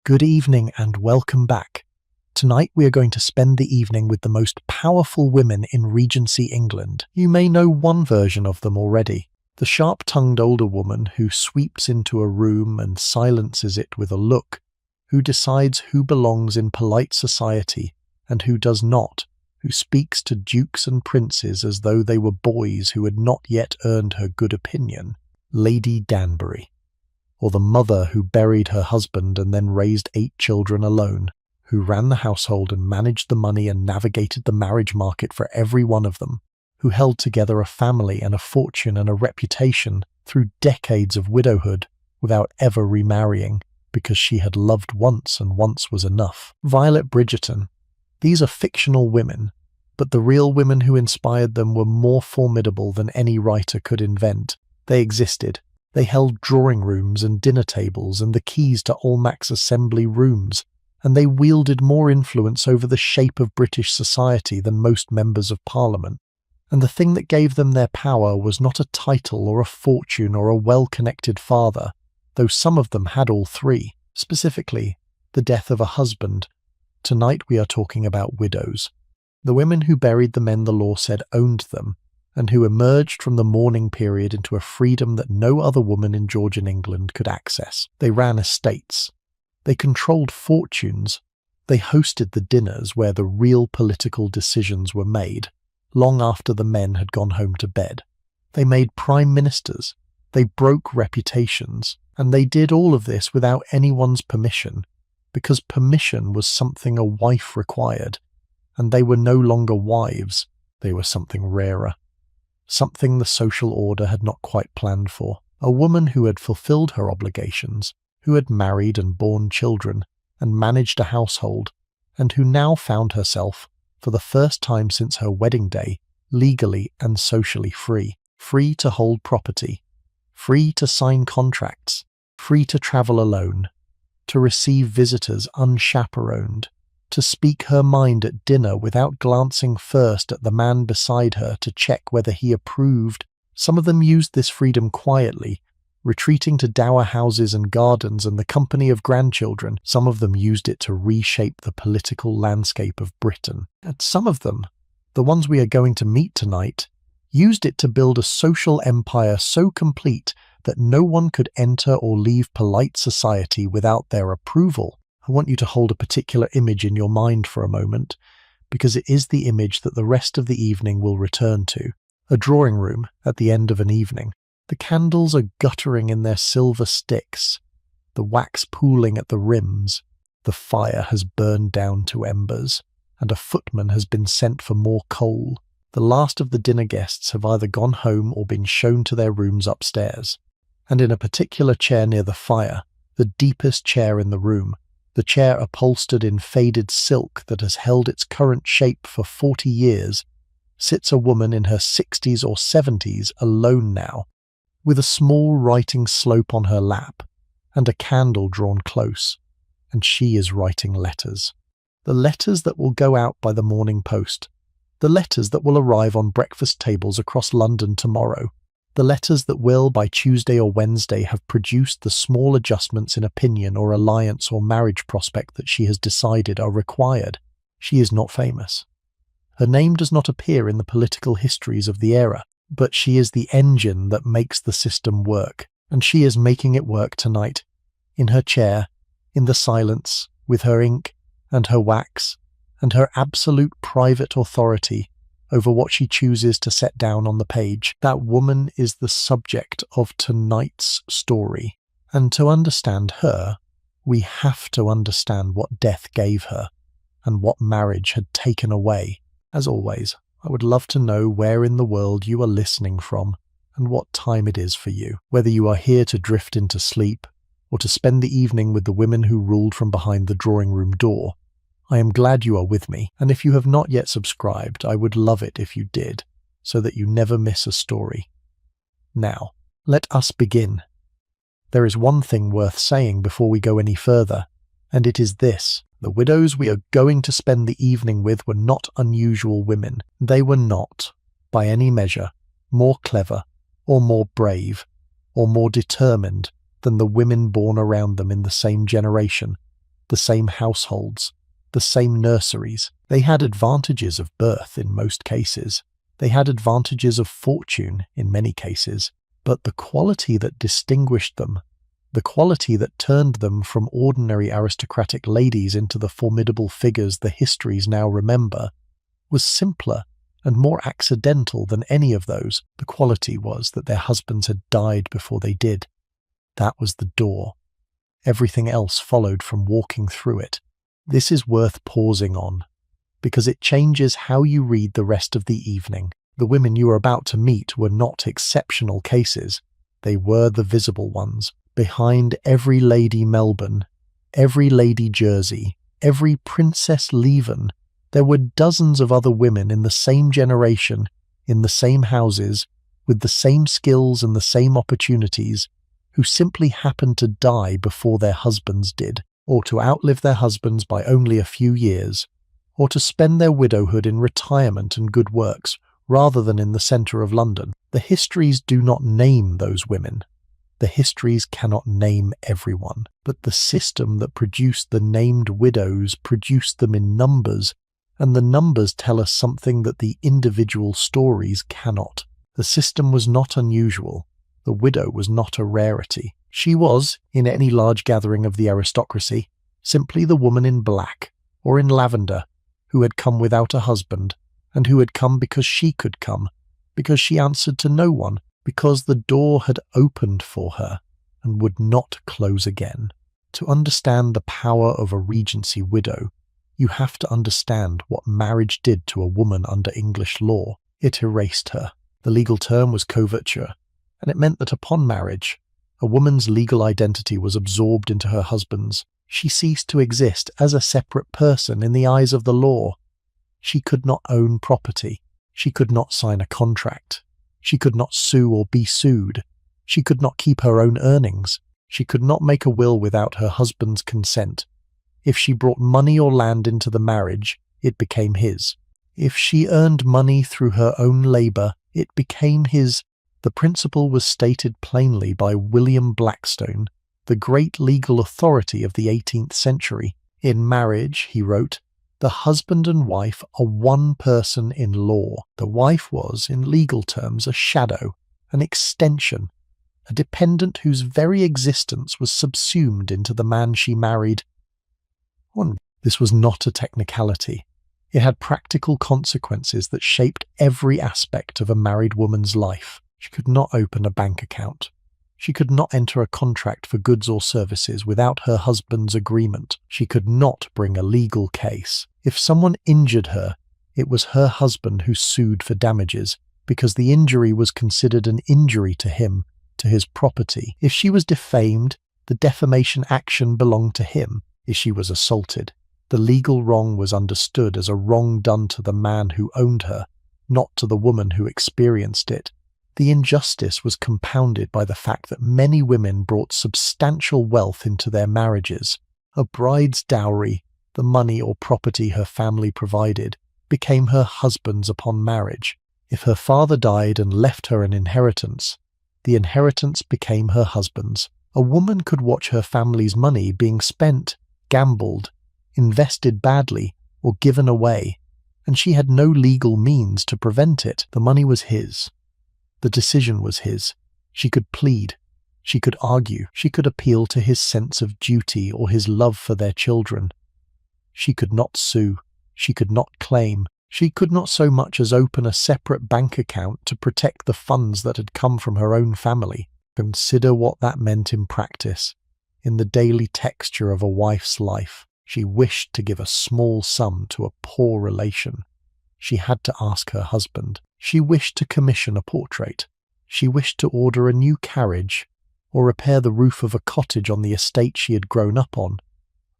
Good evening and welcome back. Tonight we are going to spend the evening with the most powerful women in Regency England. You may know one version of them already. The sharp-tongued older woman who sweeps into a room and silences it with a look, who decides who belongs in polite society and who does not, who speaks to dukes and princes as though they were boys who had not yet earned her good opinion, Lady Danbury. Or the mother who buried her husband and then raised 8 children alone, who ran the household and managed the money and navigated the marriage market for every one of them, who held together a family and a fortune and a reputation through decades of widowhood without ever remarrying, because she had loved once and once was enough. Violet Bridgerton. These are fictional women, but the real women who inspired them were more formidable than any writer could invent. They existed. They held drawing rooms and dinner tables and the keys to Almack's assembly rooms, and they wielded more influence over the shape of British society than most members of Parliament. And the thing that gave them their power was not a title or a fortune or a well-connected father, though some of them had all three, specifically the death of a husband. Tonight we are talking about widows, the women who buried the men the law said owned them, and who emerged from the mourning period into a freedom that no other woman in Georgian England could access. They ran estates. They controlled fortunes. They hosted the dinners where the real political decisions were made, long after the men had gone home to bed. They made prime ministers. They broke reputations. And they did all of this without anyone's permission, because permission was something a wife required, and they were no longer wives. They were something rarer. Something the social order had not quite planned for. A woman who had fulfilled her obligations, who had married and borne children, and managed a household, and who now found herself, for the first time since her wedding day, legally and socially free. Free to hold property, free to sign contracts, free to travel alone, to receive visitors unchaperoned, to speak her mind at dinner without glancing first at the man beside her to check whether he approved. Some of them used this freedom quietly, retreating to dower houses and gardens and the company of grandchildren. Some of them used it to reshape the political landscape of Britain. And some of them, the ones we are going to meet tonight, used it to build a social empire so complete that no one could enter or leave polite society without their approval. I want you to hold a particular image in your mind for a moment, because it is the image that the rest of the evening will return to. A drawing room at the end of an evening. The candles are guttering in their silver sticks, the wax pooling at the rims. The fire has burned down to embers, and a footman has been sent for more coal. The last of the dinner guests have either gone home or been shown to their rooms upstairs. And in a particular chair near the fire, the deepest chair in the room, the chair upholstered in faded silk that has held its current shape for 40 years, sits a woman in her 60s or 70s, alone now, with a small writing slope on her lap, and a candle drawn close, and she is writing letters. The letters that will go out by the morning post, the letters that will arrive on breakfast tables across London tomorrow, the letters that will, by Tuesday or Wednesday, have produced the small adjustments in opinion or alliance or marriage prospect that she has decided are required. She is not famous. Her name does not appear in the political histories of the era, but she is the engine that makes the system work, and she is making it work tonight, in her chair, in the silence, with her ink and her wax, and her absolute private authority over what she chooses to set down on the page. That woman is the subject of tonight's story. And to understand her, we have to understand what death gave her, and what marriage had taken away. As always, I would love to know where in the world you are listening from, and what time it is for you. Whether you are here to drift into sleep, or to spend the evening with the women who ruled from behind the drawing room door, I am glad you are with me, and if you have not yet subscribed, I would love it if you did, so that you never miss a story. Now, let us begin. There is one thing worth saying before we go any further, and it is this. The widows we are going to spend the evening with were not unusual women. They were not, by any measure, more clever, or more brave, or more determined than the women born around them in the same generation, the same households, the same nurseries. They had advantages of birth in most cases. They had advantages of fortune in many cases. But the quality that distinguished them, the quality that turned them from ordinary aristocratic ladies into the formidable figures the histories now remember, was simpler and more accidental than any of those. The quality was that their husbands had died before they did. That was the door. Everything else followed from walking through it. This is worth pausing on, because it changes how you read the rest of the evening. The women you are about to meet were not exceptional cases. They were the visible ones. Behind every Lady Melbourne, every Lady Jersey, every Princess Leven, there were dozens of other women in the same generation, in the same houses, with the same skills and the same opportunities, who simply happened to die before their husbands did, or to outlive their husbands by only a few years, or to spend their widowhood in retirement and good works, rather than in the centre of London. The histories do not name those women. The histories cannot name everyone, but the system that produced the named widows produced them in numbers, and the numbers tell us something that the individual stories cannot. The system was not unusual. The widow was not a rarity. She was, in any large gathering of the aristocracy, simply the woman in black, or in lavender, who had come without a husband, and who had come because she could come, because she answered to no one, because the door had opened for her and would not close again. To understand the power of a Regency widow, you have to understand what marriage did to a woman under English law. It erased her. The legal term was coverture, and it meant that upon marriage, a woman's legal identity was absorbed into her husband's. She ceased to exist as a separate person in the eyes of the law. She could not own property. She could not sign a contract. She could not sue or be sued. She could not keep her own earnings. She could not make a will without her husband's consent. If she brought money or land into the marriage, it became his. If she earned money through her own labour, it became his. The principle was stated plainly by William Blackstone, the great legal authority of the 18th century. In marriage, he wrote, the husband and wife are one person in law. The wife was, in legal terms, a shadow, an extension, a dependent whose very existence was subsumed into the man she married. This was not a technicality. It had practical consequences that shaped every aspect of a married woman's life. She could not open a bank account. She could not enter a contract for goods or services without her husband's agreement. She could not bring a legal case. If someone injured her, it was her husband who sued for damages, because the injury was considered an injury to him, to his property. If she was defamed, the defamation action belonged to him. If she was assaulted, the legal wrong was understood as a wrong done to the man who owned her, not to the woman who experienced it. The injustice was compounded by the fact that many women brought substantial wealth into their marriages. A bride's dowry, the money or property her family provided, became her husband's upon marriage. If her father died and left her an inheritance, the inheritance became her husband's. A woman could watch her family's money being spent, gambled, invested badly, or given away, and she had no legal means to prevent it. The money was his. The decision was his. She could plead. She could argue. She could appeal to his sense of duty or his love for their children. She could not sue. She could not claim. She could not so much as open a separate bank account to protect the funds that had come from her own family. Consider what that meant in practice, in the daily texture of a wife's life. She wished to give a small sum to a poor relation. She had to ask her husband. She wished to commission a portrait. She wished to order a new carriage, or repair the roof of a cottage on the estate she had grown up on,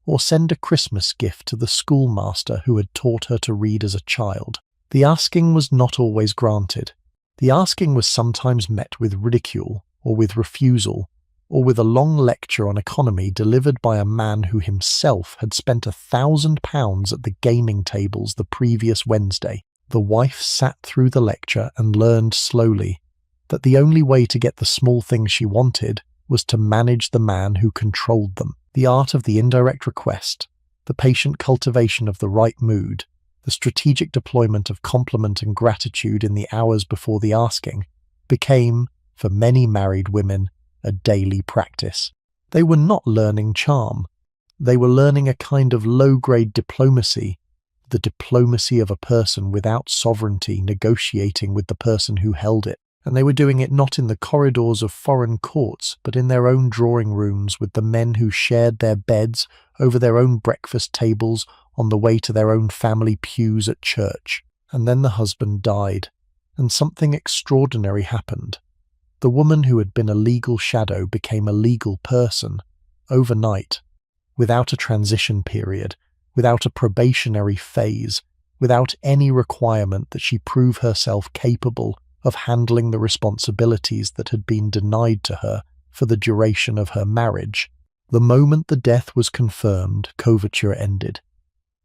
or send a Christmas gift to the schoolmaster who had taught her to read as a child. The asking was not always granted. The asking was sometimes met with ridicule, or with refusal, or with a long lecture on economy delivered by a man who himself had spent £1,000 at the gaming tables the previous Wednesday. The wife sat through the lecture and learned slowly that the only way to get the small things she wanted was to manage the man who controlled them. The art of the indirect request, the patient cultivation of the right mood, the strategic deployment of compliment and gratitude in the hours before the asking, became, for many married women, a daily practice. They were not learning charm. They were learning a kind of low-grade diplomacy, the diplomacy of a person without sovereignty negotiating with the person who held it. And they were doing it not in the corridors of foreign courts, but in their own drawing rooms with the men who shared their beds over their own breakfast tables on the way to their own family pews at church. And then the husband died, and something extraordinary happened. The woman who had been a legal shadow became a legal person, overnight, without a transition period, without a probationary phase, without any requirement that she prove herself capable of handling the responsibilities that had been denied to her for the duration of her marriage. The moment the death was confirmed, coverture ended.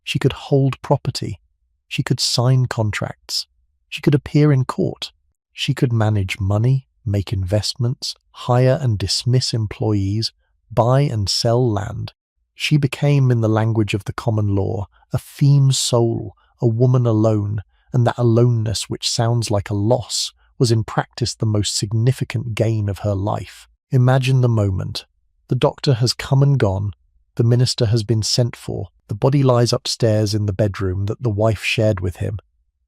She could hold property. She could sign contracts. She could appear in court. She could manage money, make investments, hire and dismiss employees, buy and sell land. She became, in the language of the common law, a feme soul, a woman alone, and that aloneness which sounds like a loss was in practice the most significant gain of her life. Imagine the moment. The doctor has come and gone. The minister has been sent for. The body lies upstairs in the bedroom that the wife shared with him,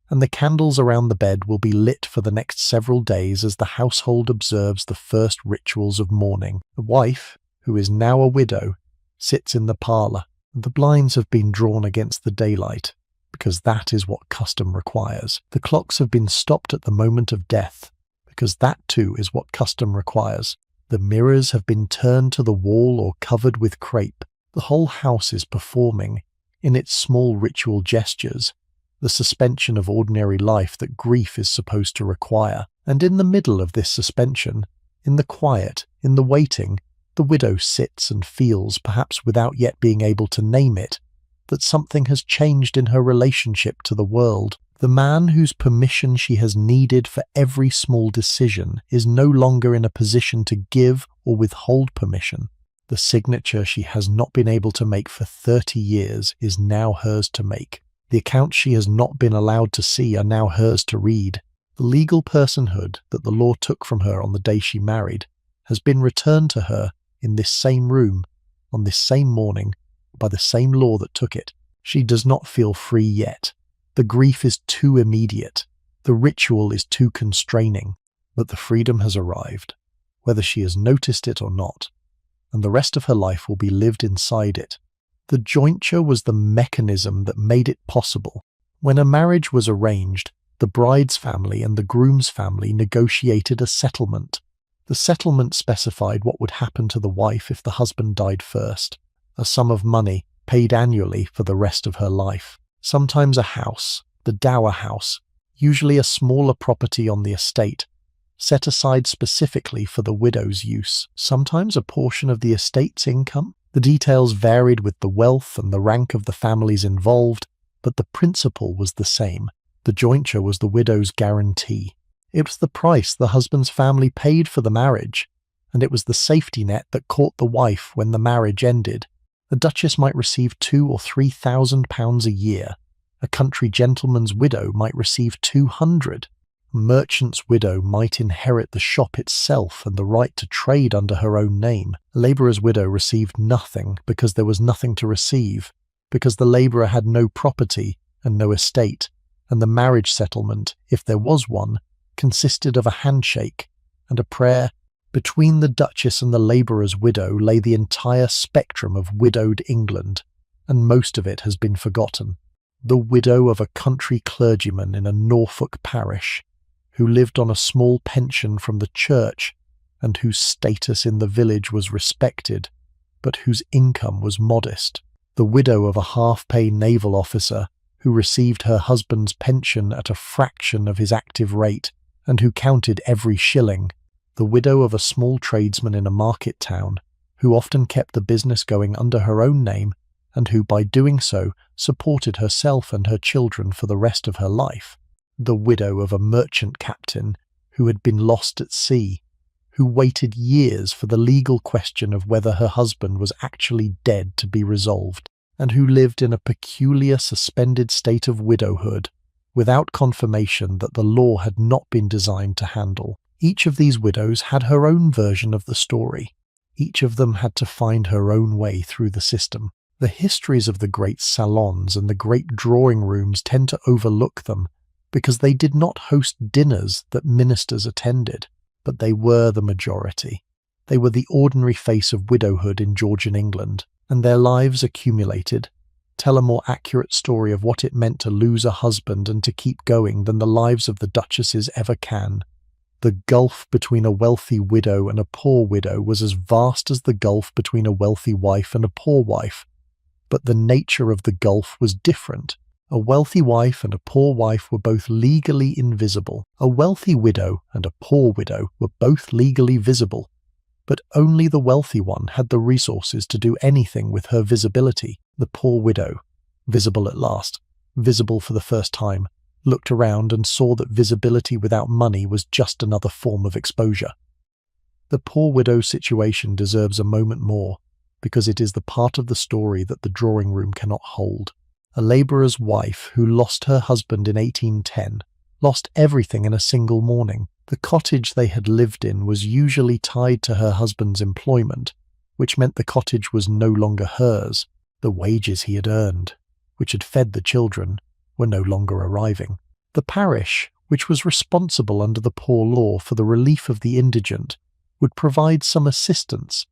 and the candles around the bed will be lit for the next several days as the household observes the first rituals of mourning. The wife, who is now a widow, sits in the parlour. The blinds have been drawn against the daylight, because that is what custom requires. The clocks have been stopped at the moment of death, because that too is what custom requires. The mirrors have been turned to the wall or covered with crape. The whole house is performing, in its small ritual gestures, the suspension of ordinary life that grief is supposed to require. And in the middle of this suspension, in the quiet, in the waiting, the widow sits and feels, perhaps without yet being able to name it, that something has changed in her relationship to the world. The man whose permission she has needed for every small decision is no longer in a position to give or withhold permission. The signature she has not been able to make for 30 years is now hers to make. The accounts she has not been allowed to see are now hers to read. The legal personhood that the law took from her on the day she married has been returned to her in this same room, on this same morning, by the same law that took it. She does not feel free yet. The grief is too immediate. The ritual is too constraining. But the freedom has arrived, whether she has noticed it or not, and the rest of her life will be lived inside it. The jointure was the mechanism that made it possible. When a marriage was arranged, the bride's family and the groom's family negotiated a settlement. The settlement specified what would happen to the wife if the husband died first. A sum of money paid annually for the rest of her life. Sometimes a house, the dower house, usually a smaller property on the estate, set aside specifically for the widow's use. Sometimes a portion of the estate's income. The details varied with the wealth and the rank of the families involved, but the principle was the same. The jointure was the widow's guarantee. It was the price the husband's family paid for the marriage, and it was the safety net that caught the wife when the marriage ended. The Duchess might receive £2,000 or £3,000 a year. A country gentleman's widow might receive 200. A merchant's widow might inherit the shop itself and the right to trade under her own name. A labourer's widow received nothing because there was nothing to receive, because the labourer had no property and no estate, and the marriage settlement, if there was one, consisted of a handshake and a prayer. Between the Duchess and the labourer's widow lay the entire spectrum of widowed England, and most of it has been forgotten. The widow of a country clergyman in a Norfolk parish, who lived on a small pension from the church, and whose status in the village was respected, but whose income was modest. The widow of a half-pay naval officer, who received her husband's pension at a fraction of his active rate, and who counted every shilling. The widow of a small tradesman in a market town, who often kept the business going under her own name, and who by doing so supported herself and her children for the rest of her life. The widow of a merchant captain who had been lost at sea, who waited years for the legal question of whether her husband was actually dead to be resolved, and who lived in a peculiar suspended state of widowhood, without confirmation that the law had not been designed to handle. Each of these widows had her own version of the story. Each of them had to find her own way through the system. The histories of the great salons and the great drawing rooms tend to overlook them because they did not host dinners that ministers attended, but they were the majority. They were the ordinary face of widowhood in Georgian England, and their lives accumulated tell a more accurate story of what it meant to lose a husband and to keep going than the lives of the duchesses ever can. The gulf between a wealthy widow and a poor widow was as vast as the gulf between a wealthy wife and a poor wife, but the nature of the gulf was different. A wealthy wife and a poor wife were both legally invisible. A wealthy widow and a poor widow were both legally visible, but only the wealthy one had the resources to do anything with her visibility. The poor widow, visible at last, visible for the first time, looked around and saw that visibility without money was just another form of exposure. The poor widow's situation deserves a moment more, because it is the part of the story that the drawing room cannot hold. A labourer's wife who lost her husband in 1810 lost everything in a single morning. The cottage they had lived in was usually tied to her husband's employment, which meant the cottage was no longer hers. The wages he had earned, which had fed the children, were no longer arriving. The parish, which was responsible under the poor law for the relief of the indigent, would provide some assistance,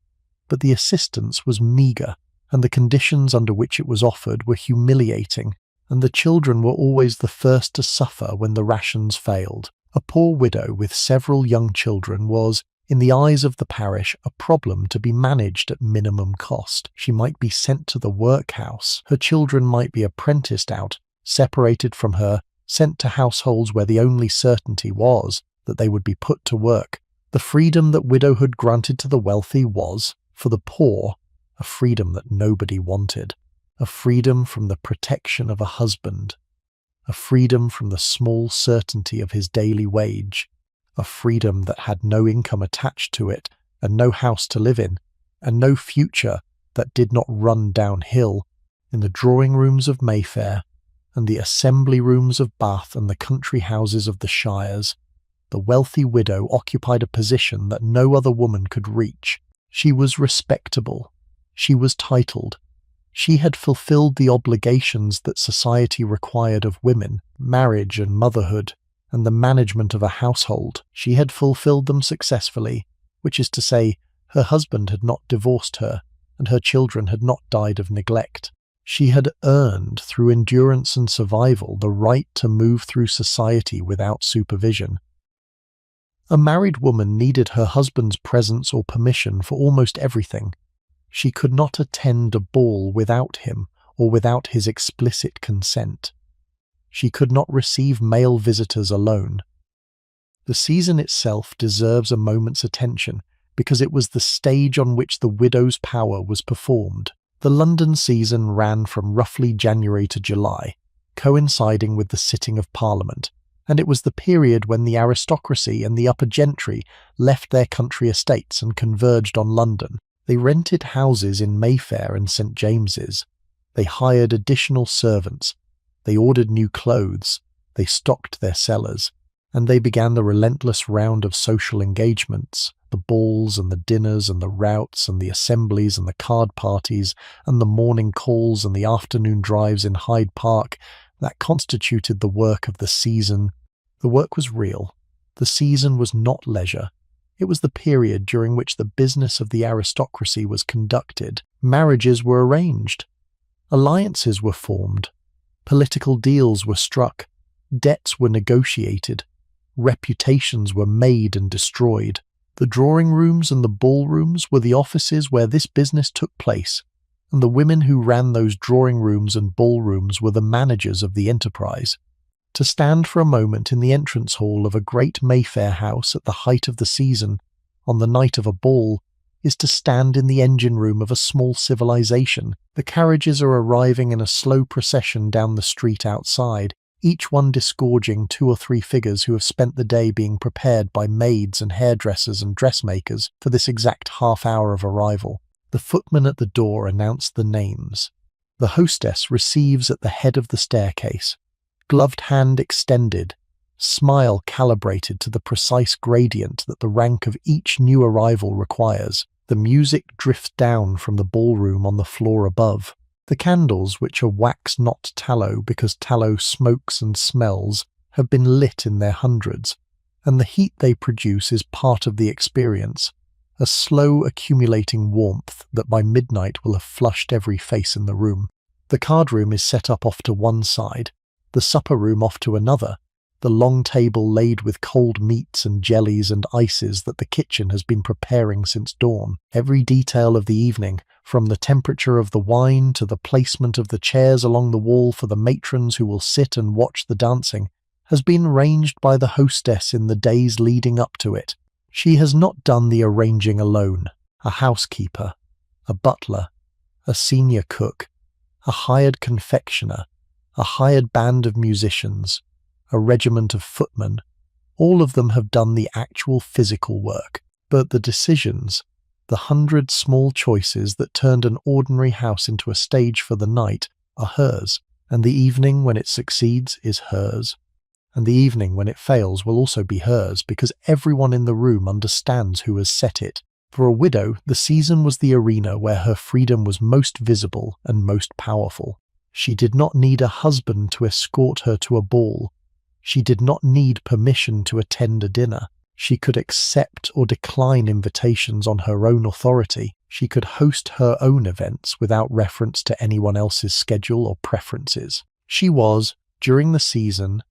but the assistance was meagre, and the conditions under which it was offered were humiliating, and the children were always the first to suffer when the rations failed. A poor widow with several young children was, in the eyes of the parish, a problem to be managed at minimum cost. She might be sent to the workhouse. Her children might be apprenticed out, separated from her, sent to households where the only certainty was that they would be put to work. The freedom that widowhood granted to the wealthy was, for the poor, a freedom that nobody wanted. A freedom from the protection of a husband. A freedom from the small certainty of his daily wage. A freedom that had no income attached to it, and no house to live in, and no future that did not run downhill. In the drawing rooms of Mayfair, and the assembly rooms of Bath and the country houses of the shires, the wealthy widow occupied a position that no other woman could reach. She was respectable. She was titled. She had fulfilled the obligations that society required of women, marriage and motherhood, and the management of a household. She had fulfilled them successfully, which is to say, her husband had not divorced her, and her children had not died of neglect. She had earned, through endurance and survival, the right to move through society without supervision. A married woman needed her husband's presence or permission for almost everything. She could not attend a ball without him or without his explicit consent. She could not receive male visitors alone. The season itself deserves a moment's attention because it was the stage on which the widow's power was performed. The London season ran from roughly January to July, coinciding with the sitting of Parliament, and it was the period when the aristocracy and the upper gentry left their country estates and converged on London. They rented houses in Mayfair and St. James's. They hired additional servants. They ordered new clothes. They stocked their cellars. And they began the relentless round of social engagements, the balls and the dinners and the routs and the assemblies and the card parties and the morning calls and the afternoon drives in Hyde Park that constituted the work of the season. The work was real. The season was not leisure. It was the period during which the business of the aristocracy was conducted. Marriages were arranged. Alliances were formed. Political deals were struck. Debts were negotiated. Reputations were made and destroyed. The drawing rooms and the ballrooms were the offices where this business took place, and the women who ran those drawing rooms and ballrooms were the managers of the enterprise. To stand for a moment in the entrance hall of a great Mayfair house at the height of the season, on the night of a ball, is to stand in the engine room of a small civilization. The carriages are arriving in a slow procession down the street outside. each one disgorging 2 or 3 figures who have spent the day being prepared by maids and hairdressers and dressmakers for this exact half hour of arrival. The footman at the door announced the names. The hostess receives at the head of the staircase, gloved hand extended, smile calibrated to the precise gradient that the rank of each new arrival requires. The music drifts down from the ballroom on the floor above. The candles, which are wax not tallow because tallow smokes and smells, have been lit in their hundreds, and the heat they produce is part of the experience, a slow accumulating warmth that by midnight will have flushed every face in the room. The card room is set up off to one side, the supper room off to another, the long table laid with cold meats and jellies and ices that the kitchen has been preparing since dawn. Every detail of the evening, from the temperature of the wine to the placement of the chairs along the wall for the matrons who will sit and watch the dancing, has been arranged by the hostess in the days leading up to it. She has not done the arranging alone. A housekeeper, a butler, a senior cook, a hired confectioner, a hired band of musicians, a regiment of footmen, all of them have done the actual physical work. But the decisions, the 100 small choices that turned an ordinary house into a stage for the night, are hers, and the evening when it succeeds is hers. And the evening when it fails will also be hers, because everyone in the room understands who has set it. For a widow, the season was the arena where her freedom was most visible and most powerful. She did not need a husband to escort her to a ball. She did not need permission to attend a dinner. She could accept or decline invitations on her own authority. She could host her own events without reference to anyone else's schedule or preferences. She was, during the season,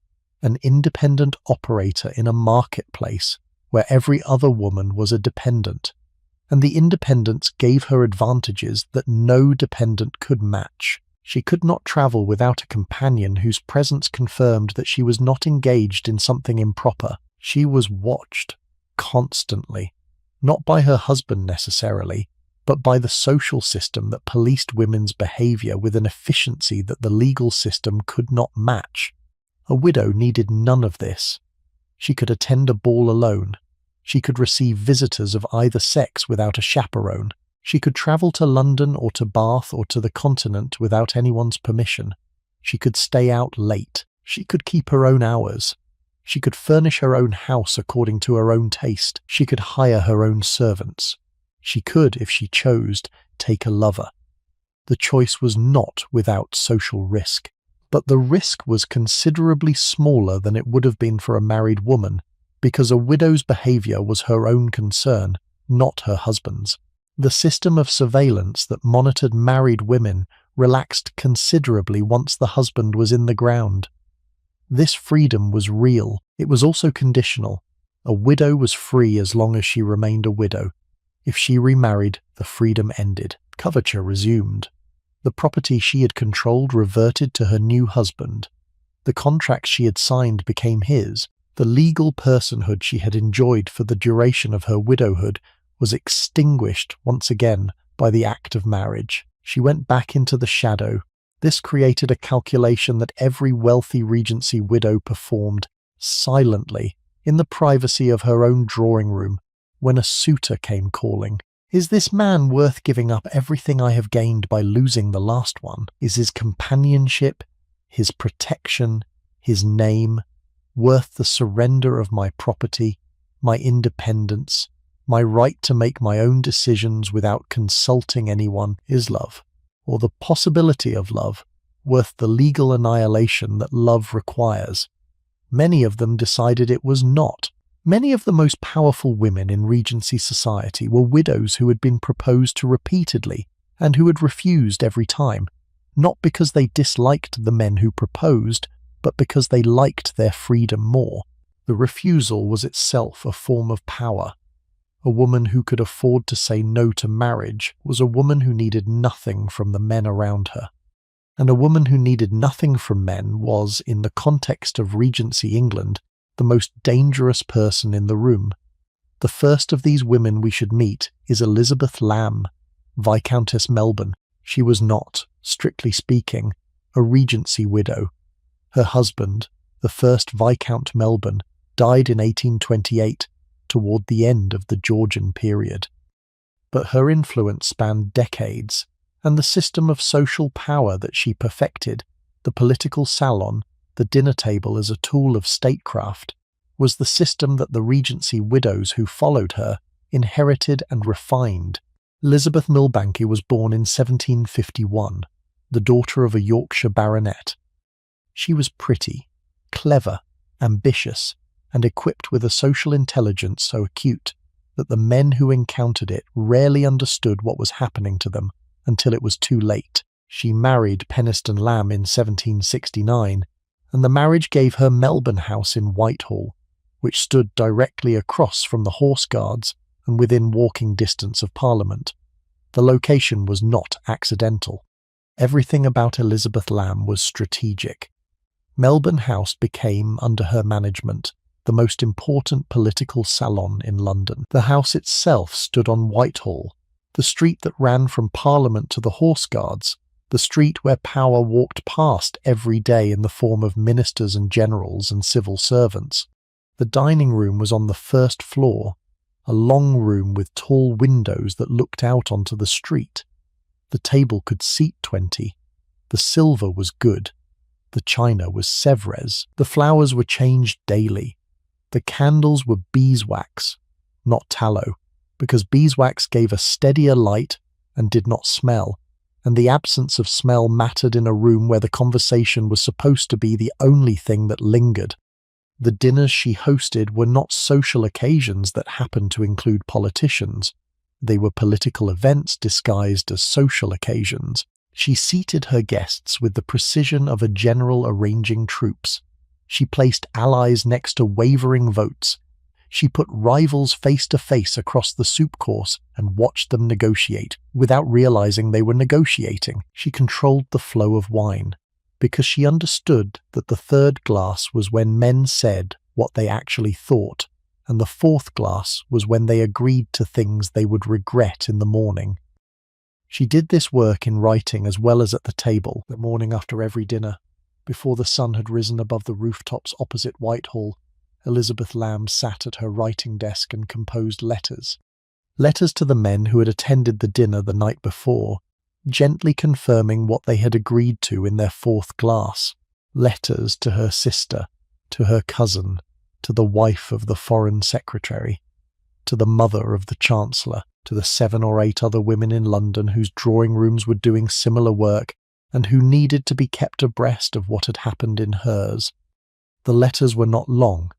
an independent operator in a marketplace where every other woman was a dependent, and the independence gave her advantages that no dependent could match. She could not travel without a companion whose presence confirmed that she was not engaged in something improper. She was watched, constantly, not by her husband necessarily, but by the social system that policed women's behavior with an efficiency that the legal system could not match. A widow needed none of this. She could attend a ball alone. She could receive visitors of either sex without a chaperone. She could travel to London or to Bath or to the continent without anyone's permission. She could stay out late. She could keep her own hours. She could furnish her own house according to her own taste. She could hire her own servants. She could, if she chose, take a lover. The choice was not without social risk, but the risk was considerably smaller than it would have been for a married woman, because a widow's behavior was her own concern, not her husband's. The system of surveillance that monitored married women relaxed considerably once the husband was in the ground. This freedom was real. It was also conditional. A widow was free as long as she remained a widow. If she remarried, the freedom ended. Coverture resumed. The property she had controlled reverted to her new husband. The contract she had signed became his. The legal personhood she had enjoyed for the duration of her widowhood was extinguished once again by the act of marriage. She went back into the shadow. This created a calculation that every wealthy Regency widow performed silently in the privacy of her own drawing room when a suitor came calling. Is this man worth giving up everything I have gained by losing the last one? Is his companionship, his protection, his name worth the surrender of my property, my independence, my right to make my own decisions without consulting anyone? Is love, or the possibility of love, worth the legal annihilation that love requires? Many of them decided it was not. Many of the most powerful women in Regency society were widows who had been proposed to repeatedly and who had refused every time, not because they disliked the men who proposed, but because they liked their freedom more. The refusal was itself a form of power. A woman who could afford to say no to marriage was a woman who needed nothing from the men around her. And a woman who needed nothing from men was, in the context of Regency England, the most dangerous person in the room. The first of these women we should meet is Elizabeth Lamb, Viscountess Melbourne. She was not, strictly speaking, a Regency widow. Her husband, the first Viscount Melbourne, died in 1828, toward the end of the Georgian period. But her influence spanned decades, and the system of social power that she perfected, the political salon, the dinner table as a tool of statecraft, was the system that the Regency widows who followed her inherited and refined. Elizabeth Milbanke was born in 1751, the daughter of a Yorkshire baronet. She was pretty, clever, ambitious, and equipped with a social intelligence so acute that the men who encountered it rarely understood what was happening to them until it was too late. She married Penistone Lamb in 1769, and the marriage gave her Melbourne House in Whitehall, which stood directly across from the Horse Guards and within walking distance of Parliament. The location was not accidental. Everything about Elizabeth Lamb was strategic. Melbourne House became, under her management, the most important political salon in London. The house itself stood on Whitehall, the street that ran from Parliament to the Horse Guards, the street where power walked past every day in the form of ministers and generals and civil servants. The dining room was on the first floor, a long room with tall windows that looked out onto the street. The table could seat 20. The silver was good. The china was Sèvres. The flowers were changed daily. The candles were beeswax, not tallow, because beeswax gave a steadier light and did not smell, and the absence of smell mattered in a room where the conversation was supposed to be the only thing that lingered. The dinners she hosted were not social occasions that happened to include politicians. They were political events disguised as social occasions. She seated her guests with the precision of a general arranging troops. She placed allies next to wavering votes. She put rivals face to face across the soup course and watched them negotiate. Without realizing they were negotiating, she controlled the flow of wine, because she understood that the third glass was when men said what they actually thought, and the fourth glass was when they agreed to things they would regret in the morning. She did this work in writing as well as at the table. The morning after every dinner, before the sun had risen above the rooftops opposite Whitehall, Elizabeth Lamb sat at her writing desk and composed letters. Letters to the men who had attended the dinner the night before, gently confirming what they had agreed to in their fourth glass. Letters to her sister, to her cousin, to the wife of the Foreign Secretary, to the mother of the Chancellor, to the 7 or 8 other women in London whose drawing rooms were doing similar work and who needed to be kept abreast of what had happened in hers. The letters were not long.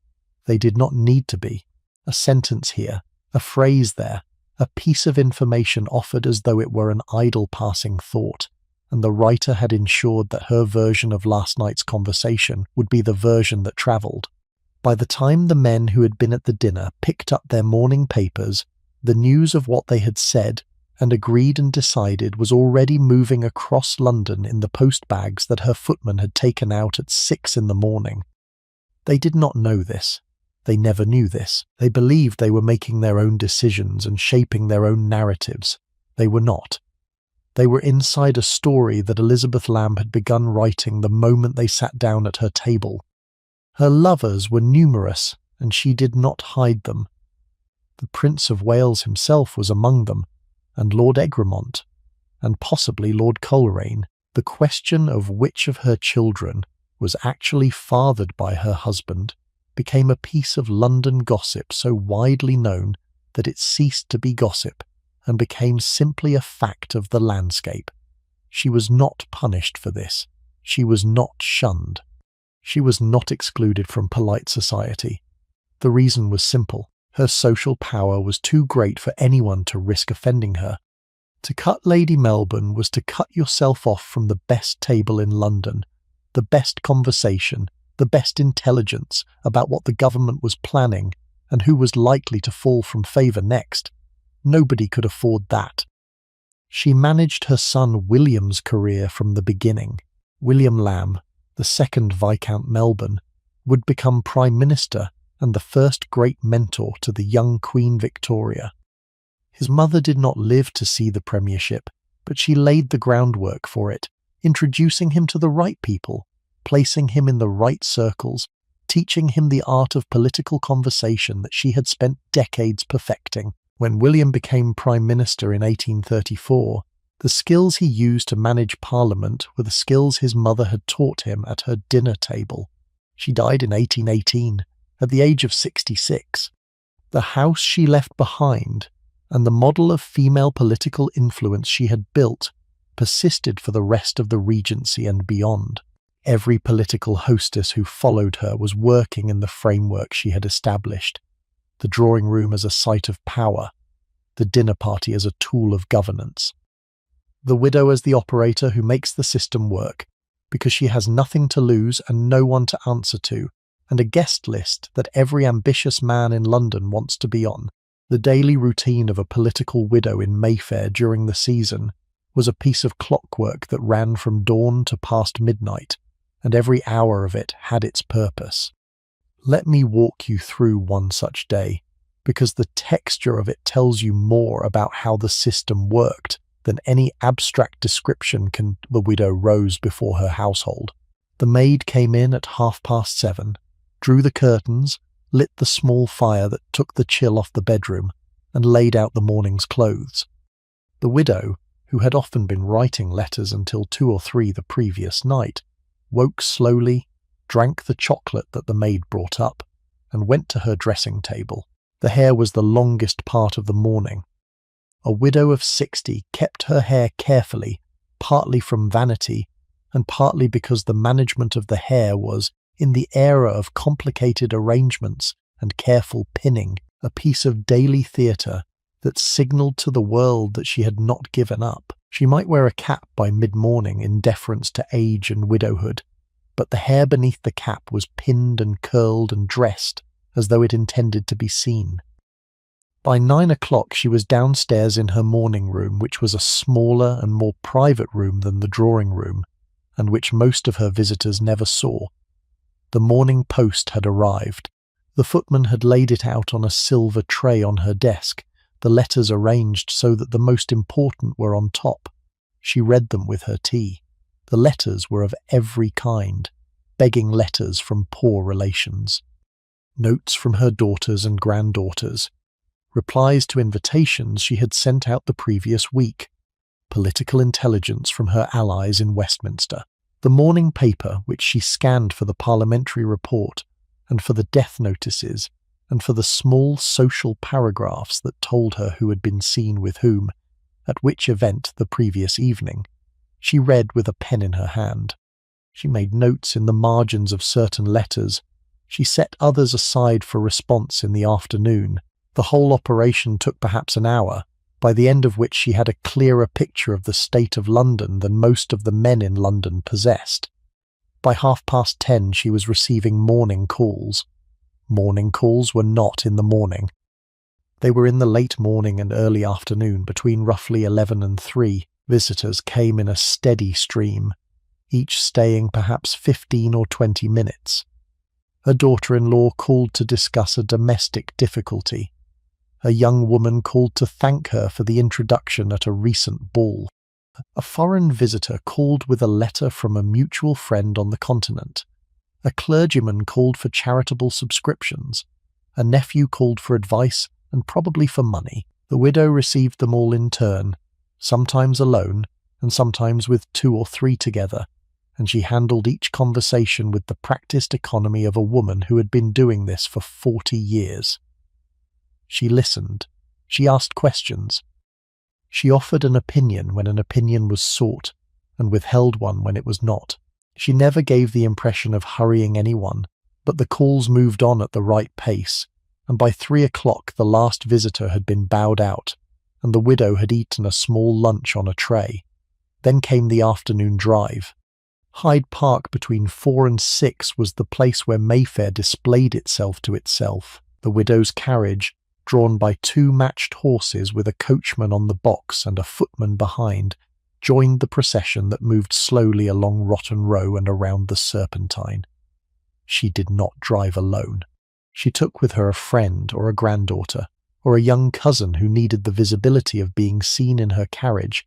They did not need to be. A sentence here, a phrase there, a piece of information offered as though it were an idle passing thought, and the writer had ensured that her version of last night's conversation would be the version that travelled. By the time the men who had been at the dinner picked up their morning papers, the news of what they had said and agreed and decided was already moving across London in the post bags that her footman had taken out at 6 in the morning. They did not know this. They never knew this. They believed they were making their own decisions and shaping their own narratives. They were not. They were inside a story that Elizabeth Lamb had begun writing the moment they sat down at her table. Her lovers were numerous, and she did not hide them. The Prince of Wales himself was among them, and Lord Egremont, and possibly Lord Coleraine. The question of which of her children was actually fathered by her husband became a piece of London gossip so widely known that it ceased to be gossip and became simply a fact of the landscape. She was not punished for this. She was not shunned. She was not excluded from polite society. The reason was simple. Her social power was too great for anyone to risk offending her. To cut Lady Melbourne was to cut yourself off from the best table in London, the best conversation, the best intelligence about what the government was planning and who was likely to fall from favour next. Nobody could afford that. She managed her son William's career from the beginning. William Lamb, the second Viscount Melbourne, would become Prime Minister and the first great mentor to the young Queen Victoria. His mother did not live to see the premiership, but she laid the groundwork for it, introducing him to the right people, placing him in the right circles, teaching him the art of political conversation that she had spent decades perfecting. When William became Prime Minister in 1834, the skills he used to manage Parliament were the skills his mother had taught him at her dinner table. She died in 1818, at the age of 66. The house she left behind, and the model of female political influence she had built, persisted for the rest of the Regency and beyond. Every political hostess who followed her was working in the framework she had established, the drawing room as a site of power, the dinner party as a tool of governance. The widow as the operator who makes the system work, because she has nothing to lose and no one to answer to, and a guest list that every ambitious man in London wants to be on. The daily routine of a political widow in Mayfair during the season was a piece of clockwork that ran from dawn to past midnight, and every hour of it had its purpose. Let me walk you through one such day, because the texture of it tells you more about how the system worked than any abstract description can. The widow rose before her household. The maid came in at 7:30, drew the curtains, lit the small fire that took the chill off the bedroom, and laid out the morning's clothes. The widow, who had often been writing letters until 2 or 3 the previous night, woke slowly, drank the chocolate that the maid brought up, and went to her dressing table. The hair was the longest part of the morning. A widow of 60 kept her hair carefully, partly from vanity, and partly because the management of the hair was, in the era of complicated arrangements and careful pinning, a piece of daily theatre that signalled to the world that she had not given up. She might wear a cap by mid-morning in deference to age and widowhood, but the hair beneath the cap was pinned and curled and dressed as though it intended to be seen. By 9 o'clock she was downstairs in her morning room, which was a smaller and more private room than the drawing room, and which most of her visitors never saw. The morning post had arrived. The footman had laid it out on a silver tray on her desk, the letters arranged so that the most important were on top. She read them with her tea. The letters were of every kind, begging letters from poor relations. Notes from her daughters and granddaughters. Replies to invitations she had sent out the previous week. Political intelligence from her allies in Westminster. The morning paper, which she scanned for the parliamentary report, and for the death notices, and for the small social paragraphs that told her who had been seen with whom, at which event the previous evening. She read with a pen in her hand. She made notes in the margins of certain letters. She set others aside for response in the afternoon. The whole operation took perhaps an hour, by the end of which she had a clearer picture of the state of London than most of the men in London possessed. By 10:30 she was receiving morning calls. Morning calls were not in the morning. They were in the late morning and early afternoon, between roughly 11 and 3. Visitors came in a steady stream, each staying perhaps 15 or 20 minutes. Her daughter-in-law called to discuss a domestic difficulty. A young woman called to thank her for the introduction at a recent ball. A foreign visitor called with a letter from a mutual friend on the continent. A clergyman called for charitable subscriptions. A nephew called for advice and probably for money. The widow received them all in turn, sometimes alone and sometimes with 2 or 3 together, and she handled each conversation with the practiced economy of a woman who had been doing this for 40 years. She listened. She asked questions. She offered an opinion when an opinion was sought, and withheld one when it was not. She never gave the impression of hurrying anyone, but the calls moved on at the right pace, and by 3 o'clock the last visitor had been bowed out, and the widow had eaten a small lunch on a tray. Then came the afternoon drive. Hyde Park between 4 and 6 was the place where Mayfair displayed itself to itself. The widow's carriage, drawn by 2 matched horses with a coachman on the box and a footman behind, joined the procession that moved slowly along Rotten Row and around the Serpentine. She did not drive alone. She took with her a friend or a granddaughter, or a young cousin who needed the visibility of being seen in her carriage.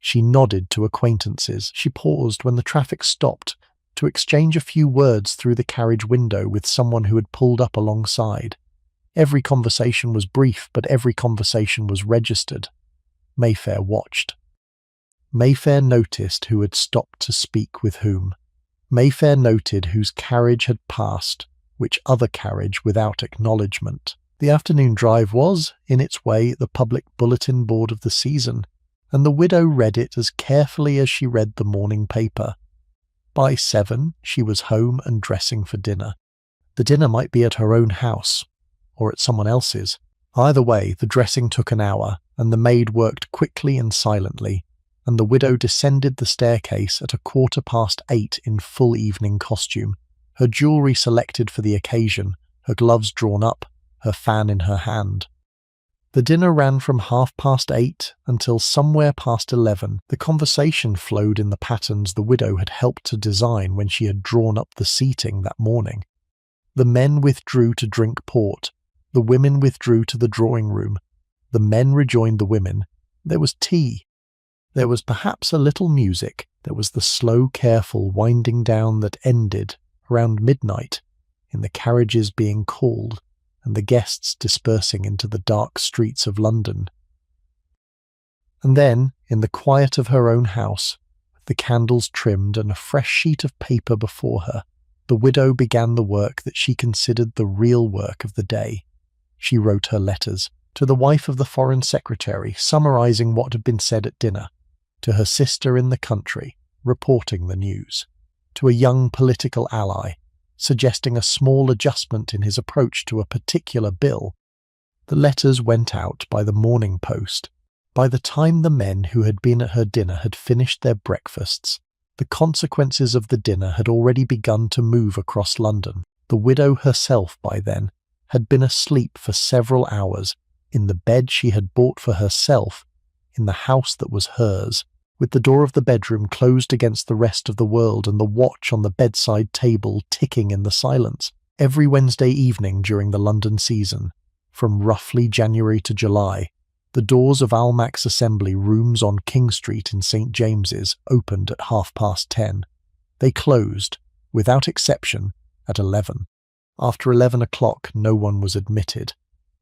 She nodded to acquaintances. She paused when the traffic stopped, to exchange a few words through the carriage window with someone who had pulled up alongside. Every conversation was brief, but every conversation was registered. Mayfair watched. Mayfair noticed who had stopped to speak with whom. Mayfair noted whose carriage had passed, which other carriage without acknowledgement. The afternoon drive was, in its way, the public bulletin board of the season, and the widow read it as carefully as she read the morning paper. By 7, she was home and dressing for dinner. The dinner might be at her own house, or at someone else's. Either way, the dressing took an hour, and the maid worked quickly and silently, and the widow descended the staircase at 8:15 in full evening costume, her jewellery selected for the occasion, her gloves drawn up, her fan in her hand. The dinner ran from 8:30 until somewhere past 11. The conversation flowed in the patterns the widow had helped to design when she had drawn up the seating that morning. The men withdrew to drink port. The women withdrew to the drawing room. The men rejoined the women. There was tea. There was perhaps a little music. There was the slow, careful winding down that ended, around midnight, in the carriages being called and the guests dispersing into the dark streets of London. And then, in the quiet of her own house, with the candles trimmed and a fresh sheet of paper before her, the widow began the work that she considered the real work of the day. She wrote her letters to the wife of the Foreign Secretary, summarizing what had been said at dinner, to her sister in the country, reporting the news, to a young political ally, suggesting a small adjustment in his approach to a particular bill. The letters went out by the morning post. By the time the men who had been at her dinner had finished their breakfasts, the consequences of the dinner had already begun to move across London. The widow herself, by then, had been asleep for several hours in the bed she had bought for herself in the house that was hers, with the door of the bedroom closed against the rest of the world and the watch on the bedside table ticking in the silence. Every Wednesday evening during the London season, from roughly January to July, the doors of Almack's Assembly Rooms on King Street in St. James's opened at 10:30. They closed, without exception, at 11. After 11 o'clock no one was admitted.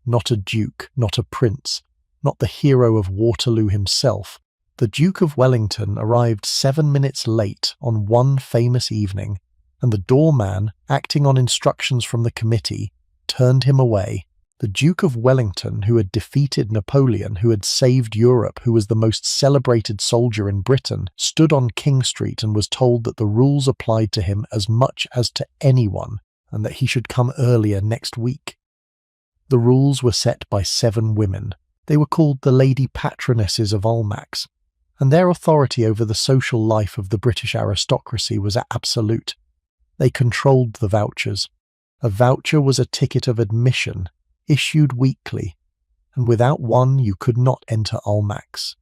Not a duke, not a prince, not the hero of Waterloo himself. The Duke of Wellington arrived 7 minutes late on one famous evening, and the doorman, acting on instructions from the committee, turned him away. The Duke of Wellington, who had defeated Napoleon, who had saved Europe, who was the most celebrated soldier in Britain, stood on King Street and was told that the rules applied to him as much as to anyone, and that he should come earlier next week. The rules were set by 7 women. They were called the Lady Patronesses of Almack's, and their authority over the social life of the British aristocracy was absolute. They controlled the vouchers. A voucher was a ticket of admission, issued weekly, and without one you could not enter Almack's.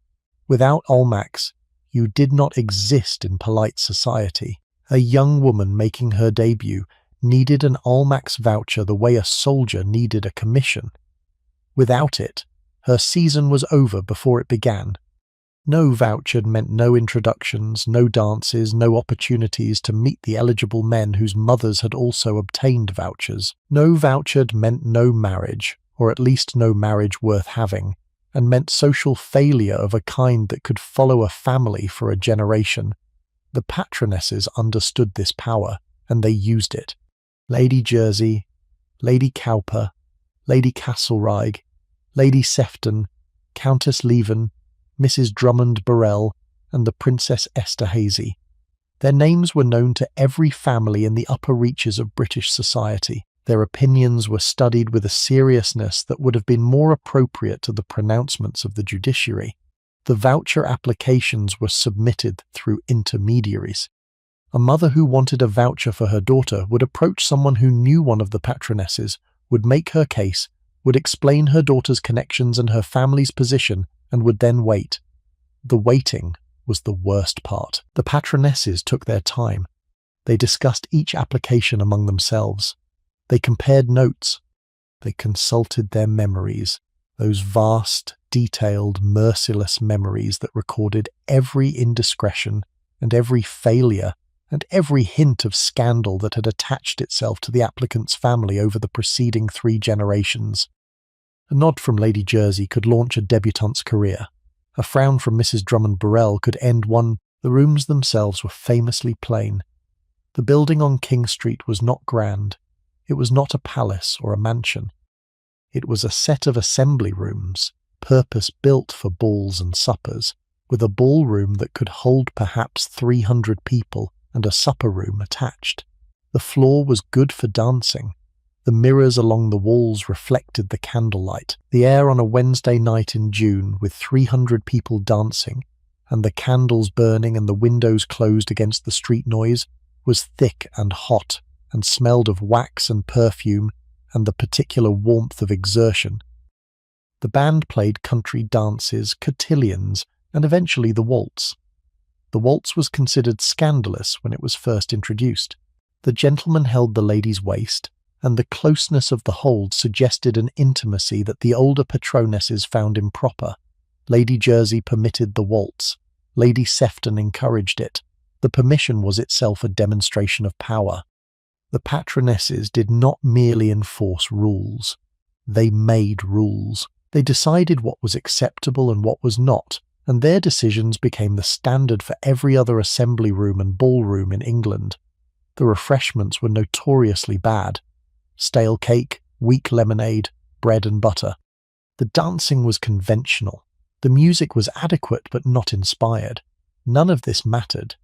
Without Almack's, you did not exist in polite society. A young woman making her debut needed an Almack's voucher the way a soldier needed a commission. Without it, her season was over before it began. No voucher meant no introductions, no dances, no opportunities to meet the eligible men whose mothers had also obtained vouchers. No voucher meant no marriage, or at least no marriage worth having, and meant social failure of a kind that could follow a family for a generation. The patronesses understood this power, and they used it. Lady Jersey, Lady Cowper, Lady Castlereagh, Lady Sefton, Countess Leven, Mrs. Drummond Burrell, and the Princess Esterhazy. Their names were known to every family in the upper reaches of British society. Their opinions were studied with a seriousness that would have been more appropriate to the pronouncements of the judiciary. The voucher applications were submitted through intermediaries. A mother who wanted a voucher for her daughter would approach someone who knew one of the patronesses, would make her case, would explain her daughter's connections and her family's position, and would then wait. The waiting was the worst part. The patronesses took their time. They discussed each application among themselves. They compared notes. They consulted their memories, those vast, detailed, merciless memories that recorded every indiscretion and every failure and every hint of scandal that had attached itself to the applicant's family over the preceding 3 generations. A nod from Lady Jersey could launch a debutante's career. A frown from Mrs. Drummond-Burrell could end one. The rooms themselves were famously plain. The building on King Street was not grand. It was not a palace or a mansion. It was a set of assembly rooms, purpose-built for balls and suppers, with a ballroom that could hold perhaps 300 people and a supper room attached. The floor was good for dancing. The mirrors along the walls reflected the candlelight. The air on a Wednesday night in June, with 300 people dancing, and the candles burning and the windows closed against the street noise, was thick and hot, and smelled of wax and perfume and the particular warmth of exertion. The band played country dances, cotillions, and eventually the waltz. The waltz was considered scandalous when it was first introduced. The gentleman held the lady's waist, and the closeness of the hold suggested an intimacy that the older patronesses found improper. Lady Jersey permitted the waltz. Lady Sefton encouraged it. The permission was itself a demonstration of power. The patronesses did not merely enforce rules. They made rules. They decided what was acceptable and what was not, and their decisions became the standard for every other assembly room and ballroom in England. The refreshments were notoriously bad. Stale cake, weak lemonade, bread and butter. The dancing was conventional. The music was adequate but not inspired. None of this mattered.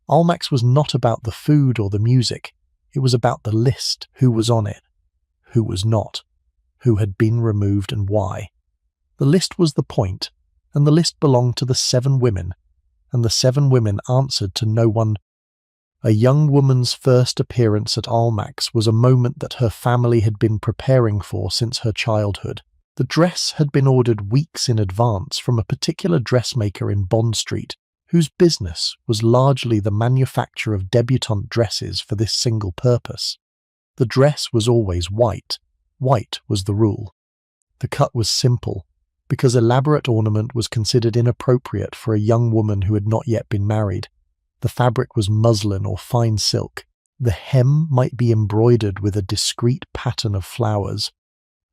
Almack's was not about the food or the music. It was about the list, who was on it, who was not, who had been removed and why. The list was the point, and the list belonged to the 7 women, and the 7 women answered to no one. A young woman's first appearance at Almack's was a moment that her family had been preparing for since her childhood. The dress had been ordered weeks in advance from a particular dressmaker in Bond Street, whose business was largely the manufacture of debutante dresses for this single purpose. The dress was always white. White was the rule. The cut was simple, because elaborate ornament was considered inappropriate for a young woman who had not yet been married. The fabric was muslin or fine silk. The hem might be embroidered with a discreet pattern of flowers.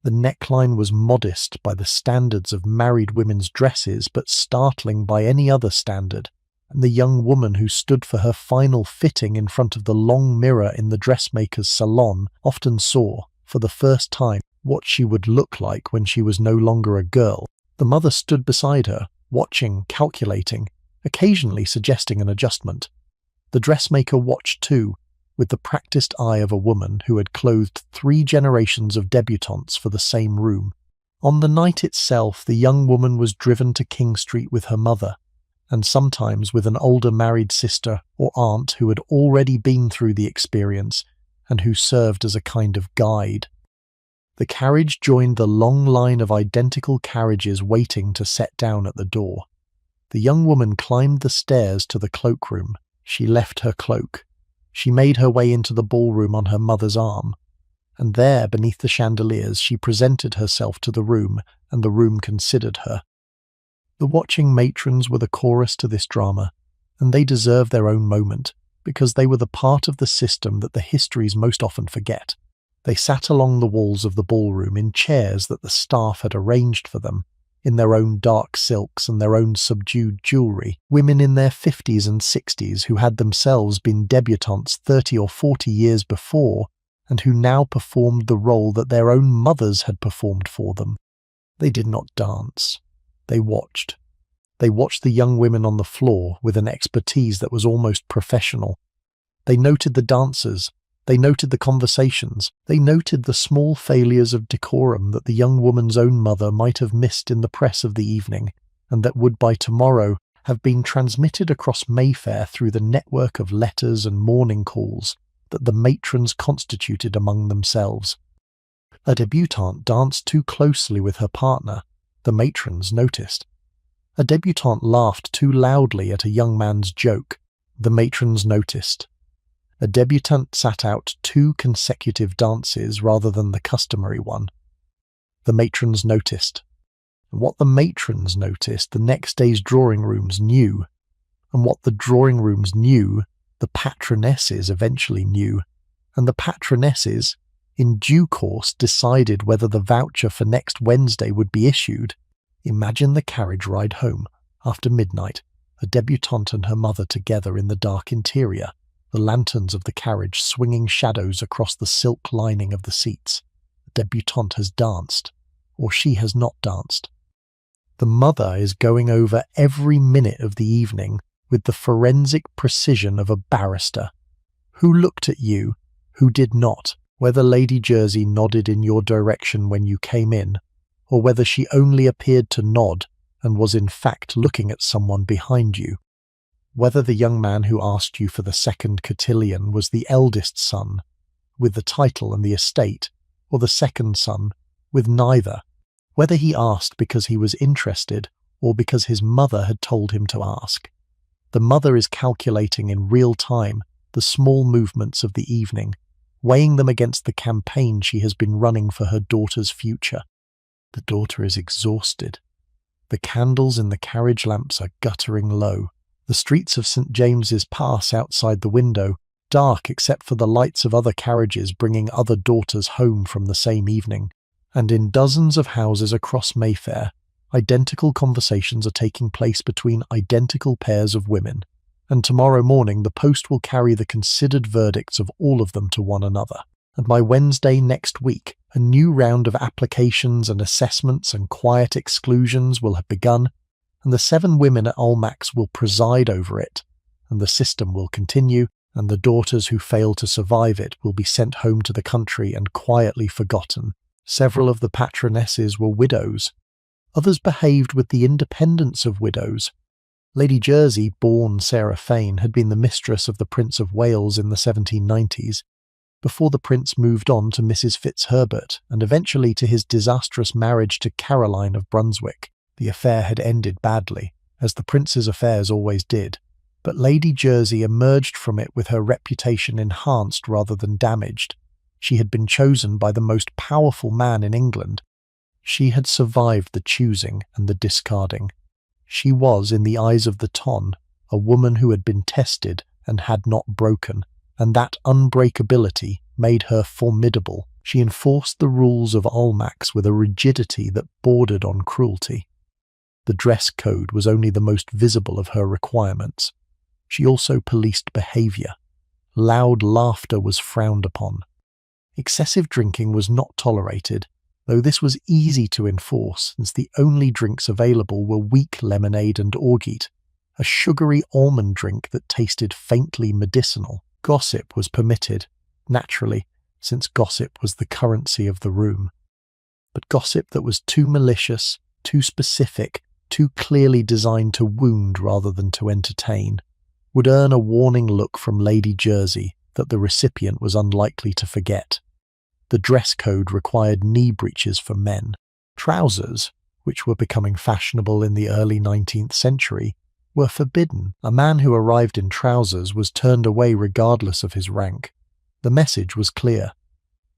The neckline was modest by the standards of married women's dresses, but startling by any other standard, and the young woman who stood for her final fitting in front of the long mirror in the dressmaker's salon often saw, for the first time, what she would look like when she was no longer a girl. The mother stood beside her, watching, calculating, occasionally suggesting an adjustment. The dressmaker watched too, with the practiced eye of a woman who had clothed 3 generations of debutantes for the same room. On the night itself, the young woman was driven to King Street with her mother, and sometimes with an older married sister or aunt who had already been through the experience and who served as a kind of guide. The carriage joined the long line of identical carriages waiting to set down at the door. The young woman climbed the stairs to the cloakroom. She left her cloak. She made her way into the ballroom on her mother's arm, and there, beneath the chandeliers, she presented herself to the room, and the room considered her. The watching matrons were the chorus to this drama, and they deserved their own moment, because they were the part of the system that the histories most often forget. They sat along the walls of the ballroom in chairs that the staff had arranged for them, in their own dark silks and their own subdued jewellery, women in their 50s and 60s who had themselves been debutantes 30 or 40 years before, and who now performed the role that their own mothers had performed for them. They did not dance. They watched. They watched the young women on the floor with an expertise that was almost professional. They noted the dancers. They noted the conversations. They noted the small failures of decorum that the young woman's own mother might have missed in the press of the evening, and that would by tomorrow have been transmitted across Mayfair through the network of letters and morning calls that the matrons constituted among themselves. A debutante danced too closely with her partner. The matrons noticed. A debutante laughed too loudly at a young man's joke. The matrons noticed. A debutante sat out 2 consecutive dances rather than the customary one. The matrons noticed. And what the matrons noticed, the next day's drawing rooms knew. And what the drawing rooms knew, The patronesses eventually knew, and the patronesses, in due course, decided whether the voucher for next Wednesday would be issued. Imagine the carriage ride home, after midnight, a debutante and her mother together in the dark interior, the lanterns of the carriage swinging shadows across the silk lining of the seats. The debutante has danced, or she has not danced. The mother is going over every minute of the evening with the forensic precision of a barrister. Who looked at you, who did not, whether Lady Jersey nodded in your direction when you came in, or whether she only appeared to nod and was in fact looking at someone behind you, whether the young man who asked you for the second cotillion was the eldest son, with the title and the estate, or the second son, with neither, whether he asked because he was interested or because his mother had told him to ask. The mother is calculating in real time the small movements of the evening, weighing them against the campaign she has been running for her daughter's future. The daughter is exhausted. The candles in the carriage lamps are guttering low. The streets of St. James's Pass outside the window, dark except for the lights of other carriages bringing other daughters home from the same evening. And in dozens of houses across Mayfair, identical conversations are taking place between identical pairs of women, and tomorrow morning the post will carry the considered verdicts of all of them to one another. And by Wednesday next week, a new round of applications and assessments and quiet exclusions will have begun, and the 7 women at Almack's will preside over it, and the system will continue, and the daughters who fail to survive it will be sent home to the country and quietly forgotten. Several of the patronesses were widows. Others behaved with the independence of widows. Lady Jersey, born Sarah Fane, had been the mistress of the Prince of Wales in the 1790s, before the prince moved on to Mrs. Fitzherbert and eventually to his disastrous marriage to Caroline of Brunswick. The affair had ended badly, as the prince's affairs always did, but Lady Jersey emerged from it with her reputation enhanced rather than damaged. She had been chosen by the most powerful man in England. She had survived the choosing and the discarding. She was, in the eyes of the ton, a woman who had been tested and had not broken, and that unbreakability made her formidable. She enforced the rules of Almack's with a rigidity that bordered on cruelty. The dress code was only the most visible of her requirements. She also policed behaviour. Loud laughter was frowned upon. Excessive drinking was not tolerated, though this was easy to enforce since the only drinks available were weak lemonade and orgeat, a sugary almond drink that tasted faintly medicinal. Gossip was permitted, naturally, since gossip was the currency of the room. But gossip that was too malicious, too specific, too clearly designed to wound rather than to entertain, would earn a warning look from Lady Jersey that the recipient was unlikely to forget. The dress code required knee breeches for men. Trousers, which were becoming fashionable in the early 19th century, were forbidden. A man who arrived in trousers was turned away regardless of his rank. The message was clear.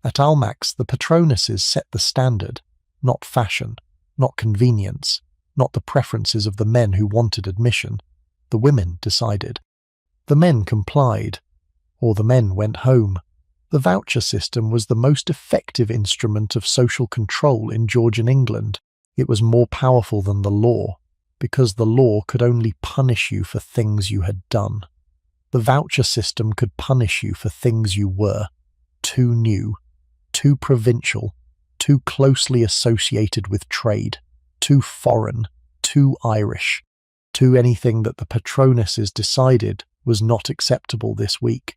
At Almack's, the patronesses set the standard, not fashion, not convenience, not the preferences of the men who wanted admission. The women decided. The men complied, or the men went home. The voucher system was the most effective instrument of social control in Georgian England. It was more powerful than the law, because the law could only punish you for things you had done. The voucher system could punish you for things you were, too new, too provincial, too closely associated with trade, too foreign, too Irish, too anything that the patronesses decided was not acceptable this week.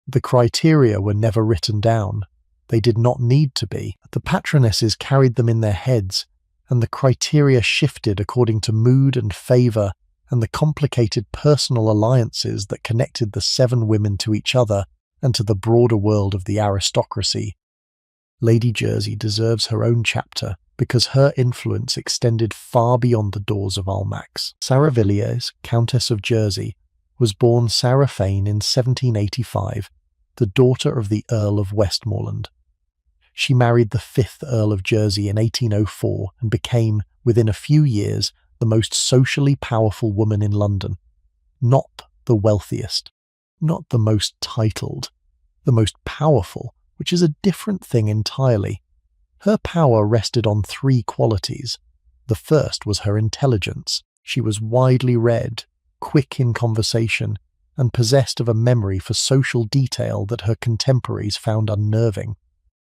The criteria were never written down. They did not need to be. The patronesses carried them in their heads, and the criteria shifted according to mood and favour and the complicated personal alliances that connected the 7 women to each other and to the broader world of the aristocracy. Lady Jersey deserves her own chapter because her influence extended far beyond the doors of Almack's. Sarah Villiers, Countess of Jersey, was born Sarah Fane in 1785, the daughter of the Earl of Westmoreland. She married the 5th Earl of Jersey in 1804 and became, within a few years, the most socially powerful woman in London. Not the wealthiest, not the most titled, the most powerful, which is a different thing entirely. Her power rested on three qualities. The first was her intelligence. She was widely read, quick in conversation, and possessed of a memory for social detail that her contemporaries found unnerving.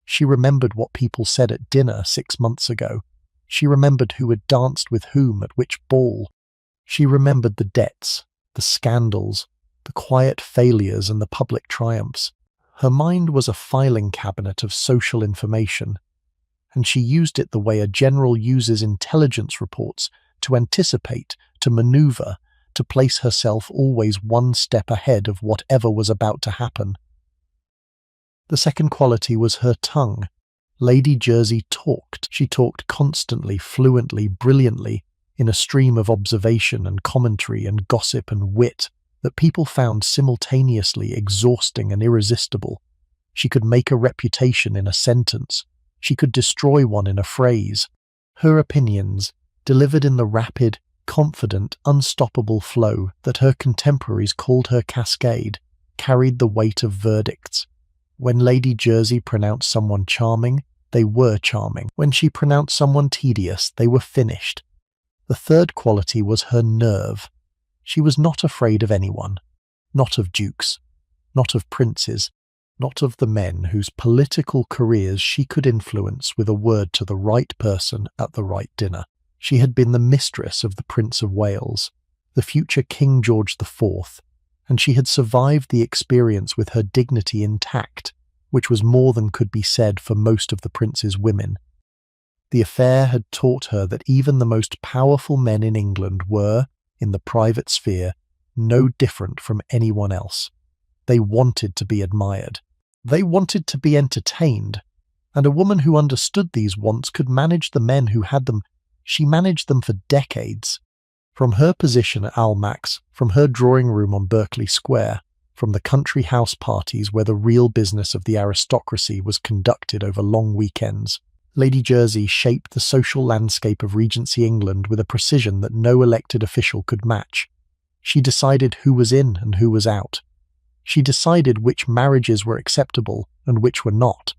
She remembered what people said at dinner 6 months ago. She remembered who had danced with whom at which ball. She remembered the debts, the scandals, the quiet failures and the public triumphs. Her mind was a filing cabinet of social information, and she used it the way a general uses intelligence reports to anticipate, to maneuver, to place herself always one step ahead of whatever was about to happen. The second quality was her tongue. Lady Jersey talked. She talked constantly, fluently, brilliantly, in a stream of observation and commentary and gossip and wit that people found simultaneously exhausting and irresistible. She could make a reputation in a sentence. She could destroy one in a phrase. Her opinions, delivered in the rapid, confident, unstoppable flow that her contemporaries called her cascade, carried the weight of verdicts. When Lady Jersey pronounced someone charming, they were charming. When she pronounced someone tedious, they were finished. The third quality was her nerve. She was not afraid of anyone, not of dukes, not of princes, not of the men whose political careers she could influence with a word to the right person at the right dinner. She had been the mistress of the Prince of Wales, the future King George IV, and she had survived the experience with her dignity intact, which was more than could be said for most of the prince's women. The affair had taught her that even the most powerful men in England were, in the private sphere, no different from anyone else. They wanted to be admired. They wanted to be entertained, and a woman who understood these wants could manage the men who had them. She managed them for decades. From her position at Almack's, from her drawing room on Berkeley Square, from the country house parties where the real business of the aristocracy was conducted over long weekends, Lady Jersey shaped the social landscape of Regency England with a precision that no elected official could match. She decided who was in and who was out. She decided which marriages were acceptable and which were not.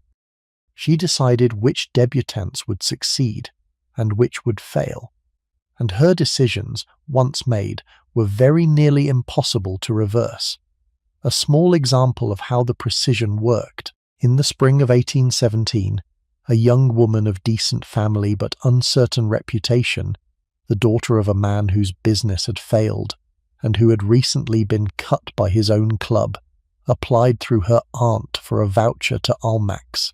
She decided which debutantes would succeed and which would fail. And her decisions, once made, were very nearly impossible to reverse. A small example of how the precision worked. In the spring of 1817, a young woman of decent family but uncertain reputation, the daughter of a man whose business had failed, and who had recently been cut by his own club, applied through her aunt for a voucher to Almack's.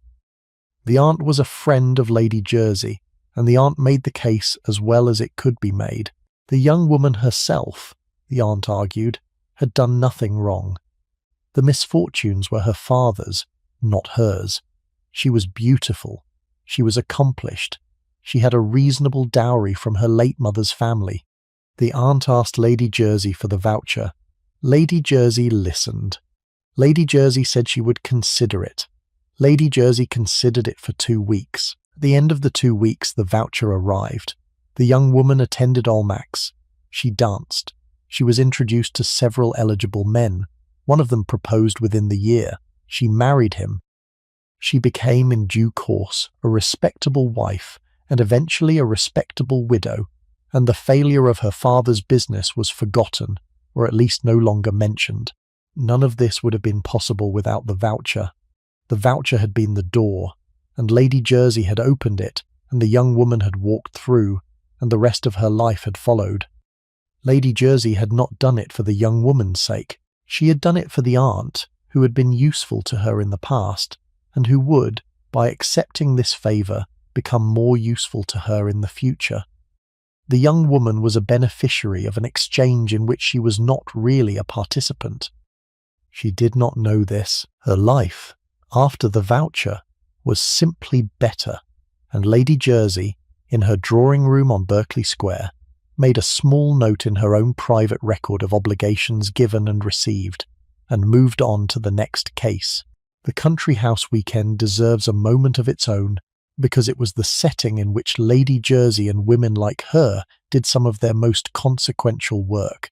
The aunt was a friend of Lady Jersey, and the aunt made the case as well as it could be made. The young woman herself, the aunt argued, had done nothing wrong. The misfortunes were her father's, not hers. She was beautiful. She was accomplished. She had a reasonable dowry from her late mother's family. The aunt asked Lady Jersey for the voucher. Lady Jersey listened. Lady Jersey said she would consider it. Lady Jersey considered it for 2 weeks. At the end of the 2 weeks, the voucher arrived. The young woman attended Almack's. She danced. She was introduced to several eligible men. One of them proposed within the year. She married him. She became in due course a respectable wife and eventually a respectable widow, and the failure of her father's business was forgotten, or at least no longer mentioned. None of this would have been possible without the voucher. The voucher had been the door, and Lady Jersey had opened it, and the young woman had walked through, and the rest of her life had followed. Lady Jersey had not done it for the young woman's sake. She had done it for the aunt, who had been useful to her in the past, and who would, by accepting this favour, become more useful to her in the future. The young woman was a beneficiary of an exchange in which she was not really a participant. She did not know this. Her life, after the voucher, was simply better, and Lady Jersey, in her drawing room on Berkeley Square, made a small note in her own private record of obligations given and received, and moved on to the next case. The country house weekend deserves a moment of its own, because it was the setting in which Lady Jersey and women like her did some of their most consequential work.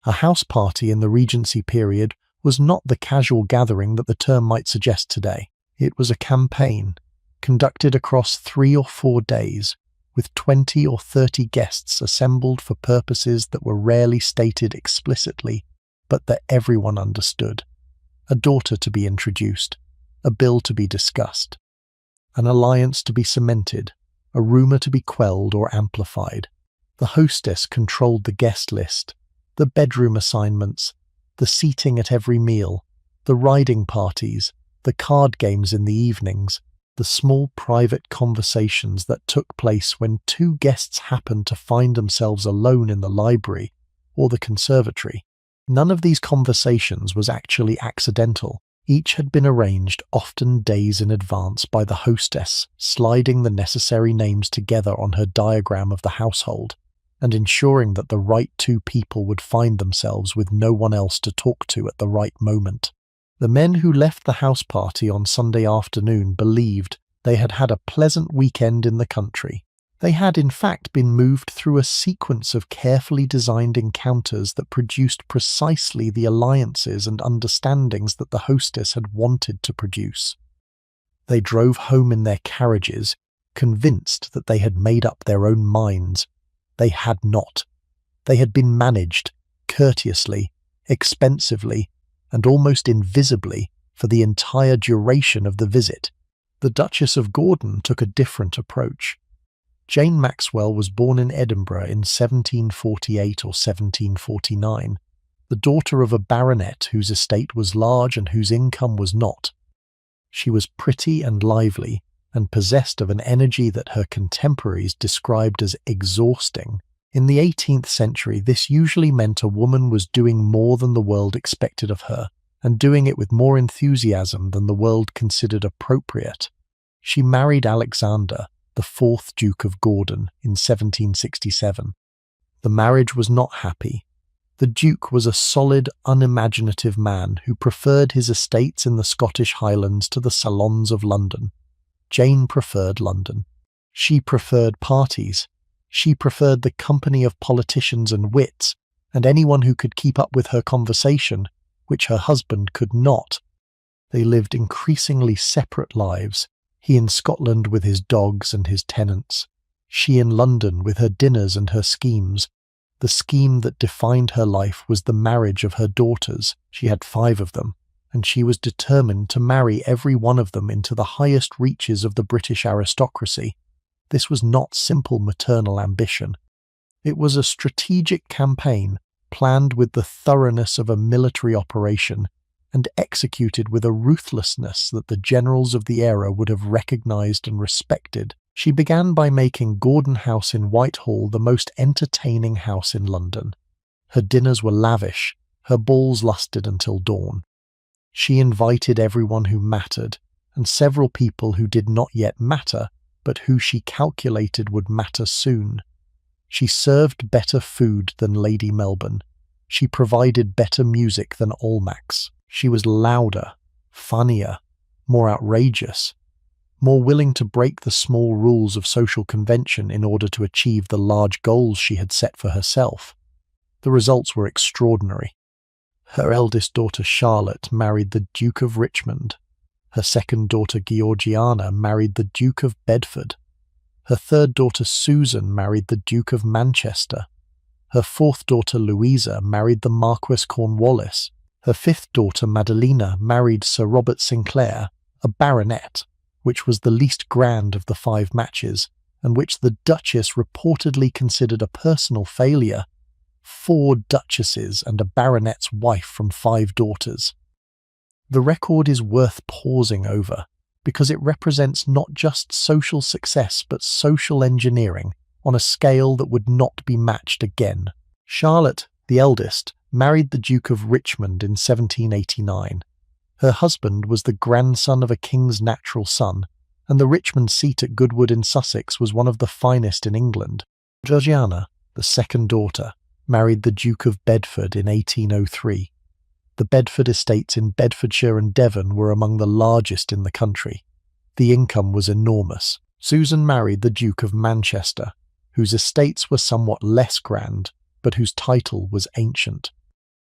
A house party in the Regency period was not the casual gathering that the term might suggest today. It was a campaign, conducted across 3 or 4 days, with 20 or 30 guests assembled for purposes that were rarely stated explicitly, but that everyone understood. A daughter to be introduced, a bill to be discussed, an alliance to be cemented, a rumour to be quelled or amplified. The hostess controlled the guest list, the bedroom assignments, the seating at every meal, the riding parties, the card games in the evenings, the small private conversations that took place when 2 guests happened to find themselves alone in the library or the conservatory. None of these conversations was actually accidental. Each had been arranged often days in advance by the hostess, sliding the necessary names together on her diagram of the household, and ensuring that the right 2 people would find themselves with no one else to talk to at the right moment. The men who left the house party on Sunday afternoon believed they had had a pleasant weekend in the country. They had in fact been moved through a sequence of carefully designed encounters that produced precisely the alliances and understandings that the hostess had wanted to produce. They drove home in their carriages, convinced that they had made up their own minds. They had not. They had been managed, courteously, expensively, and almost invisibly for the entire duration of the visit. The Duchess of Gordon took a different approach. Jane Maxwell was born in Edinburgh in 1748 or 1749, the daughter of a baronet whose estate was large and whose income was not. She was pretty and lively, and possessed of an energy that her contemporaries described as exhausting. In the 18th century, this usually meant a woman was doing more than the world expected of her, and doing it with more enthusiasm than the world considered appropriate. She married Alexander, the 4th Duke of Gordon, in 1767. The marriage was not happy. The Duke was a solid, unimaginative man who preferred his estates in the Scottish Highlands to the salons of London. Jane preferred London. She preferred parties. She preferred the company of politicians and wits, and anyone who could keep up with her conversation, which her husband could not. They lived increasingly separate lives, he in Scotland with his dogs and his tenants, she in London with her dinners and her schemes. The scheme that defined her life was the marriage of her daughters. She had 5 of them, and she was determined to marry every one of them into the highest reaches of the British aristocracy. This was not simple maternal ambition. It was a strategic campaign planned with the thoroughness of a military operation and executed with a ruthlessness that the generals of the era would have recognized and respected. She began by making Gordon House in Whitehall the most entertaining house in London. Her dinners were lavish, her balls lasted until dawn. She invited everyone who mattered, and several people who did not yet matter, but who she calculated would matter soon. She served better food than Lady Melbourne. She provided better music than Almack's. She was louder, funnier, more outrageous, more willing to break the small rules of social convention in order to achieve the large goals she had set for herself. The results were extraordinary. Her eldest daughter Charlotte married the Duke of Richmond. Her second daughter Georgiana married the Duke of Bedford. Her third daughter Susan married the Duke of Manchester. Her fourth daughter Louisa married the Marquis Cornwallis. Her fifth daughter Madalena married Sir Robert Sinclair, a baronet, which was the least grand of the 5 matches, and which the Duchess reportedly considered a personal failure. 4 duchesses and a baronet's wife from 5 daughters. The record is worth pausing over, because it represents not just social success but social engineering on a scale that would not be matched again. Charlotte, the eldest, married the Duke of Richmond in 1789. Her husband was the grandson of a king's natural son, and the Richmond seat at Goodwood in Sussex was one of the finest in England. Georgiana, the second daughter, married the Duke of Bedford in 1803. The Bedford estates in Bedfordshire and Devon were among the largest in the country. The income was enormous. Susan married the Duke of Manchester, whose estates were somewhat less grand, but whose title was ancient.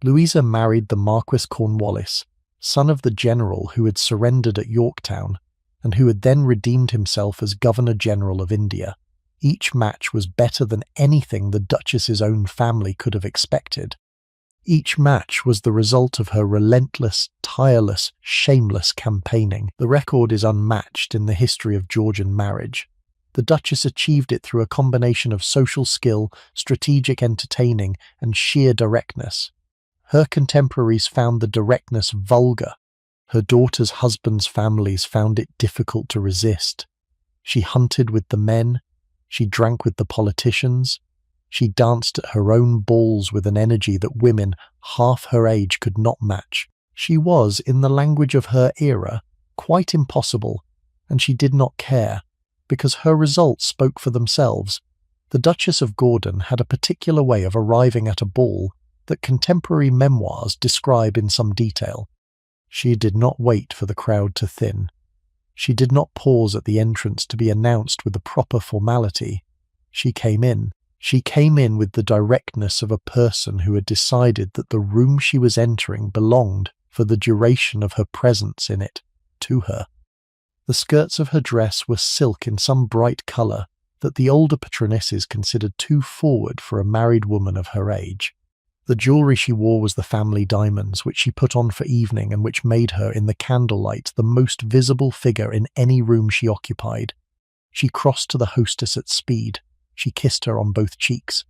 Louisa married the Marquis Cornwallis, son of the general who had surrendered at Yorktown and who had then redeemed himself as Governor-General of India. Each match was better than anything the Duchess's own family could have expected. Each match was the result of her relentless, tireless, shameless campaigning. The record is unmatched in the history of Georgian marriage. The Duchess achieved it through a combination of social skill, strategic entertaining, and sheer directness. Her contemporaries found the directness vulgar. Her daughter's husbands' families found it difficult to resist. She hunted with the men. She drank with the politicians. She danced at her own balls with an energy that women half her age could not match. She was, in the language of her era, quite impossible, and she did not care, because her results spoke for themselves. The Duchess of Gordon had a particular way of arriving at a ball that contemporary memoirs describe in some detail. She did not wait for the crowd to thin. She did not pause at the entrance to be announced with the proper formality. She came in. She came in with the directness of a person who had decided that the room she was entering belonged, for the duration of her presence in it, to her. The skirts of her dress were silk in some bright colour that the older patronesses considered too forward for a married woman of her age. The jewellery she wore was the family diamonds, which she put on for evening and which made her, in the candlelight, the most visible figure in any room she occupied. She crossed to the hostess at speed. She kissed her on both cheeks.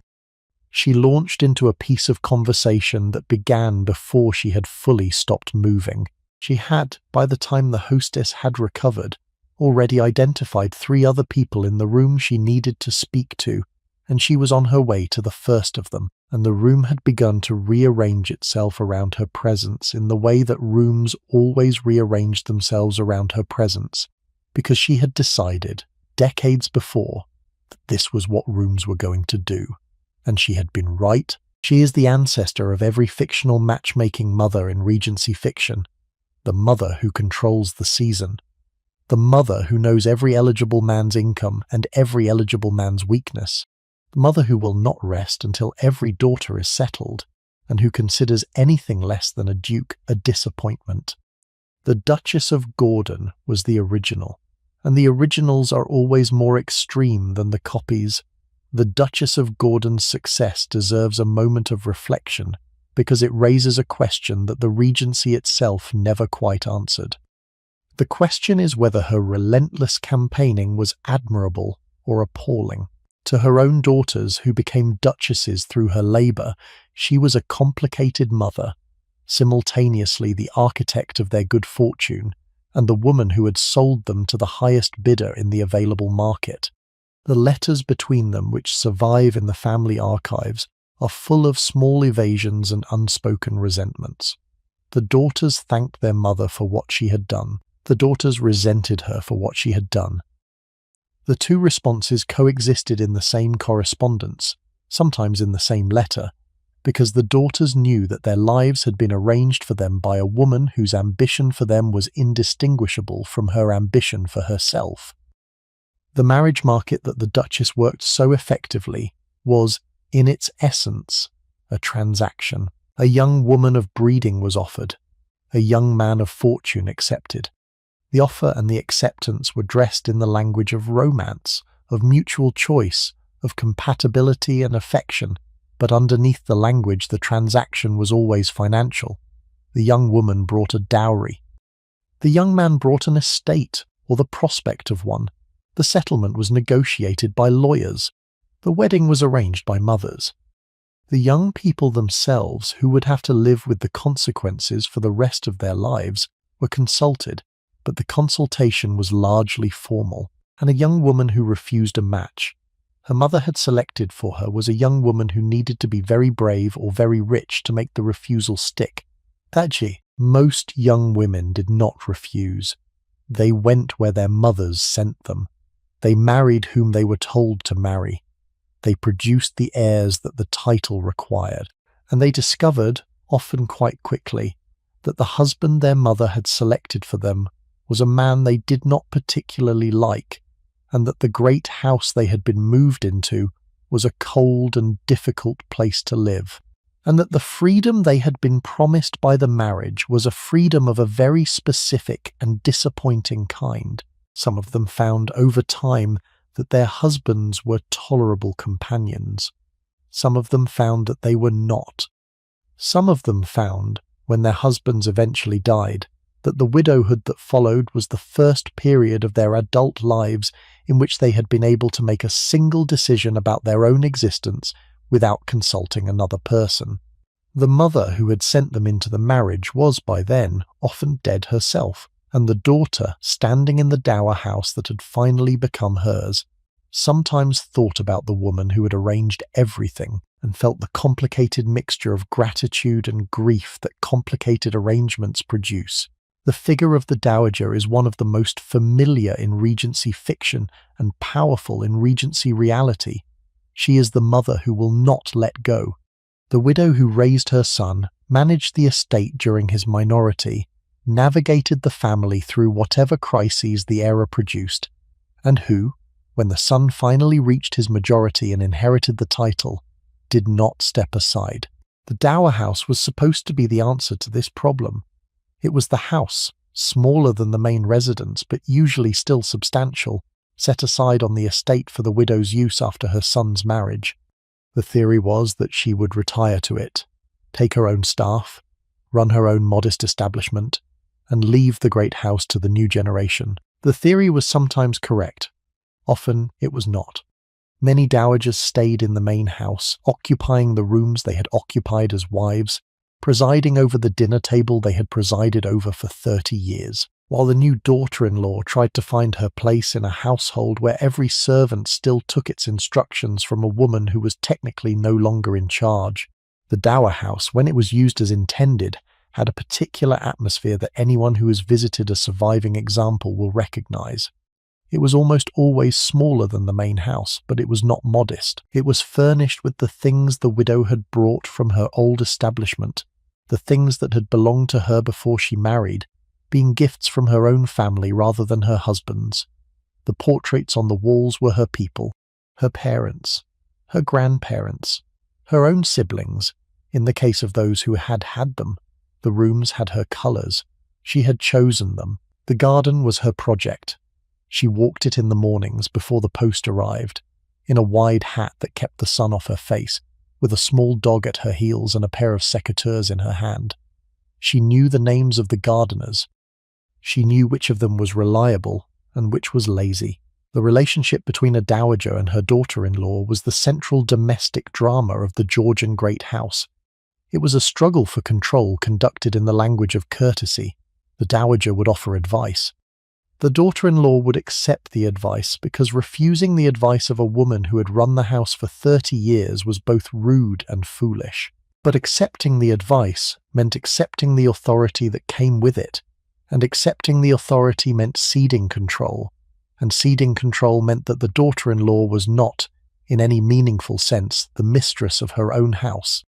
She launched into a piece of conversation that began before she had fully stopped moving. She had, by the time the hostess had recovered, already identified 3 other people in the room she needed to speak to, and she was on her way to the first of them, and the room had begun to rearrange itself around her presence in the way that rooms always rearranged themselves around her presence, because she had decided, decades before, that this was what rooms were going to do. And she had been right. She is the ancestor of every fictional matchmaking mother in Regency fiction, the mother who controls the season, the mother who knows every eligible man's income and every eligible man's weakness, the mother who will not rest until every daughter is settled, and who considers anything less than a duke a disappointment. The Duchess of Gordon was the original, and the originals are always more extreme than the copies. The Duchess of Gordon's success deserves a moment of reflection because it raises a question that the Regency itself never quite answered. The question is whether her relentless campaigning was admirable or appalling. To her own daughters, who became duchesses through her labour, she was a complicated mother, simultaneously the architect of their good fortune, and the woman who had sold them to the highest bidder in the available market. The letters between them, which survive in the family archives, are full of small evasions and unspoken resentments. The daughters thanked their mother for what she had done. The daughters resented her for what she had done. The 2 responses coexisted in the same correspondence, sometimes in the same letter, because the daughters knew that their lives had been arranged for them by a woman whose ambition for them was indistinguishable from her ambition for herself. The marriage market that the Duchess worked so effectively was, in its essence, a transaction. A young woman of breeding was offered. A young man of fortune accepted. The offer and the acceptance were dressed in the language of romance, of mutual choice, of compatibility and affection, but underneath the language the transaction was always financial. The young woman brought a dowry. The young man brought an estate, or the prospect of one. The settlement was negotiated by lawyers. The wedding was arranged by mothers. The young people themselves, who would have to live with the consequences for the rest of their lives, were consulted, but the consultation was largely formal. And a young woman who refused a match her mother had selected for her was a young woman who needed to be very brave or very rich to make the refusal stick. Most young women did not refuse. They went where their mothers sent them. They married whom they were told to marry. They produced the heirs that the title required. And they discovered, often quite quickly, that the husband their mother had selected for them was a man they did not particularly like, and that the great house they had been moved into was a cold and difficult place to live. and that the freedom they had been promised by the marriage was a freedom of a very specific and disappointing kind. Some of them found over time that their husbands were tolerable companions. Some of them found that they were not. Some of them found, when their husbands eventually died, that the widowhood that followed was the first period of their adult lives in which they had been able to make a single decision about their own existence without consulting another person. The mother who had sent them into the marriage was by then often dead herself, and the daughter, standing in the dower house that had finally become hers, sometimes thought about the woman who had arranged everything and felt the complicated mixture of gratitude and grief that complicated arrangements produce. The figure of the dowager is one of the most familiar in Regency fiction and powerful in Regency reality. She is the mother who will not let go. The widow who raised her son, managed the estate during his minority, navigated the family through whatever crises the era produced, and who, when the son finally reached his majority and inherited the title, did not step aside. The dower house was supposed to be the answer to this problem. It was the house, smaller than the main residence but usually still substantial, set aside on the estate for the widow's use after her son's marriage. The theory was that she would retire to it, take her own staff, run her own modest establishment, and leave the great house to the new generation. The theory was sometimes correct. Often it was not. Many dowagers stayed in the main house, occupying the rooms they had occupied as wives, presiding over the dinner table they had presided over for 30 years, while the new daughter-in-law tried to find her place in a household where every servant still took its instructions from a woman who was technically no longer in charge. The dower house, when it was used as intended, had a particular atmosphere that anyone who has visited a surviving example will recognize. It was almost always smaller than the main house, but it was not modest. It was furnished with the things the widow had brought from her old establishment, the things that had belonged to her before she married, being gifts from her own family rather than her husband's. The portraits on the walls were her people, her parents, her grandparents, her own siblings, in the case of those who had had them. The rooms had her colours. She had chosen them. The garden was her project. She walked it in the mornings before the post arrived, in a wide hat that kept the sun off her face, with a small dog at her heels and a pair of secateurs in her hand. She knew the names of the gardeners. She knew which of them was reliable and which was lazy. The relationship between a dowager and her daughter-in-law was the central domestic drama of the Georgian great house. It was a struggle for control conducted in the language of courtesy. The dowager would offer advice. The daughter-in-law would accept the advice because refusing the advice of a woman who had run the house for 30 years was both rude and foolish. But accepting the advice meant accepting the authority that came with it, and accepting the authority meant ceding control, and ceding control meant that the daughter-in-law was not, in any meaningful sense, the mistress of her own house.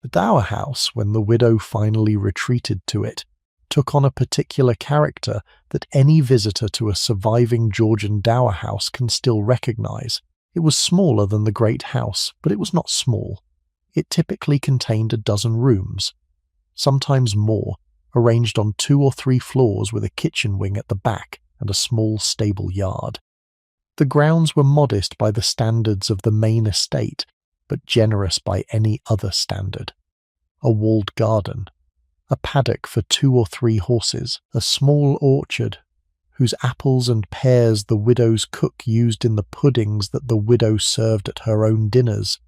The dower house, when the widow finally retreated to it, took on a particular character that any visitor to a surviving Georgian dower house can still recognize. It was smaller than the great house, but it was not small. It typically contained a dozen rooms, sometimes more, arranged on 2 or 3 floors with a kitchen wing at the back and a small stable yard. The grounds were modest by the standards of the main estate, but generous by any other standard. A walled garden, a paddock for 2 or 3 horses, a small orchard, whose apples and pears the widow's cook used in the puddings that the widow served at her own dinners.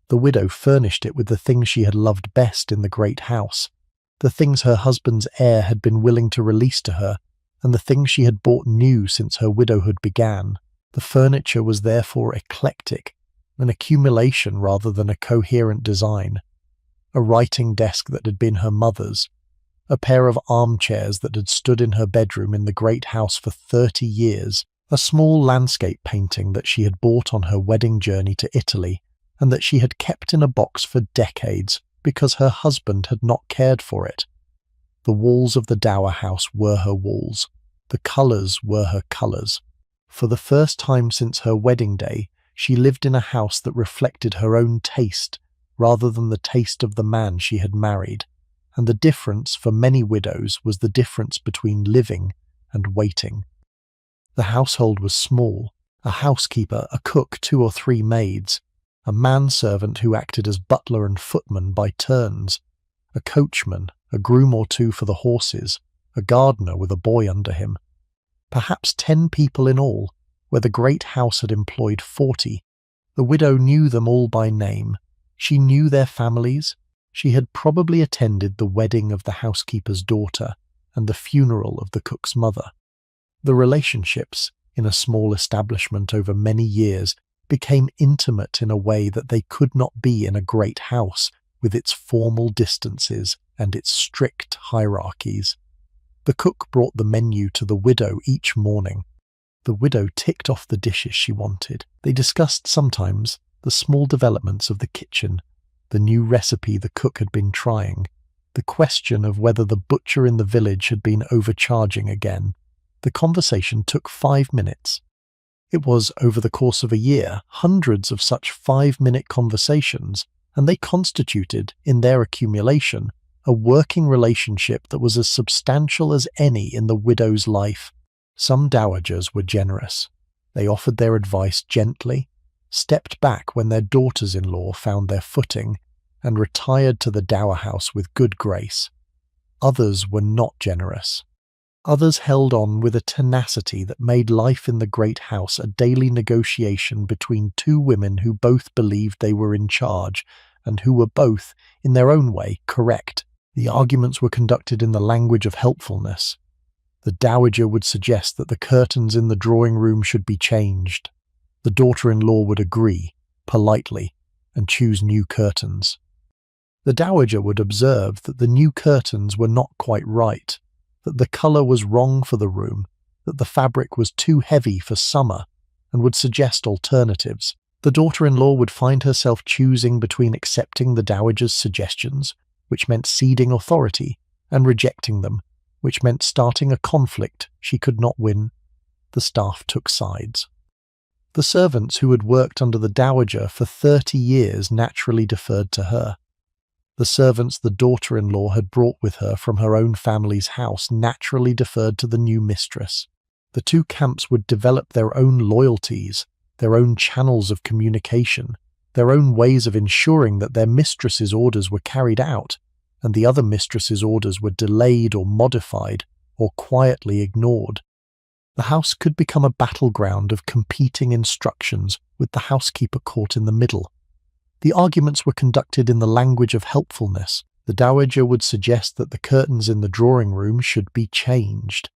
The widow furnished it with the things she had loved best in the great house, the things her husband's heir had been willing to release to her, and the things she had bought new since her widowhood began. The furniture was therefore eclectic, an accumulation rather than a coherent design. A writing desk that had been her mother's, a pair of armchairs that had stood in her bedroom in the great house for 30 years, a small landscape painting that she had bought on her wedding journey to Italy, and that she had kept in a box for decades because her husband had not cared for it. The walls of the dower house were her walls. The colours were her colours. For the first time since her wedding day, she lived in a house that reflected her own taste, rather than the taste of the man she had married, and the difference for many widows was the difference between living and waiting. The household was small: a housekeeper, a cook, 2 or 3 maids, a manservant who acted as butler and footman by turns, a coachman, a groom or 2 for the horses, a gardener with a boy under him. Perhaps 10 people in all, where the great house had employed 40. The widow knew them all by name. She knew their families. She had probably attended the wedding of the housekeeper's daughter and the funeral of the cook's mother. The relationships, in a small establishment over many years, became intimate in a way that they could not be in a great house with its formal distances and its strict hierarchies. The cook brought the menu to the widow each morning. The widow ticked off the dishes she wanted. They discussed sometimes the small developments of the kitchen, the new recipe the cook had been trying, the question of whether the butcher in the village had been overcharging again. The conversation took 5 minutes. It was, over the course of a year, hundreds of such 5-minute conversations, and they constituted, in their accumulation, a working relationship that was as substantial as any in the widow's life. Some dowagers were generous. They offered their advice gently, stepped back when their daughters-in-law found their footing, and retired to the dower house with good grace. Others were not generous. Others held on with a tenacity that made life in the great house a daily negotiation between 2 women who both believed they were in charge and who were both, in their own way, correct. The arguments were conducted in the language of helpfulness. The dowager would suggest that the curtains in the drawing room should be changed. The daughter-in-law would agree, politely, and choose new curtains. The dowager would observe that the new curtains were not quite right, that the colour was wrong for the room, that the fabric was too heavy for summer, and would suggest alternatives. The daughter-in-law would find herself choosing between accepting the dowager's suggestions, which meant ceding authority, and rejecting them, which meant starting a conflict she could not win. The staff took sides. The servants who had worked under the dowager for 30 years naturally deferred to her. The servants the daughter-in-law had brought with her from her own family's house naturally deferred to the new mistress. The 2 camps would develop their own loyalties, their own channels of communication, their own ways of ensuring that their mistress's orders were carried out, and the other mistress's orders were delayed or modified or quietly ignored. The house could become a battleground of competing instructions with the housekeeper caught in the middle. The arguments were conducted in the language of helpfulness. The dowager would suggest that the curtains in the drawing room should be changed.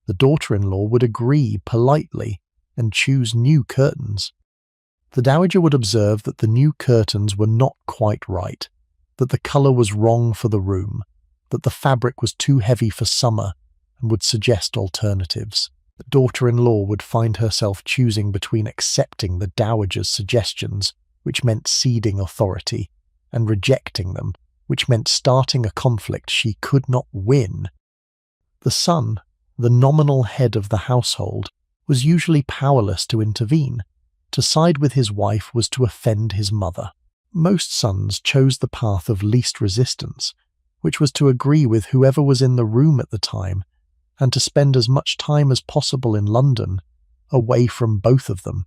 The daughter-in-law would agree politely and choose new curtains. The dowager would observe that the new curtains were not quite right, that the colour was wrong for the room, that the fabric was too heavy for summer, and would suggest alternatives. The daughter-in-law would find herself choosing between accepting the dowager's suggestions, which meant ceding authority, and rejecting them, which meant starting a conflict she could not win. The son, the nominal head of the household, was usually powerless to intervene. To side with his wife was to offend his mother. Most sons chose the path of least resistance, which was to agree with whoever was in the room at the time, and to spend as much time as possible in London, away from both of them.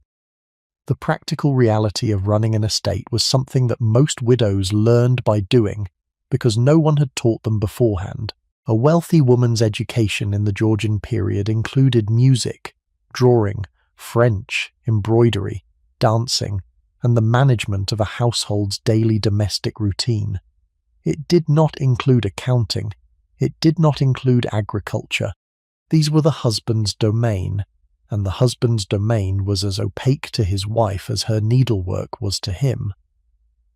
The practical reality of running an estate was something that most widows learned by doing, because no one had taught them beforehand. A wealthy woman's education in the Georgian period included music, drawing, French, embroidery, dancing, and the management of a household's daily domestic routine. It did not include accounting. It did not include agriculture. These were the husband's domain, and the husband's domain was as opaque to his wife as her needlework was to him.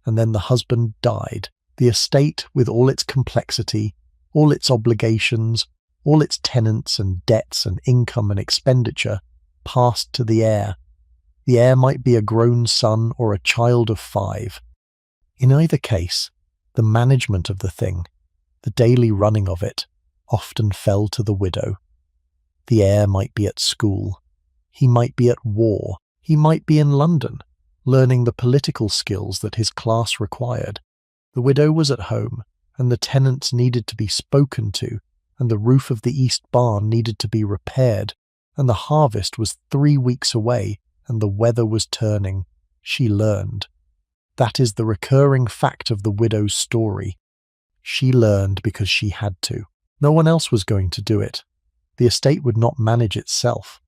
And then the husband died. The estate, with all its complexity, all its obligations, all its tenants and debts and income and expenditure, passed to the heir. The heir might be a grown son or a child of 5. In either case, the management of the thing, the daily running of it, often fell to the widow. The heir might be at school. He might be at war. He might be in London. learning the political skills that his class required. The widow was at home, and the tenants needed to be spoken to, and the roof of the east barn needed to be repaired, and the harvest was 3 weeks away, and the weather was turning. She learned. That is the recurring fact of the widow's story. She learned because she had to. No one else was going to do it. The estate would not manage itself.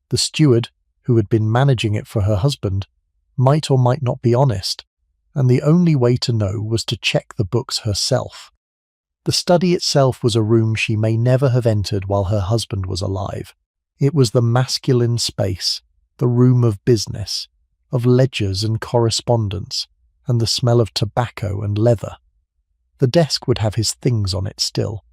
The steward, who had been managing it for her husband, might or might not be honest, and the only way to know was to check the books herself. The study itself was a room she may never have entered while her husband was alive. It was the masculine space, the room of business, of ledgers and correspondence, and the smell of tobacco and leather. The desk would have his things on it still.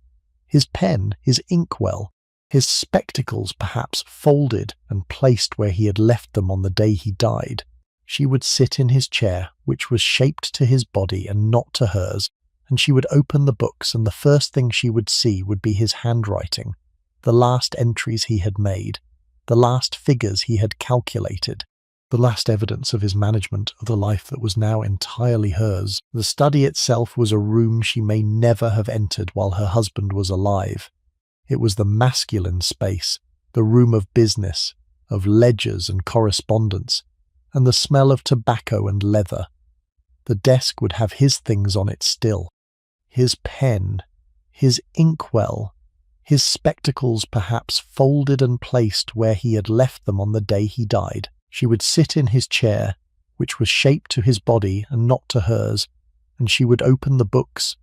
His pen, his inkwell, his spectacles perhaps folded and placed where he had left them on the day he died. She would sit in his chair, which was shaped to his body and not to hers, and she would open the books, and the first thing she would see would be his handwriting, the last entries he had made, the last figures he had calculated, the last evidence of his management of the life that was now entirely hers. The study itself was a room she may never have entered while her husband was alive. It was the masculine space, the room of business, of ledgers and correspondence, and the smell of tobacco and leather. The desk would have his things on it still. His pen, his inkwell, his spectacles perhaps folded and placed where he had left them on the day he died. She would sit in his chair, which was shaped to his body and not to hers, and she would open the books,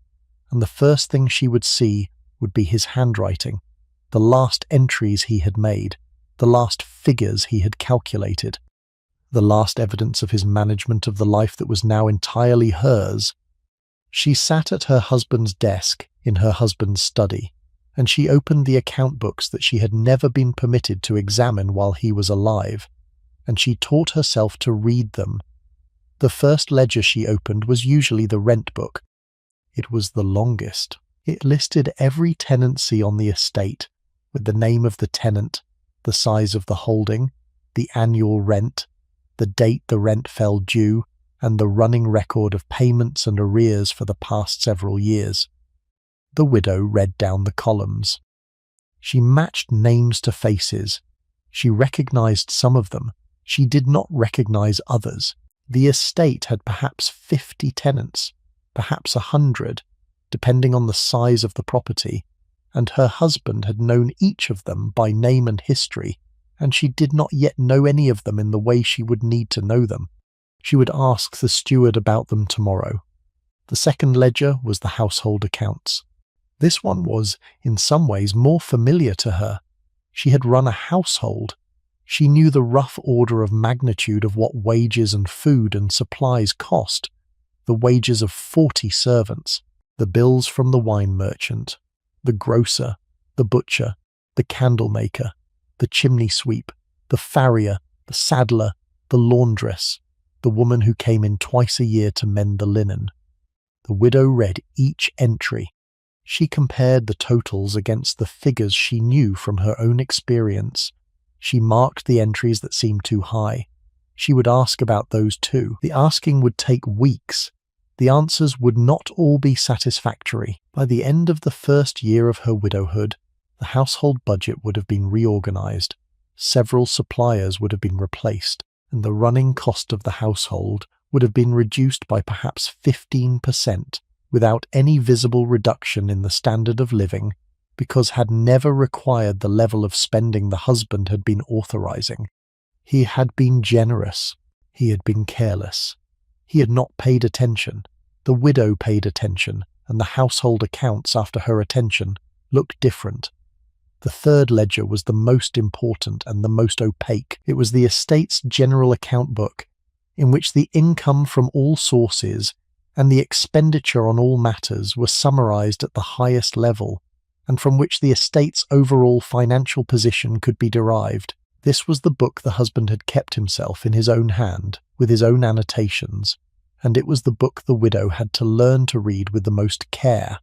and the first thing she would see would be his handwriting, the last entries he had made, the last figures he had calculated, the last evidence of his management of the life that was now entirely hers. She sat at her husband's desk in her husband's study, and she opened the account books that she had never been permitted to examine while he was alive, and she taught herself to read them. The first ledger she opened was usually the rent book. It was the longest. It listed every tenancy on the estate, with the name of the tenant, the size of the holding, the annual rent, the date the rent fell due, and the running record of payments and arrears for the past several years. The widow read down the columns. She matched names to faces. She recognized some of them. She did not recognize others. The estate had perhaps 50 tenants, perhaps 100, depending on the size of the property, and her husband had known each of them by name and history, and she did not yet know any of them in the way she would need to know them. She would ask the steward about them tomorrow. The second ledger was the household accounts. This one was, in some ways, more familiar to her. She had run a household. She knew the rough order of magnitude of what wages and food and supplies cost, the wages of 40 servants, the bills from the wine merchant, the grocer, the butcher, the candlemaker, the chimney sweep, the farrier, the saddler, the laundress, the woman who came in twice a year to mend the linen. The widow read each entry. She compared the totals against the figures she knew from her own experience. She marked the entries that seemed too high. She would ask about those too. The asking would take weeks. The answers would not all be satisfactory. By the end of the first year of her widowhood, the household budget would have been reorganized. Several suppliers would have been replaced, and the running cost of the household would have been reduced by perhaps 15%, without any visible reduction in the standard of living, because had never required the level of spending the husband had been authorizing. He had been generous. He had been careless. He had not paid attention. The widow paid attention, and the household accounts after her attention looked different. The third ledger was the most important and the most opaque. It was the estate's general account book, in which the income from all sources and the expenditure on all matters were summarized at the highest level, and from which the estate's overall financial position could be derived. This was the book the husband had kept himself in his own hand, with his own annotations, and it was the book the widow had to learn to read with the most care.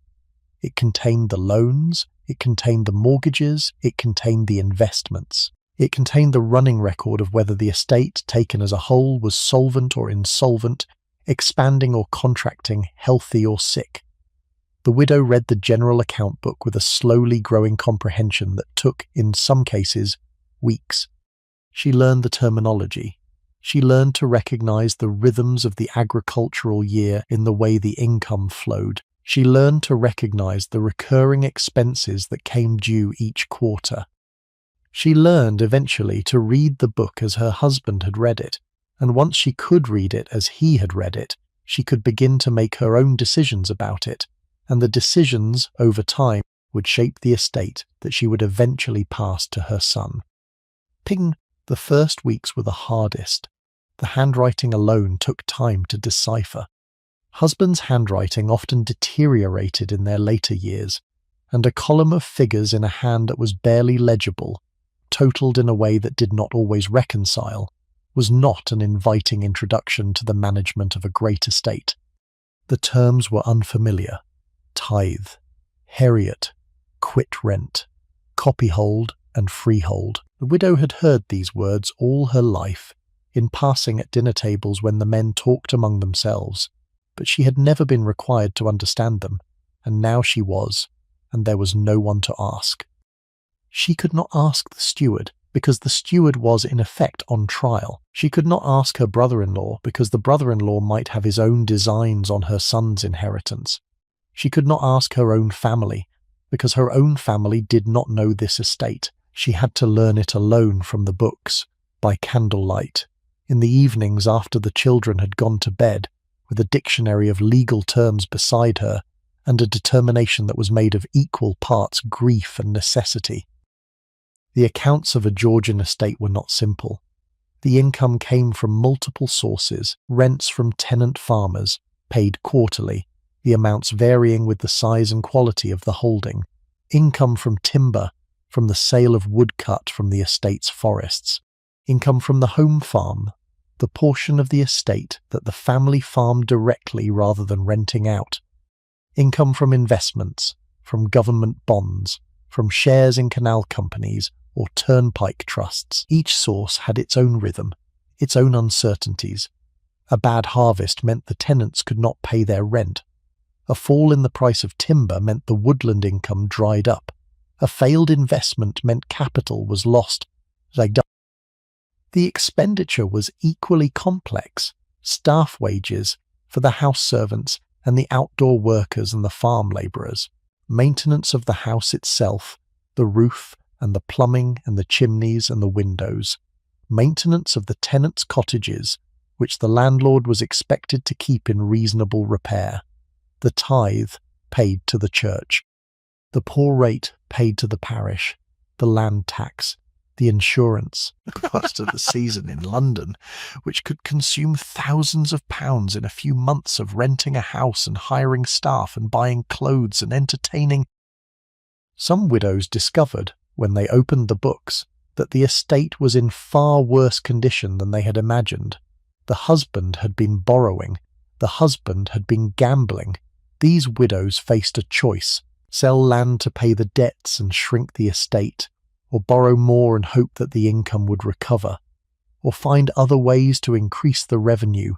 It contained the loans, it contained the mortgages, it contained the investments. It contained the running record of whether the estate, taken as a whole, was solvent or insolvent, expanding or contracting, healthy or sick. The widow read the general account book with a slowly growing comprehension that took, in some cases, weeks. She learned the terminology. She learned to recognize the rhythms of the agricultural year in the way the income flowed. She learned to recognize the recurring expenses that came due each quarter. She learned eventually to read the book as her husband had read it, and once she could read it as he had read it, she could begin to make her own decisions about it, and the decisions, over time, would shape the estate that she would eventually pass to her son. The first weeks were the hardest. The handwriting alone took time to decipher. Husbands' handwriting often deteriorated in their later years, and a column of figures in a hand that was barely legible, totaled in a way that did not always reconcile, was not an inviting introduction to the management of a great estate. The terms were unfamiliar: tithe, heriot, quit rent, copyhold, and freehold. The widow had heard these words all her life, in passing at dinner tables when the men talked among themselves, but she had never been required to understand them, and now she was, and there was no one to ask. She could not ask the steward, because the steward was in effect on trial. She could not ask her brother-in-law, because the brother-in-law might have his own designs on her son's inheritance. She could not ask her own family, because her own family did not know this estate. She had to learn it alone from the books, by candlelight, in the evenings after the children had gone to bed, with a dictionary of legal terms beside her, and a determination that was made of equal parts grief and necessity. The accounts of a Georgian estate were not simple. The income came from multiple sources: rents from tenant farmers, paid quarterly, the amounts varying with the size and quality of the holding; income from timber, from the sale of wood cut from the estate's forests; income from the home farm, the portion of the estate that the family farmed directly rather than renting out; income from investments, from government bonds, from shares in canal companies or turnpike trusts. Each source had its own rhythm, its own uncertainties. A bad harvest meant the tenants could not pay their rent. A fall in the price of timber meant the woodland income dried up. A failed investment meant capital was lost. The expenditure was equally complex: staff wages for the house servants and the outdoor workers and the farm labourers, maintenance of the house itself, the roof and the plumbing and the chimneys and the windows, maintenance of the tenants' cottages, which the landlord was expected to keep in reasonable repair, the tithe paid to the church, the poor rate paid to the parish, the land tax, the insurance, the cost of the season in London, which could consume thousands of pounds in a few months of renting a house and hiring staff and buying clothes and entertaining. Some widows discovered, when they opened the books, that the estate was in far worse condition than they had imagined. The husband had been borrowing. The husband had been gambling. These widows faced a choice: sell land to pay the debts and shrink the estate, or borrow more and hope that the income would recover, or find other ways to increase the revenue,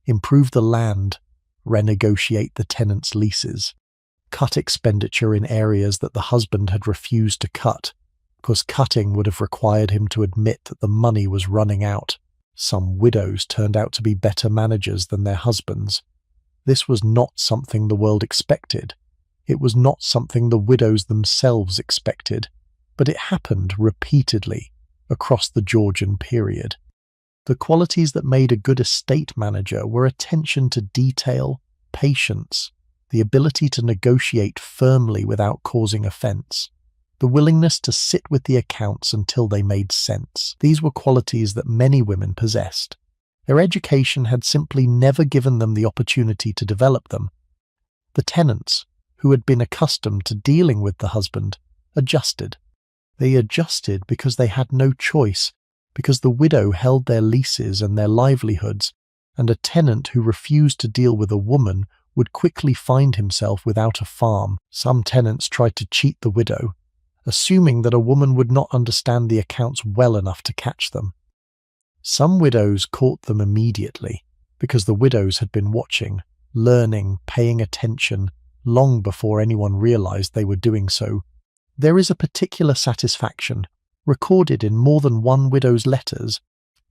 improve the land, renegotiate the tenants' leases, cut expenditure in areas that the husband had refused to cut, because cutting would have required him to admit that the money was running out. Some widows turned out to be better managers than their husbands. This was not something the world expected. It was not something the widows themselves expected, but it happened repeatedly across the Georgian period. The qualities that made a good estate manager were attention to detail, patience, the ability to negotiate firmly without causing offence, the willingness to sit with the accounts until they made sense. These were qualities that many women possessed. Their education had simply never given them the opportunity to develop them. The tenants, who had been accustomed to dealing with the husband, adjusted. They adjusted because they had no choice, because the widow held their leases and their livelihoods, and a tenant who refused to deal with a woman would quickly find himself without a farm. Some tenants tried to cheat the widow, assuming that a woman would not understand the accounts well enough to catch them. Some widows caught them immediately, because the widows had been watching, learning, paying attention, long before anyone realized they were doing so. There is a particular satisfaction, recorded in more than one widow's letters,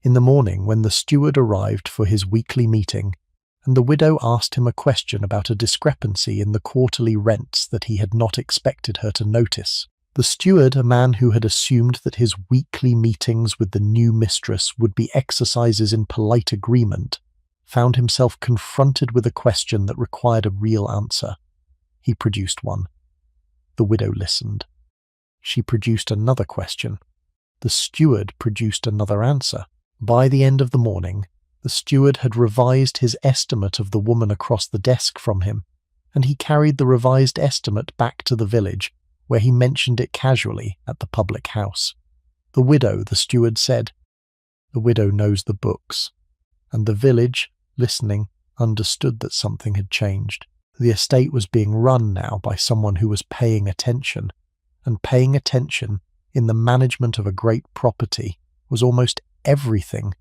in the morning when the steward arrived for his weekly meeting, and the widow asked him a question about a discrepancy in the quarterly rents that he had not expected her to notice. The steward, a man who had assumed that his weekly meetings with the new mistress would be exercises in polite agreement, found himself confronted with a question that required a real answer. He produced one. The widow listened. She produced another question. The steward produced another answer. By the end of the morning, the steward had revised his estimate of the woman across the desk from him, and he carried the revised estimate back to the village, where he mentioned it casually at the public house. The widow, the steward said. The widow knows the books. And the village, listening, understood that something had changed. The estate was being run now by someone who was paying attention, and paying attention in the management of a great property was almost everything.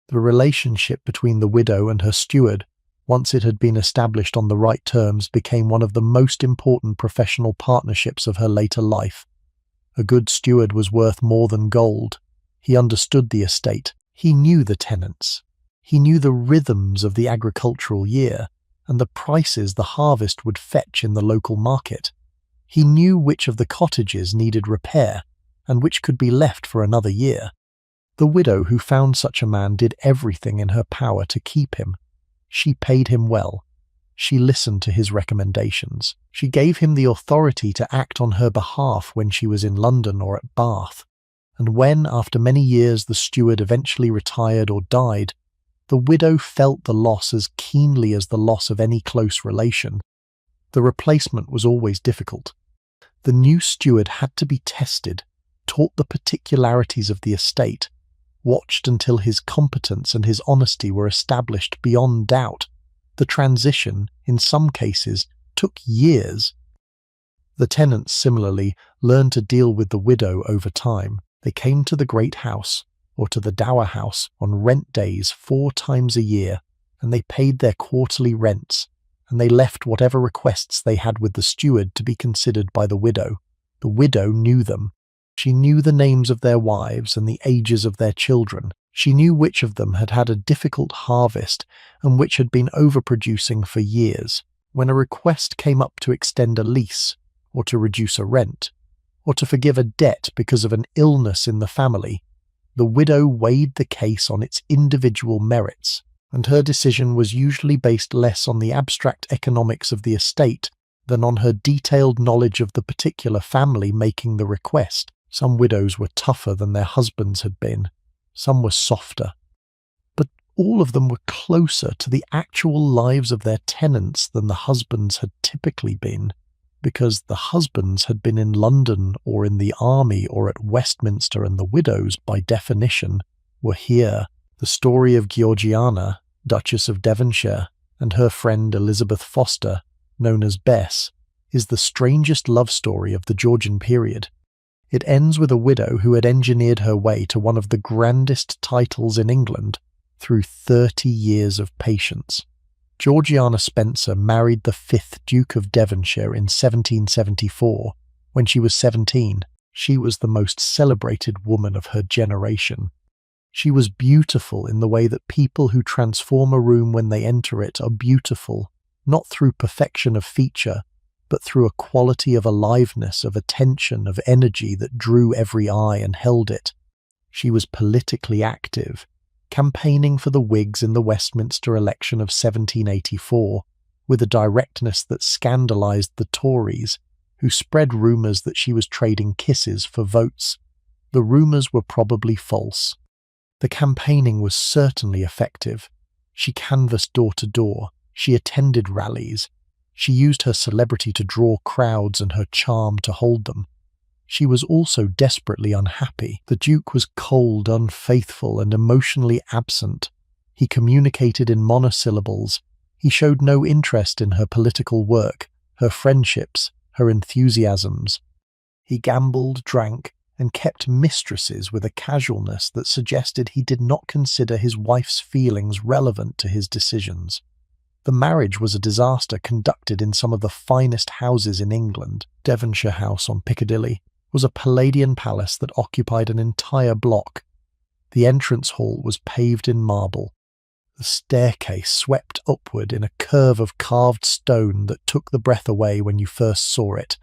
The relationship between the widow and her steward, once it had been established on the right terms, became one of the most important professional partnerships of her later life. A good steward was worth more than gold. He understood the estate. He knew the tenants. He knew the rhythms of the agricultural year and the prices the harvest would fetch in the local market. He knew which of the cottages needed repair and which could be left for another year. The widow who found such a man did everything in her power to keep him. She paid him well. She listened to his recommendations. She gave him the authority to act on her behalf when she was in London or at Bath. And when, after many years, the steward eventually retired or died, the widow felt the loss as keenly as the loss of any close relation. The replacement was always difficult. The new steward had to be tested, taught the particularities of the estate, watched until his competence and his honesty were established beyond doubt. The transition, in some cases, took years. The tenants, similarly, learned to deal with the widow over time. They came to the great house, or to the dower house, on rent days 4 times a year, and they paid their quarterly rents, and they left whatever requests they had with the steward to be considered by the widow. The widow knew them. She knew the names of their wives and the ages of their children. She knew which of them had had a difficult harvest and which had been overproducing for years. When a request came up to extend a lease, or to reduce a rent, or to forgive a debt because of an illness in the family, the widow weighed the case on its individual merits, and her decision was usually based less on the abstract economics of the estate than on her detailed knowledge of the particular family making the request. Some widows were tougher than their husbands had been. Some were softer. But all of them were closer to the actual lives of their tenants than the husbands had typically been, because the husbands had been in London or in the army or at Westminster, and the widows, by definition, were here. The story of Georgiana, Duchess of Devonshire, and her friend Elizabeth Foster, known as Bess, is the strangest love story of the Georgian period. It ends with a widow who had engineered her way to one of the grandest titles in England through 30 years of patience. Georgiana Spencer married the 5th Duke of Devonshire in 1774. When she was 17, she was the most celebrated woman of her generation. She was beautiful in the way that people who transform a room when they enter it are beautiful, not through perfection of feature, but through a quality of aliveness, of attention, of energy that drew every eye and held it. She was politically active, campaigning for the Whigs in the Westminster election of 1784, with a directness that scandalized the Tories, who spread rumours that she was trading kisses for votes. The rumours were probably false. The campaigning was certainly effective. She canvassed door to door. She attended rallies. She used her celebrity to draw crowds and her charm to hold them. She was also desperately unhappy. The Duke was cold, unfaithful, and emotionally absent. He communicated in monosyllables. He showed no interest in her political work, her friendships, her enthusiasms. He gambled, drank, and kept mistresses with a casualness that suggested he did not consider his wife's feelings relevant to his decisions. The marriage was a disaster conducted in some of the finest houses in England. Devonshire House on Piccadilly was a Palladian palace that occupied an entire block. The entrance hall was paved in marble. The staircase swept upward in a curve of carved stone that took the breath away when you first saw it,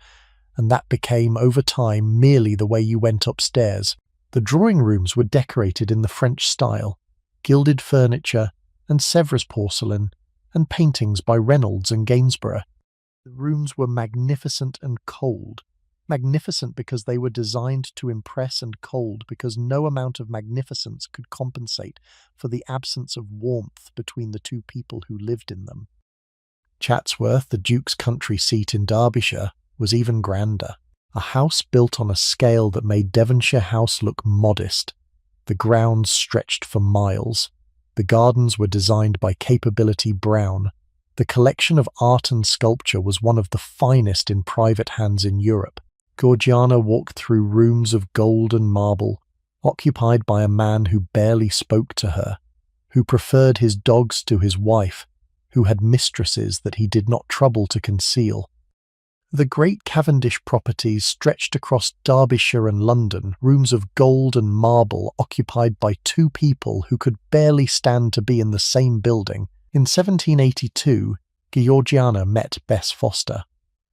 and that became over time merely the way you went upstairs. The drawing rooms were decorated in the French style, gilded furniture and Sèvres porcelain, and paintings by Reynolds and Gainsborough. The rooms were magnificent and cold. Magnificent because they were designed to impress, and cold because no amount of magnificence could compensate for the absence of warmth between the two people who lived in them. Chatsworth, the Duke's country seat in Derbyshire, was even grander. A house built on a scale that made Devonshire House look modest. The grounds stretched for miles. The gardens were designed by Capability Brown. The collection of art and sculpture was one of the finest in private hands in Europe. Georgiana walked through rooms of gold and marble, occupied by a man who barely spoke to her, who preferred his dogs to his wife, who had mistresses that he did not trouble to conceal. The great Cavendish properties stretched across Derbyshire and London, rooms of gold and marble occupied by two people who could barely stand to be in the same building. In 1782, Georgiana met Bess Foster.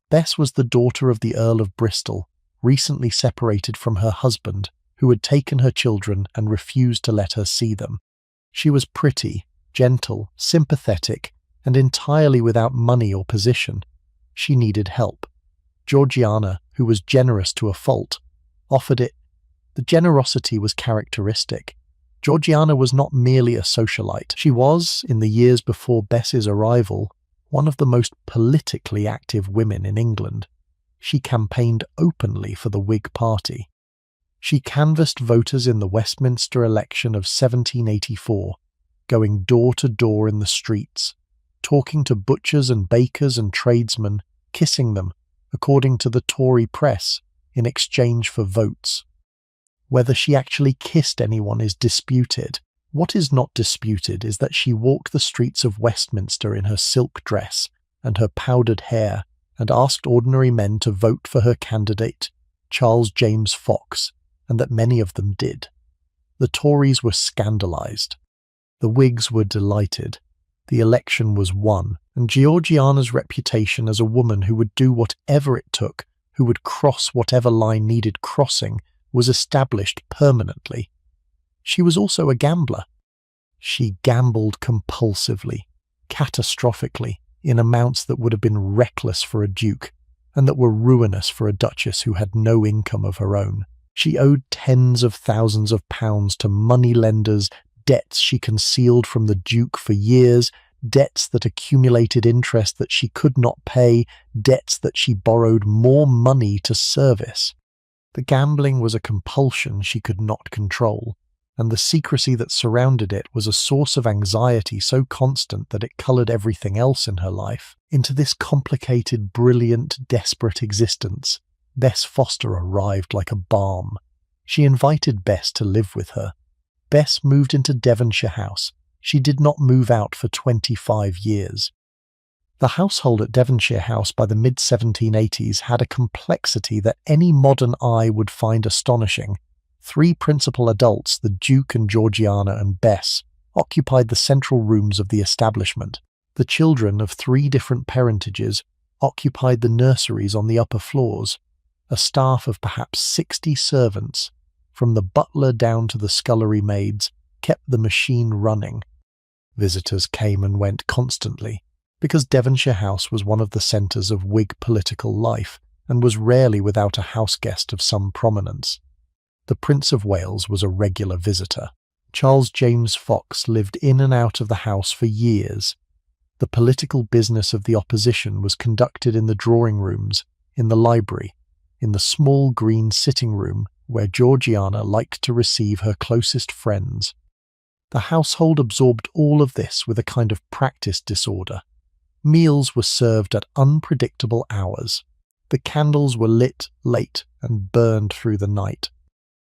Bess was the daughter of the Earl of Bristol, recently separated from her husband, who had taken her children and refused to let her see them. She was pretty, gentle, sympathetic, and entirely without money or position. She needed help. Georgiana, who was generous to a fault, offered it. The generosity was characteristic. Georgiana was not merely a socialite. She was, in the years before Bess's arrival, one of the most politically active women in England. She campaigned openly for the Whig Party. She canvassed voters in the Westminster election of 1784, going door to door in the streets, talking to butchers and bakers and tradesmen, kissing them, according to the Tory press, in exchange for votes. Whether she actually kissed anyone is disputed. What is not disputed is that she walked the streets of Westminster in her silk dress and her powdered hair and asked ordinary men to vote for her candidate, Charles James Fox, and that many of them did. The Tories were scandalised. The Whigs were delighted. The election was won, and Georgiana's reputation as a woman who would do whatever it took, who would cross whatever line needed crossing, was established permanently. She was also a gambler. She gambled compulsively, catastrophically, in amounts that would have been reckless for a duke, and that were ruinous for a duchess who had no income of her own. She owed tens of thousands of pounds to money lenders, debts she concealed from the duke for years, debts that accumulated interest that she could not pay, debts that she borrowed more money to service. The gambling was a compulsion she could not control, and the secrecy that surrounded it was a source of anxiety so constant that it coloured everything else in her life. Into this complicated, brilliant, desperate existence, Bess Foster arrived like a balm. She invited Bess to live with her. Bess moved into Devonshire House. She did not move out for 25 years. The household at Devonshire House by the mid-1780s had a complexity that any modern eye would find astonishing. 3 principal adults, the Duke and Georgiana and Bess, occupied the central rooms of the establishment. The children of 3 different parentages occupied the nurseries on the upper floors. A staff of perhaps 60 servants, from the butler down to the scullery maids, kept the machine running. Visitors came and went constantly, because Devonshire House was one of the centres of Whig political life, and was rarely without a house-guest of some prominence. The Prince of Wales was a regular visitor. Charles James Fox lived in and out of the house for years. The political business of the opposition was conducted in the drawing rooms, in the library, in the small green sitting room where Georgiana liked to receive her closest friends. The household absorbed all of this with a kind of practice disorder. Meals were served at unpredictable hours. The candles were lit late and burned through the night.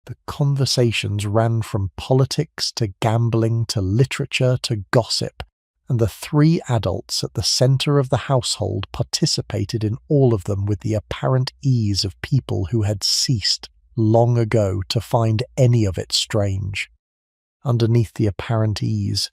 The conversations ran from politics to gambling to literature to gossip, and the three adults at the centre of the household participated in all of them with the apparent ease of people who had ceased long ago to find any of it strange. Underneath the apparent ease,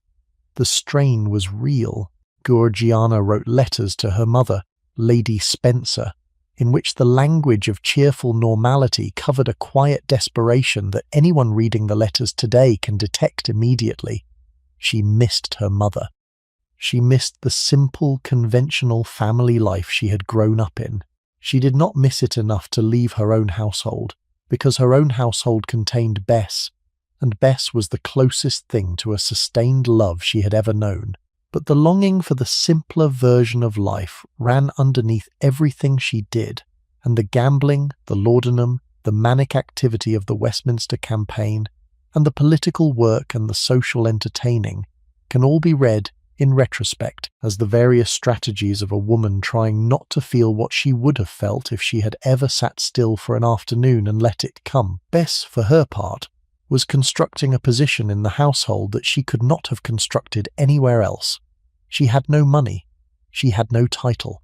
the strain was real. Georgiana wrote letters to her mother, Lady Spencer, in which the language of cheerful normality covered a quiet desperation that anyone reading the letters today can detect immediately. She missed her mother. She missed the simple, conventional family life she had grown up in. She did not miss it enough to leave her own household, because her own household contained Bess, and Bess was the closest thing to a sustained love she had ever known. But the longing for the simpler version of life ran underneath everything she did, and the gambling, the laudanum, the manic activity of the Westminster campaign, and the political work and the social entertaining can all be read in retrospect as the various strategies of a woman trying not to feel what she would have felt if she had ever sat still for an afternoon and let it come. Bess, for her part, was constructing a position in the household that she could not have constructed anywhere else. She had no money. She had no title.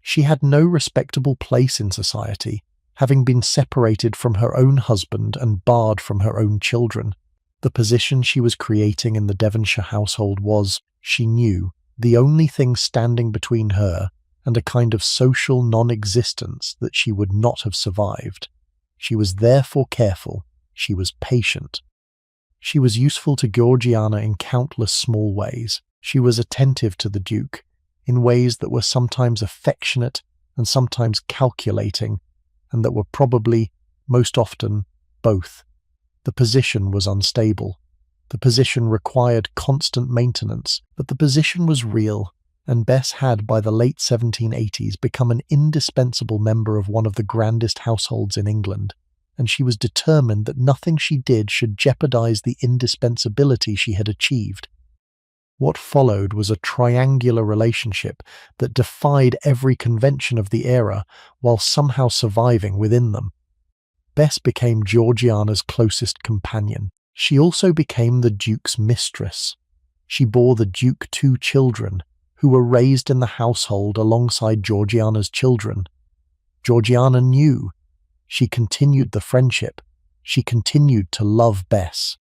She had no respectable place in society, having been separated from her own husband and barred from her own children. The position she was creating in the Devonshire household was, she knew, the only thing standing between her and a kind of social non-existence that she would not have survived. She was therefore careful. She was patient. She was useful to Georgiana in countless small ways. She was attentive to the Duke, in ways that were sometimes affectionate and sometimes calculating, and that were probably, most often, both. The position was unstable. The position required constant maintenance, but the position was real, and Bess had, by the late 1780s, become an indispensable member of one of the grandest households in England, and she was determined that nothing she did should jeopardize the indispensability she had achieved. What followed was a triangular relationship that defied every convention of the era while somehow surviving within them. Bess became Georgiana's closest companion. She also became the Duke's mistress. She bore the Duke 2 children, who were raised in the household alongside Georgiana's children. Georgiana knew. She continued the friendship. She continued to love Bess.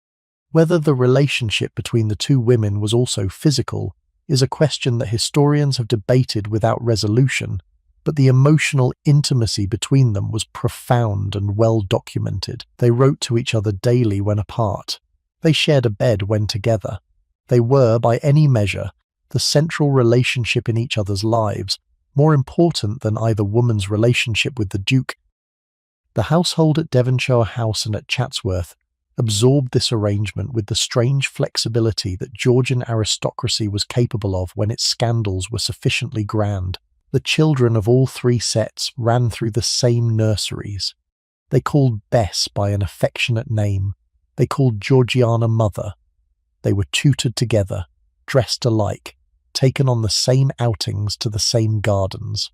Whether the relationship between the two women was also physical is a question that historians have debated without resolution, but the emotional intimacy between them was profound and well documented. They wrote to each other daily when apart. They shared a bed when together. They were, by any measure, the central relationship in each other's lives, more important than either woman's relationship with the Duke. The household at Devonshire House and at Chatsworth absorbed this arrangement with the strange flexibility that Georgian aristocracy was capable of when its scandals were sufficiently grand. The children of all three sets ran through the same nurseries. They called Bess by an affectionate name. They called Georgiana mother. They were tutored together, dressed alike, taken on the same outings to the same gardens.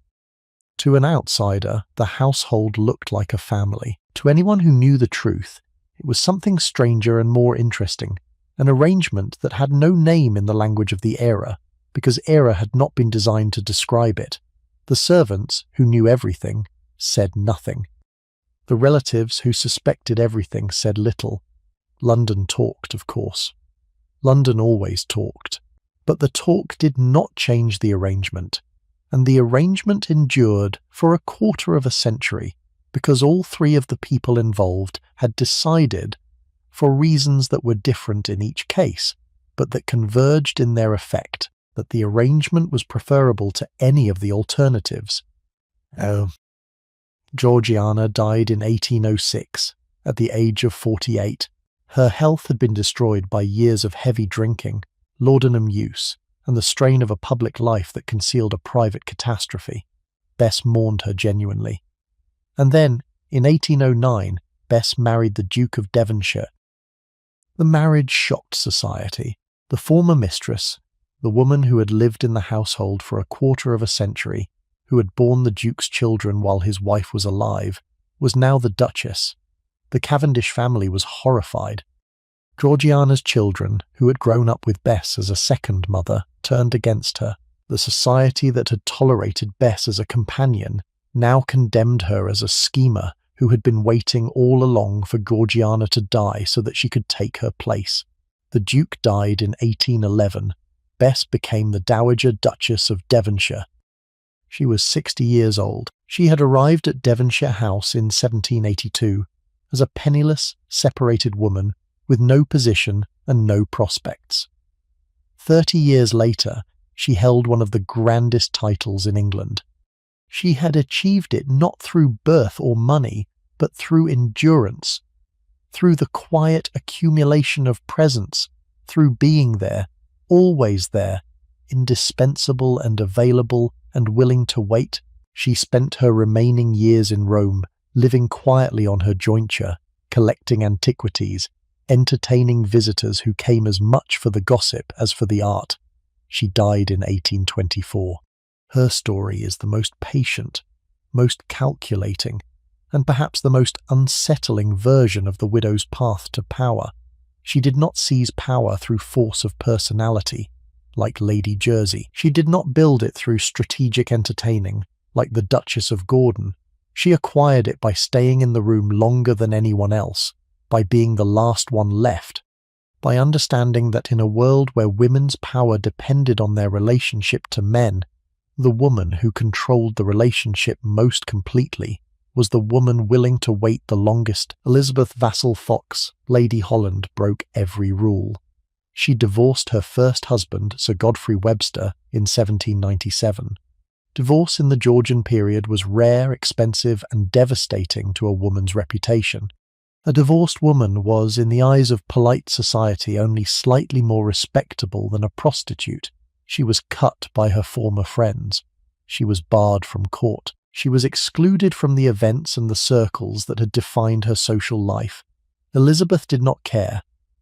To an outsider, the household looked like a family. To anyone who knew the truth, it was something stranger and more interesting, an arrangement that had no name in the language of the era, because era had not been designed to describe it. The servants, who knew everything, said nothing. The relatives, who suspected everything, said little. London talked, of course. London always talked. But the talk did not change the arrangement, and the arrangement endured for a quarter of a century, because all three of the people involved had decided, for reasons that were different in each case, but that converged in their effect, that the arrangement was preferable to any of the alternatives. Georgiana died in 1806, at the age of 48. Her health had been destroyed by years of heavy drinking, laudanum use, and the strain of a public life that concealed a private catastrophe. Bess mourned her genuinely. And then, in 1809, Bess married the Duke of Devonshire. The marriage shocked society. The former mistress, the woman who had lived in the household for a quarter of a century, who had borne the Duke's children while his wife was alive, was now the Duchess. The Cavendish family was horrified. Georgiana's children, who had grown up with Bess as a second mother, turned against her. The society that had tolerated Bess as a companion now condemned her as a schemer who had been waiting all along for Georgiana to die so that she could take her place. The Duke died in 1811. Bess became the Dowager Duchess of Devonshire. She was 60 years old. She had arrived at Devonshire House in 1782 as a penniless, separated woman with no position and no prospects. 30 years later, she held one of the grandest titles in England. She had achieved it not through birth or money, but through endurance, through the quiet accumulation of presence, through being there, always there, indispensable and available and willing to wait. She spent her remaining years in Rome, living quietly on her jointure, collecting antiquities, entertaining visitors who came as much for the gossip as for the art. She died in 1824. Her story is the most patient, most calculating, and perhaps the most unsettling version of the widow's path to power. She did not seize power through force of personality, like Lady Jersey. She did not build it through strategic entertaining, like the Duchess of Gordon. She acquired it by staying in the room longer than anyone else, by being the last one left, by understanding that in a world where women's power depended on their relationship to men, the woman who controlled the relationship most completely was the woman willing to wait the longest. Elizabeth Vassall Fox, Lady Holland, broke every rule. She divorced her first husband, Sir Godfrey Webster, in 1797. Divorce in the Georgian period was rare, expensive, and devastating to a woman's reputation. A divorced woman was, in the eyes of polite society, only slightly more respectable than a prostitute. She was cut by her former friends. She was barred from court. She was excluded from the events and the circles that had defined her social life. Elizabeth did not care.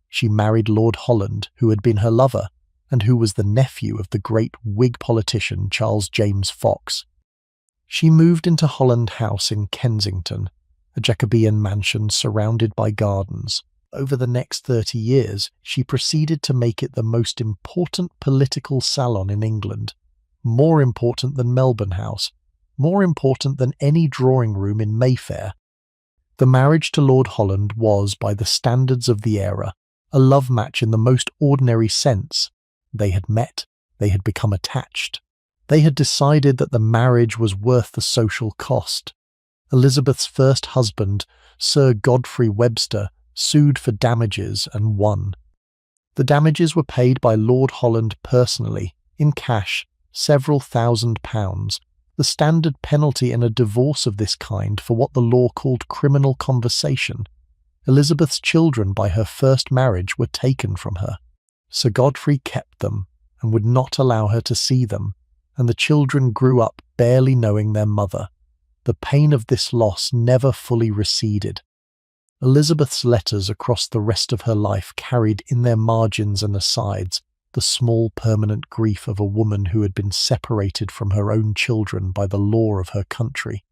She married Lord Holland, who had been her lover, and who was the nephew of the great Whig politician Charles James Fox. She moved into Holland House in Kensington, a Jacobean mansion surrounded by gardens. Over the next 30 years, she proceeded to make it the most important political salon in England, more important than Melbourne House, more important than any drawing room in Mayfair. The marriage to Lord Holland was, by the standards of the era, a love match in the most ordinary sense. They had met, they had become attached. They had decided that the marriage was worth the social cost. Elizabeth's first husband, Sir Godfrey Webster, sued for damages and won. The damages were paid by Lord Holland personally, in cash, several £1,000s, the standard penalty in a divorce of this kind for what the law called criminal conversation. Elizabeth's children by her first marriage were taken from her. Sir Godfrey kept them and would not allow her to see them, and the children grew up barely knowing their mother. The pain of this loss never fully receded. Elizabeth's letters across the rest of her life carried in their margins and asides the small permanent grief of a woman who had been separated from her own children by the law of her country.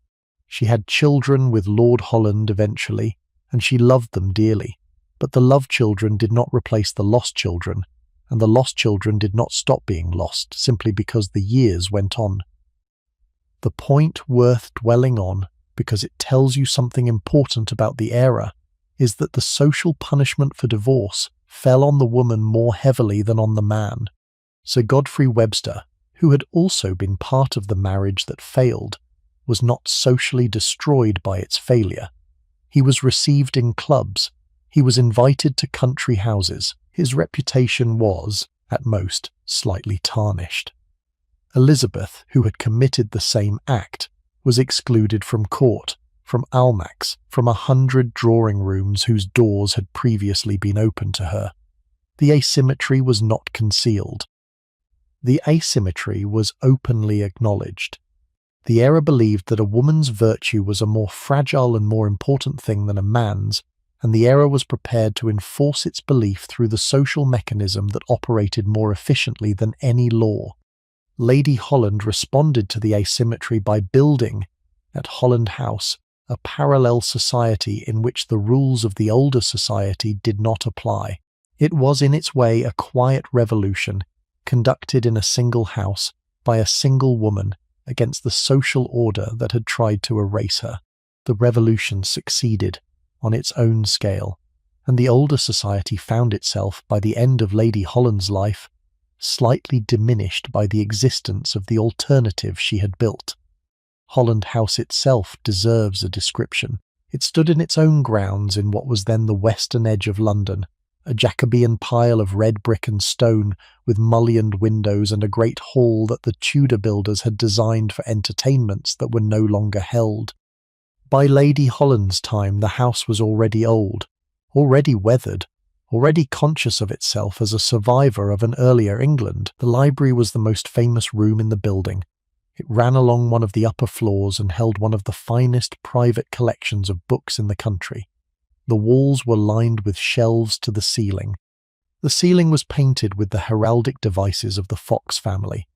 She had children with Lord Holland eventually, and she loved them dearly, but the loved children did not replace the lost children, and the lost children did not stop being lost simply because the years went on. The point worth dwelling on, because it tells you something important about the era, is that the social punishment for divorce fell on the woman more heavily than on the man. Sir Godfrey Webster, who had also been part of the marriage that failed, was not socially destroyed by its failure. He was received in clubs. He was invited to country houses. His reputation was, at most, slightly tarnished. Elizabeth, who had committed the same act, was excluded from court, from Almack's, from 100 drawing rooms whose doors had previously been open to her. The asymmetry was not concealed. The asymmetry was openly acknowledged. The era believed that a woman's virtue was a more fragile and more important thing than a man's, and the era was prepared to enforce its belief through the social mechanism that operated more efficiently than any law. Lady Holland responded to the asymmetry by building, at Holland House, a parallel society in which the rules of the older society did not apply. It was in its way a quiet revolution, conducted in a single house by a single woman against the social order that had tried to erase her. The revolution succeeded on its own scale, and the older society found itself, by the end of Lady Holland's life, slightly diminished by the existence of the alternative she had built. Holland House itself deserves a description. It stood in its own grounds in what was then the western edge of London, a Jacobean pile of red brick and stone with mullioned windows and a great hall that the Tudor builders had designed for entertainments that were no longer held. By Lady Holland's time, the house was already old, already weathered, already conscious of itself as a survivor of an earlier England. The library was the most famous room in the building. It ran along one of the upper floors and held one of the finest private collections of books in the country. The walls were lined with shelves to the ceiling. The ceiling was painted with the heraldic devices of the Fox family.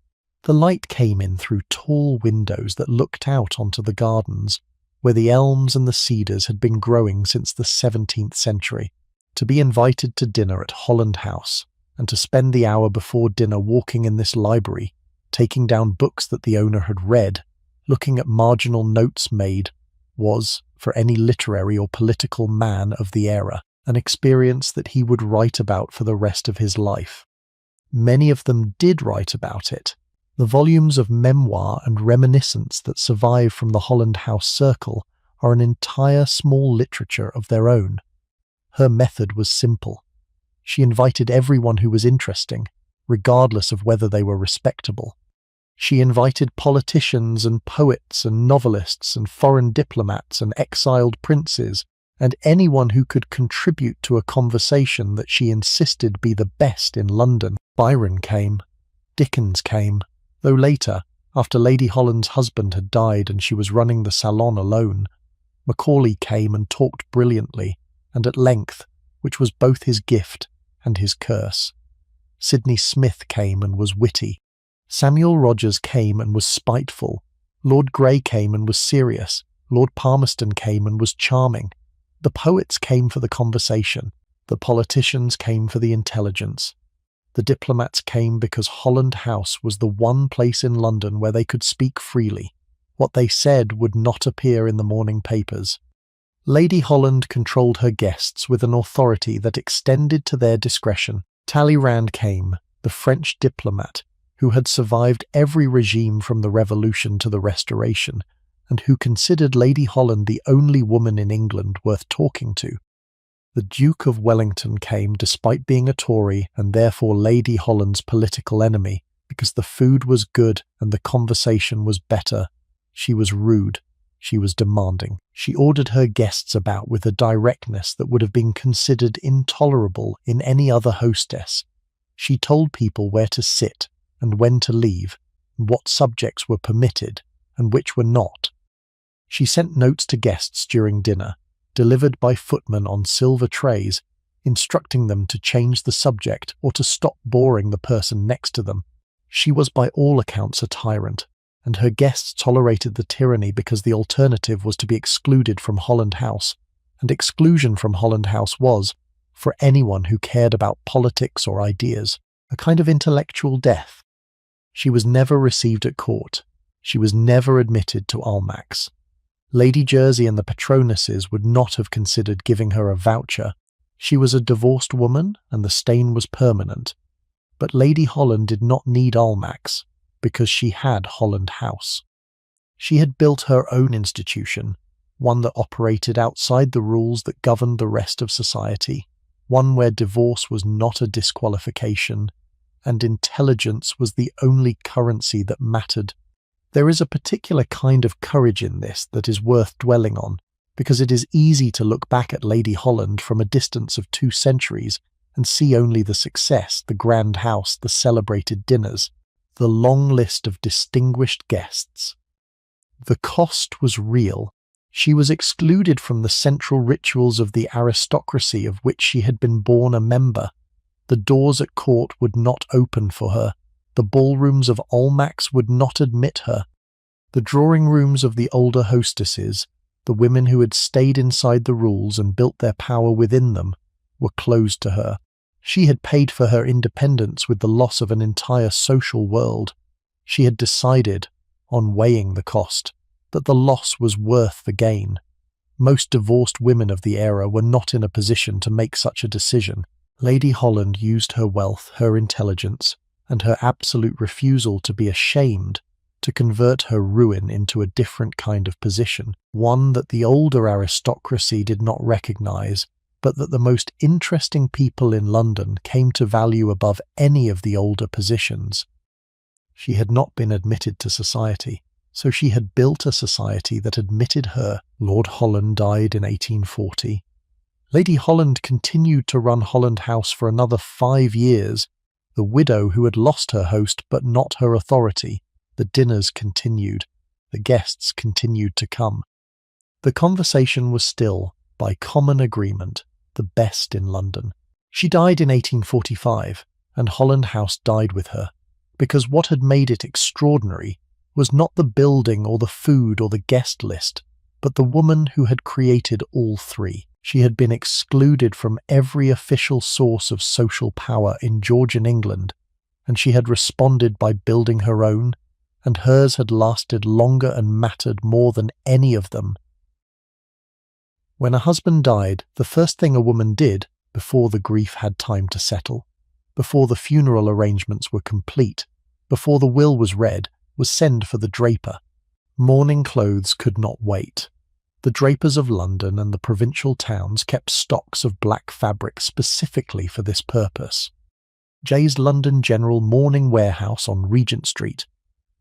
The light came in through tall windows that looked out onto the gardens, where the elms and the cedars had been growing since the 17th century. To be invited to dinner at Holland House, and to spend the hour before dinner walking in this library, taking down books that the owner had read, looking at marginal notes made, was, for any literary or political man of the era, an experience that he would write about for the rest of his life. Many of them did write about it. The volumes of memoir and reminiscence that survive from the Holland House circle are an entire small literature of their own. Her method was simple. She invited everyone who was interesting, regardless of whether they were respectable. She invited politicians and poets and novelists and foreign diplomats and exiled princes and anyone who could contribute to a conversation that she insisted be the best in London. Byron came. Dickens came, though later, after Lady Holland's husband had died and she was running the salon alone. Macaulay came and talked brilliantly, and at length, which was both his gift and his curse. Sidney Smith came and was witty. Samuel Rogers came and was spiteful. Lord Grey came and was serious. Lord Palmerston came and was charming. The poets came for the conversation. The politicians came for the intelligence. The diplomats came because Holland House was the one place in London where they could speak freely. What they said would not appear in the morning papers. Lady Holland controlled her guests with an authority that extended to their discretion. Talleyrand came, the French diplomat, who had survived every regime from the Revolution to the Restoration, and who considered Lady Holland the only woman in England worth talking to. The Duke of Wellington came despite being a Tory and therefore Lady Holland's political enemy, because the food was good and the conversation was better. She was rude. She was demanding. She ordered her guests about with a directness that would have been considered intolerable in any other hostess. She told people where to sit and when to leave, and what subjects were permitted and which were not. She sent notes to guests during dinner, delivered by footmen on silver trays, instructing them to change the subject or to stop boring the person next to them. She was by all accounts a tyrant, and her guests tolerated the tyranny because the alternative was to be excluded from Holland House, and exclusion from Holland House was, for anyone who cared about politics or ideas, a kind of intellectual death. She was never received at court. She was never admitted to Almack's. Lady Jersey and the patronesses would not have considered giving her a voucher. She was a divorced woman, and the stain was permanent. But Lady Holland did not need Almack's, because she had Holland House. She had built her own institution, one that operated outside the rules that governed the rest of society, one where divorce was not a disqualification, and intelligence was the only currency that mattered. There is a particular kind of courage in this that is worth dwelling on, because it is easy to look back at Lady Holland from a distance of 2 centuries and see only the success, the grand house, the celebrated dinners, the long list of distinguished guests. The cost was real. She was excluded from the central rituals of the aristocracy of which she had been born a member. The doors at court would not open for her. The ballrooms of Almack's would not admit her. The drawing rooms of the older hostesses, the women who had stayed inside the rules and built their power within them, were closed to her. She had paid for her independence with the loss of an entire social world. She had decided, on weighing the cost, that the loss was worth the gain. Most divorced women of the era were not in a position to make such a decision. Lady Holland used her wealth, her intelligence, and her absolute refusal to be ashamed to convert her ruin into a different kind of position, one that the older aristocracy did not recognize, but that the most interesting people in London came to value above any of the older positions. She had not been admitted to society, so she had built a society that admitted her. Lord Holland died in 1840. Lady Holland continued to run Holland House for another 5 years, the widow who had lost her host but not her authority. The dinners continued. The guests continued to come. The conversation was still, by common agreement, the best in London. She died in 1845, and Holland House died with her, because what had made it extraordinary was not the building or the food or the guest list, but the woman who had created all three. She had been excluded from every official source of social power in Georgian England, and she had responded by building her own, and hers had lasted longer and mattered more than any of them. When a husband died, the first thing a woman did, before the grief had time to settle, before the funeral arrangements were complete, before the will was read, was send for the draper. Mourning clothes could not wait. The drapers of London and the provincial towns kept stocks of black fabric specifically for this purpose. Jay's London General Mourning Warehouse on Regent Street,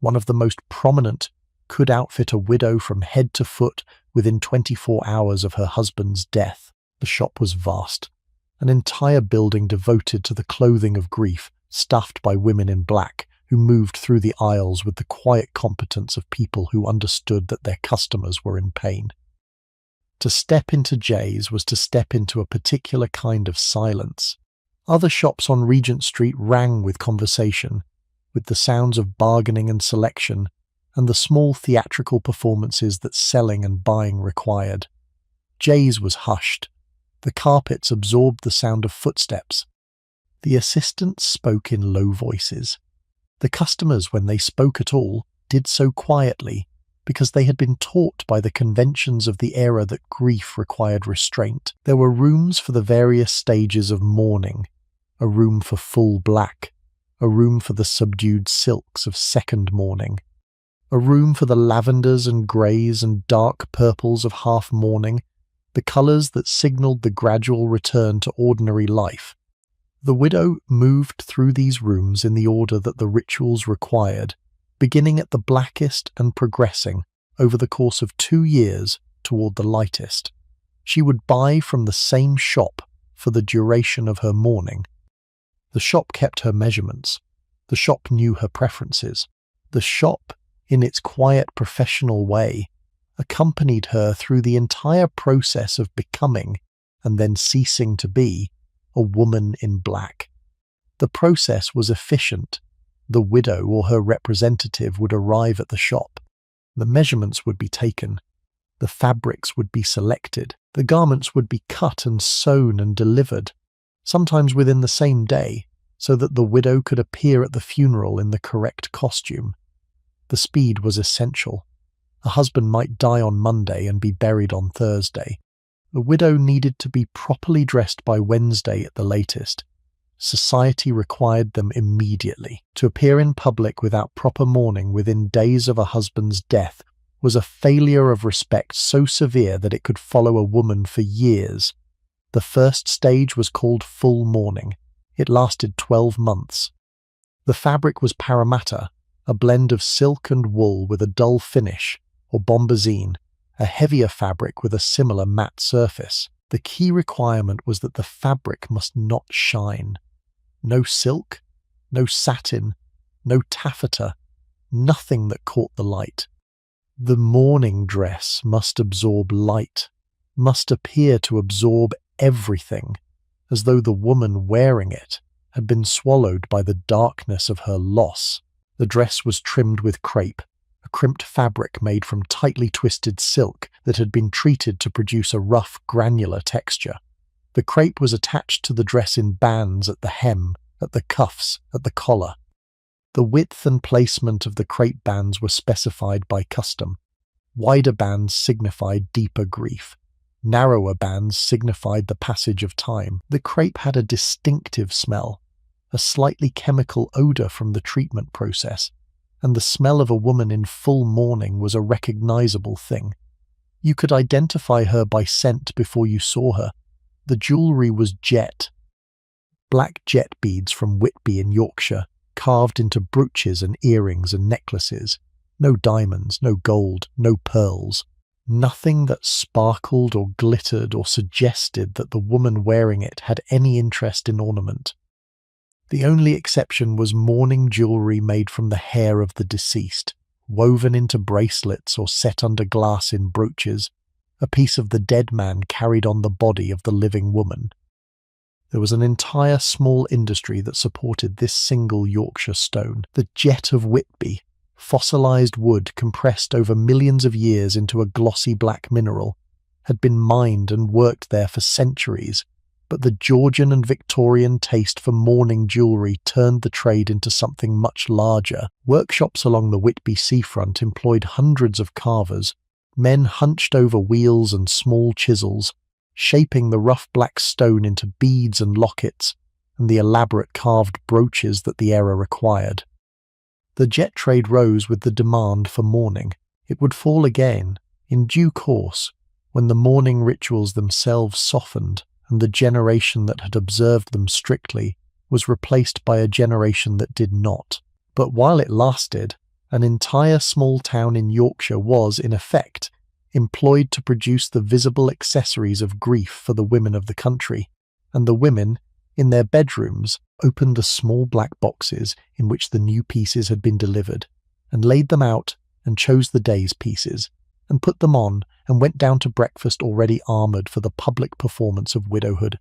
one of the most prominent, could outfit a widow from head to foot within 24 hours of her husband's death. The shop was vast, an entire building devoted to the clothing of grief, staffed by women in black, who moved through the aisles with the quiet competence of people who understood that their customers were in pain. To step into Jay's was to step into a particular kind of silence. Other shops on Regent Street rang with conversation, with the sounds of bargaining and selection, and the small theatrical performances that selling and buying required. Jay's was hushed. The carpets absorbed the sound of footsteps. The assistants spoke in low voices. The customers, when they spoke at all, did so quietly, because they had been taught by the conventions of the era that grief required restraint. There were rooms for the various stages of mourning, a room for full black, a room for the subdued silks of second mourning, a room for the lavenders and greys and dark purples of half mourning, the colours that signalled the gradual return to ordinary life. The widow moved through these rooms in the order that the rituals required, beginning at the blackest and progressing, over the course of 2 years, toward the lightest. She would buy from the same shop for the duration of her mourning. The shop kept her measurements. The shop knew her preferences. The shop, in its quiet professional way, accompanied her through the entire process of becoming, and then ceasing to be, a woman in black. The process was efficient. The widow or her representative would arrive at the shop. The measurements would be taken. The fabrics would be selected. The garments would be cut and sewn and delivered, sometimes within the same day, so that the widow could appear at the funeral in the correct costume. The speed was essential. A husband might die on Monday and be buried on Thursday. The widow needed to be properly dressed by Wednesday at the latest. Society required them immediately. To appear in public without proper mourning within days of a husband's death was a failure of respect so severe that it could follow a woman for years. The first stage was called full mourning. It lasted 12 months. The fabric was parramatta, a blend of silk and wool with a dull finish, or bombazine, a heavier fabric with a similar matte surface. The key requirement was that the fabric must not shine. No silk, no satin, no taffeta, nothing that caught the light. The mourning dress must absorb light, must appear to absorb everything, as though the woman wearing it had been swallowed by the darkness of her loss. The dress was trimmed with crepe, a crimped fabric made from tightly twisted silk that had been treated to produce a rough, granular texture. The crepe was attached to the dress in bands at the hem, at the cuffs, at the collar. The width and placement of the crepe bands were specified by custom. Wider bands signified deeper grief. Narrower bands signified the passage of time. The crepe had a distinctive smell, a slightly chemical odor from the treatment process, and the smell of a woman in full mourning was a recognizable thing. You could identify her by scent before you saw her. The jewellery was jet. Black jet beads from Whitby in Yorkshire, carved into brooches and earrings and necklaces. No diamonds, no gold, no pearls. Nothing that sparkled or glittered or suggested that the woman wearing it had any interest in ornament. The only exception was mourning jewellery made from the hair of the deceased, woven into bracelets or set under glass in brooches, a piece of the dead man carried on the body of the living woman. There was an entire small industry that supported this single Yorkshire stone. The jet of Whitby, fossilized wood compressed over millions of years into a glossy black mineral, had been mined and worked there for centuries, but the Georgian and Victorian taste for mourning jewellery turned the trade into something much larger. Workshops along the Whitby seafront employed hundreds of carvers, men hunched over wheels and small chisels, shaping the rough black stone into beads and lockets and the elaborate carved brooches that the era required. The jet trade rose with the demand for mourning. It would fall again, in due course, when the mourning rituals themselves softened and the generation that had observed them strictly was replaced by a generation that did not. But while it lasted, an entire small town in Yorkshire was, in effect, employed to produce the visible accessories of grief for the women of the country, and the women, in their bedrooms, opened the small black boxes in which the new pieces had been delivered, and laid them out and chose the day's pieces, and put them on and went down to breakfast already armoured for the public performance of widowhood.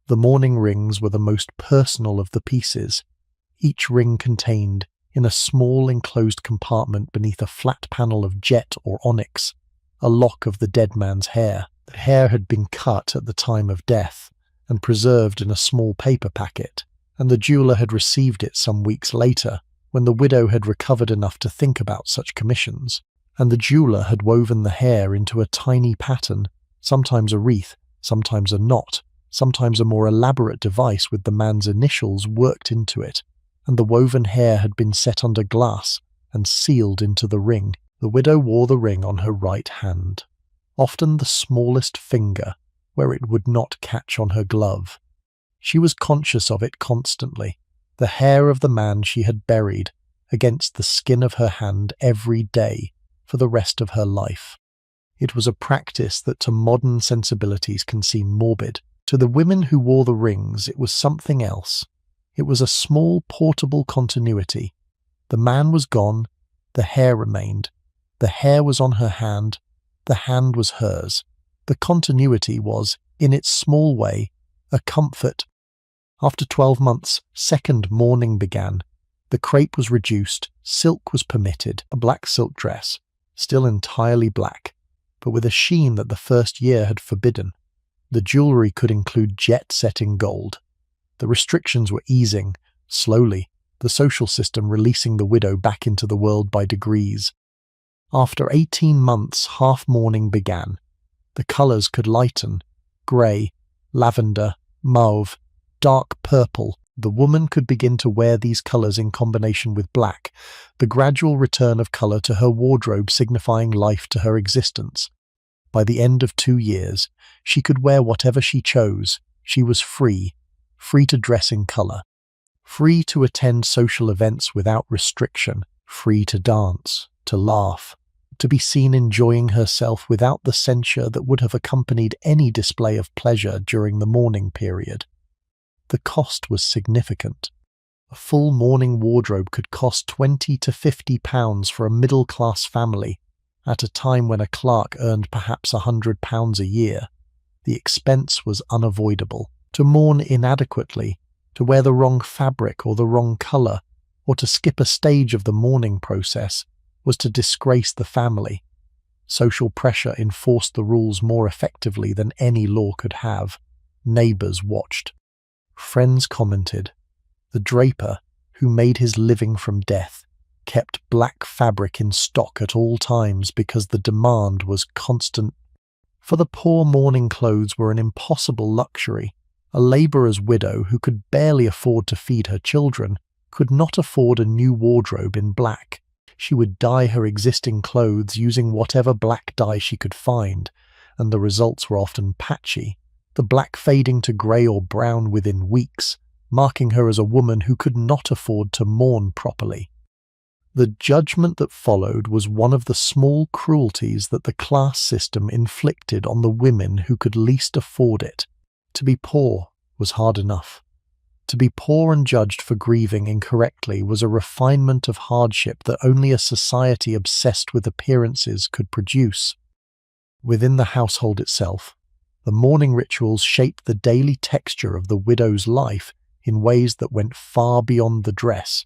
The mourning rings were the most personal of the pieces. Each ring contained, in a small enclosed compartment beneath a flat panel of jet or onyx, a lock of the dead man's hair. The hair had been cut at the time of death and preserved in a small paper packet, and the jeweller had received it some weeks later, when the widow had recovered enough to think about such commissions, and the jeweller had woven the hair into a tiny pattern, sometimes a wreath, sometimes a knot, sometimes a more elaborate device with the man's initials worked into it, and the woven hair had been set under glass and sealed into the ring. The widow wore the ring on her right hand, often the smallest finger, where it would not catch on her glove. She was conscious of it constantly, the hair of the man she had buried, against the skin of her hand every day for the rest of her life. It was a practice that to modern sensibilities can seem morbid. To the women who wore the rings, it was something else. It was a small portable continuity. The man was gone, the hair remained. The hair was on her hand, the hand was hers. The continuity was, in its small way, a comfort. After 12 months, second mourning began. The crepe was reduced, silk was permitted, a black silk dress, still entirely black, but with a sheen that the first year had forbidden. The jewellery could include jet set in gold. The restrictions were easing, slowly, the social system releasing the widow back into the world by degrees. After 18 months, half-mourning began. The colours could lighten, grey, lavender, mauve, dark purple. The woman could begin to wear these colours in combination with black, the gradual return of colour to her wardrobe signifying life to her existence. By the end of 2 years, she could wear whatever she chose. She was free to dress in colour, free to attend social events without restriction, free to dance, to laugh, to be seen enjoying herself without the censure that would have accompanied any display of pleasure during the mourning period. The cost was significant. A full mourning wardrobe could cost £20 to £50 for a middle-class family, at a time when a clerk earned perhaps £100 a year. The expense was unavoidable. To mourn inadequately, To wear the wrong fabric or the wrong colour, or to skip a stage of the mourning process, was to disgrace the family. Social pressure enforced the rules more effectively than any law could have. Neighbours watched. Friends commented. The draper, who made his living from death, kept black fabric in stock at all times because the demand was constant. For the poor, mourning clothes were an impossible luxury. A labourer's widow who could barely afford to feed her children could not afford a new wardrobe in black. She would dye her existing clothes using whatever black dye she could find, and the results were often patchy, the black fading to grey or brown within weeks, marking her as a woman who could not afford to mourn properly. The judgment that followed was one of the small cruelties that the class system inflicted on the women who could least afford it. To be poor was hard enough. To be poor and judged for grieving incorrectly was a refinement of hardship that only a society obsessed with appearances could produce. Within the household itself, the mourning rituals shaped the daily texture of the widow's life in ways that went far beyond the dress.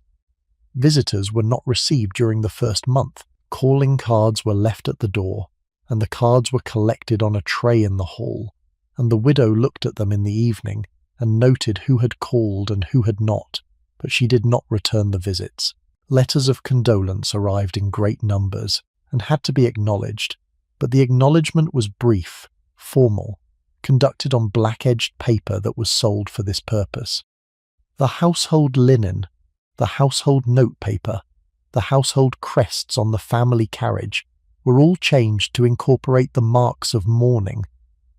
Visitors were not received during the first month. Calling cards were left at the door, and the cards were collected on a tray in the hall, and the widow looked at them in the evening and noted who had called and who had not, but she did not return the visits. Letters of condolence arrived in great numbers and had to be acknowledged, but the acknowledgement was brief, formal, conducted on black-edged paper that was sold for this purpose. The household linen, the household notepaper, the household crests on the family carriage were all changed to incorporate the marks of mourning.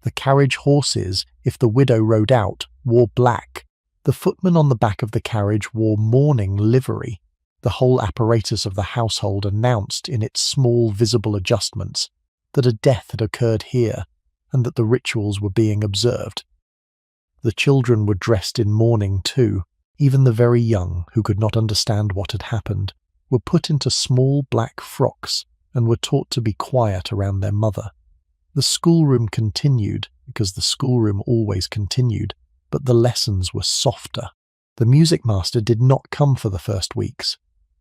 The carriage horses, if the widow rode out, wore black. The footman on the back of the carriage wore mourning livery. The whole apparatus of the household announced in its small visible adjustments that a death had occurred here and that the rituals were being observed. The children were dressed in mourning too. Even the very young, who could not understand what had happened, were put into small black frocks and were taught to be quiet around their mother. The schoolroom continued, because the schoolroom always continued, but the lessons were softer. The music master did not come for the first weeks.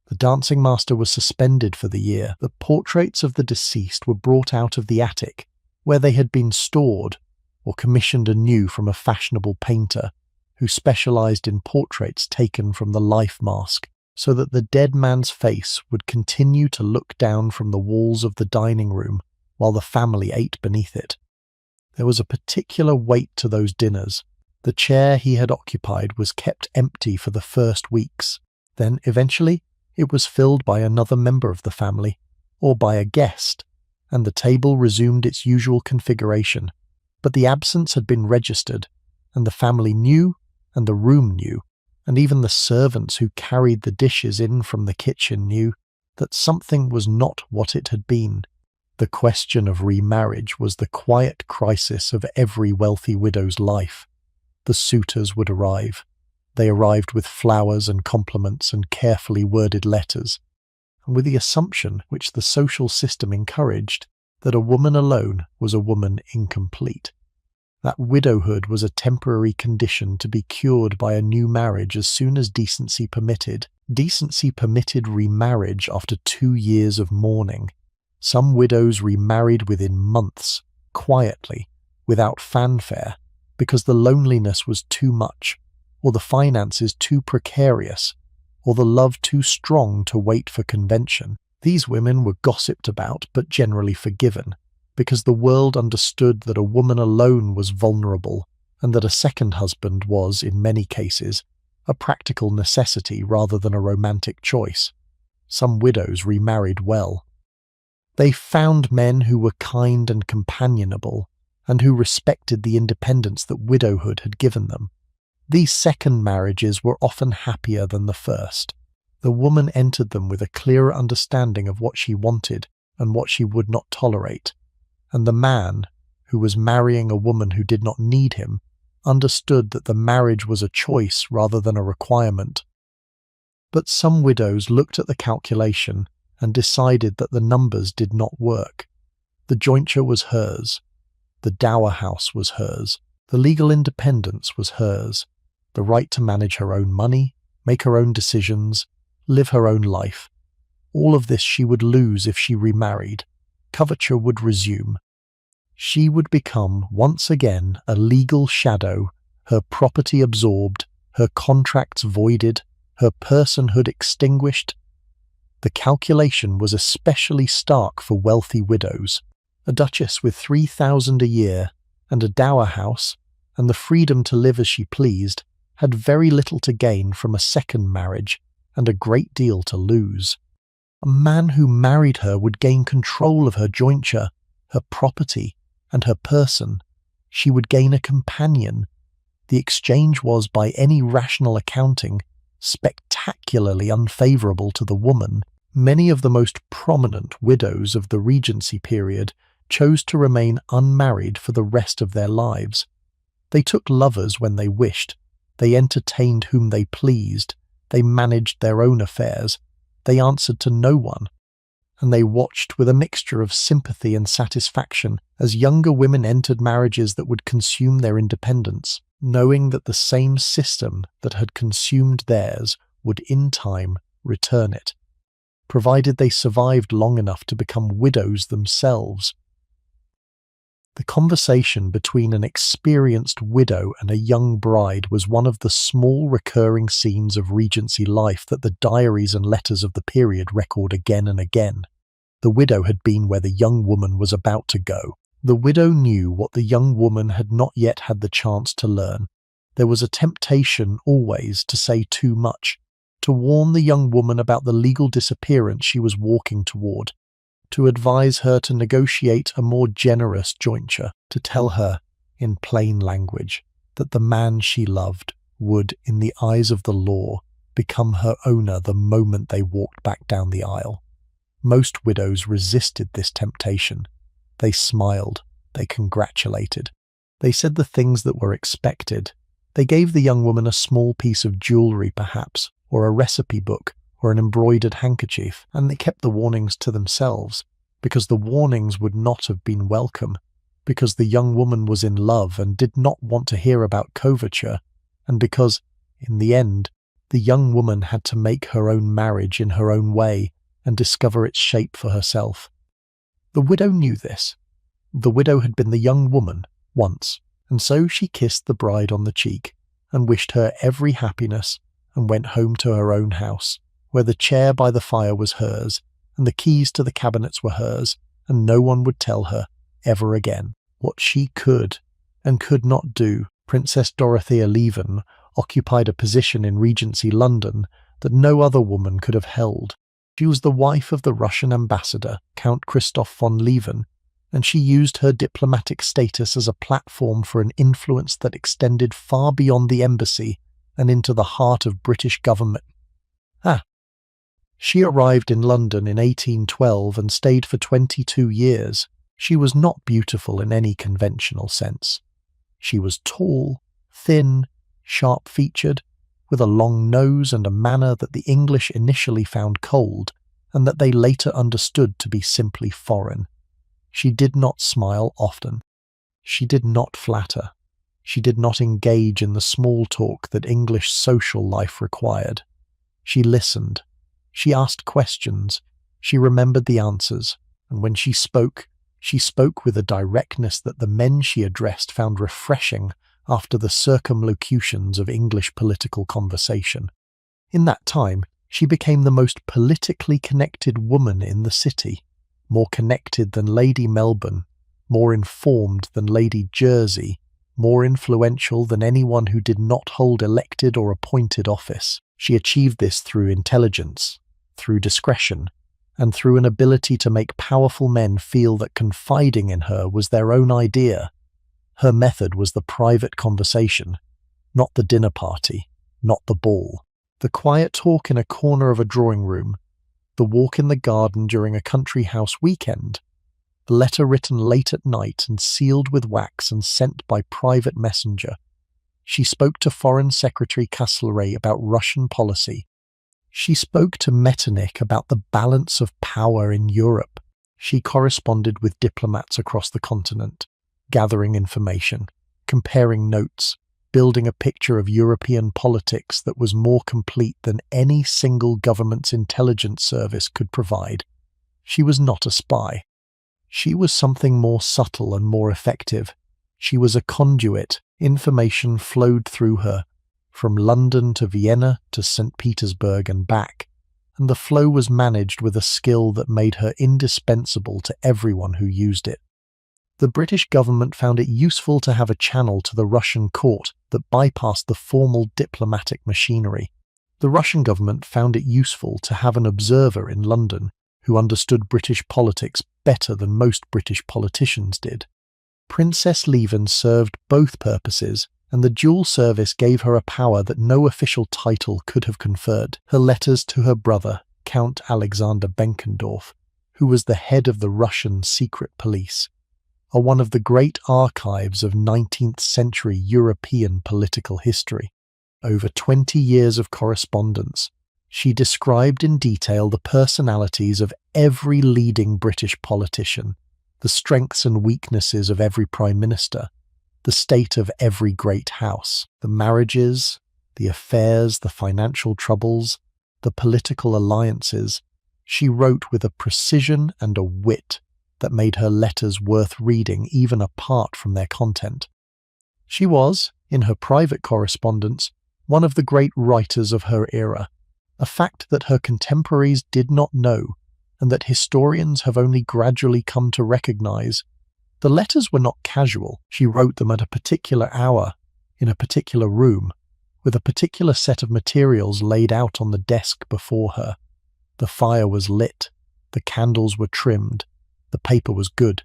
The dancing master was suspended for the year. The portraits of the deceased were brought out of the attic, where they had been stored, or commissioned anew from a fashionable painter, who specialized in portraits taken from the life mask, so that the dead man's face would continue to look down from the walls of the dining room while the family ate beneath it. There was a particular weight to those dinners. The chair he had occupied was kept empty for the first weeks. Then, eventually, it was filled by another member of the family, or by a guest, and the table resumed its usual configuration. But the absence had been registered, and the family knew, and the room knew, and even the servants who carried the dishes in from the kitchen knew that something was not what it had been. The question of remarriage was the quiet crisis of every wealthy widow's life. The suitors would arrive. They arrived with flowers and compliments and carefully worded letters, and with the assumption, which the social system encouraged, that a woman alone was a woman incomplete. That widowhood was a temporary condition to be cured by a new marriage as soon as decency permitted. Decency permitted remarriage after 2 years of mourning. Some widows remarried within months, quietly, without fanfare, because the loneliness was too much, or the finances too precarious, or the love too strong to wait for convention. These women were gossiped about but generally forgiven, because the world understood that a woman alone was vulnerable and that a second husband was, in many cases, a practical necessity rather than a romantic choice. Some widows remarried well. They found men who were kind and companionable, and who respected the independence that widowhood had given them. These second marriages were often happier than the first. The woman entered them with a clearer understanding of what she wanted and what she would not tolerate, and the man, who was marrying a woman who did not need him, understood that the marriage was a choice rather than a requirement. But some widows looked at the calculation and decided that the numbers did not work. The jointure was hers. The dower house was hers. The legal independence was hers. the right to manage her own money, make her own decisions, live her own life. All of this she would lose if she remarried. Coverture would resume. She would become, once again, a legal shadow, her property absorbed, her contracts voided, her personhood extinguished. The calculation was especially stark for wealthy widows. A duchess with 3,000 a year, and a dower house, and the freedom to live as she pleased, had very little to gain from a second marriage, and a great deal to lose. A man who married her would gain control of her jointure, her property, and her person. She would gain a companion. The exchange was, by any rational accounting, spectacularly unfavourable to the woman. Many of the most prominent widows of the Regency period chose to remain unmarried for the rest of their lives. They took lovers when they wished, they entertained whom they pleased, they managed their own affairs, they answered to no one, and they watched with a mixture of sympathy and satisfaction as younger women entered marriages that would consume their independence, knowing that the same system that had consumed theirs would in time return it, provided they survived long enough to become widows themselves. The conversation between an experienced widow and a young bride was one of the small recurring scenes of Regency life that the diaries and letters of the period record again and again. The widow had been where the young woman was about to go. The widow knew what the young woman had not yet had the chance to learn. There was a temptation always to say too much, to warn the young woman about the legal disappearance she was walking toward, to advise her to negotiate a more generous jointure, to tell her, in plain language, that the man she loved would, in the eyes of the law, become her owner the moment they walked back down the aisle. Most widows resisted this temptation. They smiled, they congratulated. They said the things that were expected. They gave the young woman a small piece of jewellery perhaps, or a recipe book, or an embroidered handkerchief, and they kept the warnings to themselves, because the warnings would not have been welcome, because the young woman was in love and did not want to hear about coverture, and because, in the end, the young woman had to make her own marriage in her own way and discover its shape for herself. The widow knew this. The widow had been the young woman once, and so she kissed the bride on the cheek and wished her every happiness and went home to her own house, where the chair by the fire was hers, and the keys to the cabinets were hers, and no one would tell her, ever again, what she could and could not do. Princess Dorothea Lieven occupied a position in Regency London that no other woman could have held. She was the wife of the Russian ambassador, Count Christoph von Lieven, and she used her diplomatic status as a platform for an influence that extended far beyond the embassy and into the heart of British government. She arrived in London in 1812 and stayed for 22 years. She was not beautiful in any conventional sense. She was tall, thin, sharp-featured, with a long nose and a manner that the English initially found cold, and that they later understood to be simply foreign. She did not smile often. She did not flatter. She did not engage in the small talk that English social life required. She listened. She asked questions. She remembered the answers, and when she spoke with a directness that the men she addressed found refreshing after the circumlocutions of English political conversation. In that time, she became the most politically connected woman in the city, more connected than Lady Melbourne, more informed than Lady Jersey, more influential than anyone who did not hold elected or appointed office. She achieved this through intelligence, through discretion, and through an ability to make powerful men feel that confiding in her was their own idea. Her method was the private conversation, not the dinner party, not the ball. The quiet talk in a corner of a drawing room, the walk in the garden during a country house weekend, the letter written late at night and sealed with wax and sent by private messenger. She spoke to Foreign Secretary Castlereagh about Russian policy. She spoke to Metternich about the balance of power in Europe. She corresponded with diplomats across the continent, gathering information, comparing notes, building a picture of European politics that was more complete than any single government's intelligence service could provide. She was not a spy. She was something more subtle and more effective. She was a conduit. Information flowed through her, from London to Vienna to St. Petersburg and back, and the flow was managed with a skill that made her indispensable to everyone who used it. The British government found it useful to have a channel to the Russian court that bypassed the formal diplomatic machinery. The Russian government found it useful to have an observer in London who understood British politics better than most British politicians did. Princess Lieven served both purposes, and the dual service gave her a power that no official title could have conferred. Her letters to her brother, Count Alexander Benkendorf, who was the head of the Russian secret police, are one of the great archives of 19th century European political history. Over 20 years of correspondence, she described in detail the personalities of every leading British politician, the strengths and weaknesses of every prime minister, the state of every great house, the marriages, the affairs, the financial troubles, the political alliances. She wrote with a precision and a wit that made her letters worth reading even apart from their content. She was, in her private correspondence, one of the great writers of her era, a fact that her contemporaries did not know and that historians have only gradually come to recognize. The letters were not casual. She wrote them at a particular hour, in a particular room, with a particular set of materials laid out on the desk before her. The fire was lit, the candles were trimmed, the paper was good,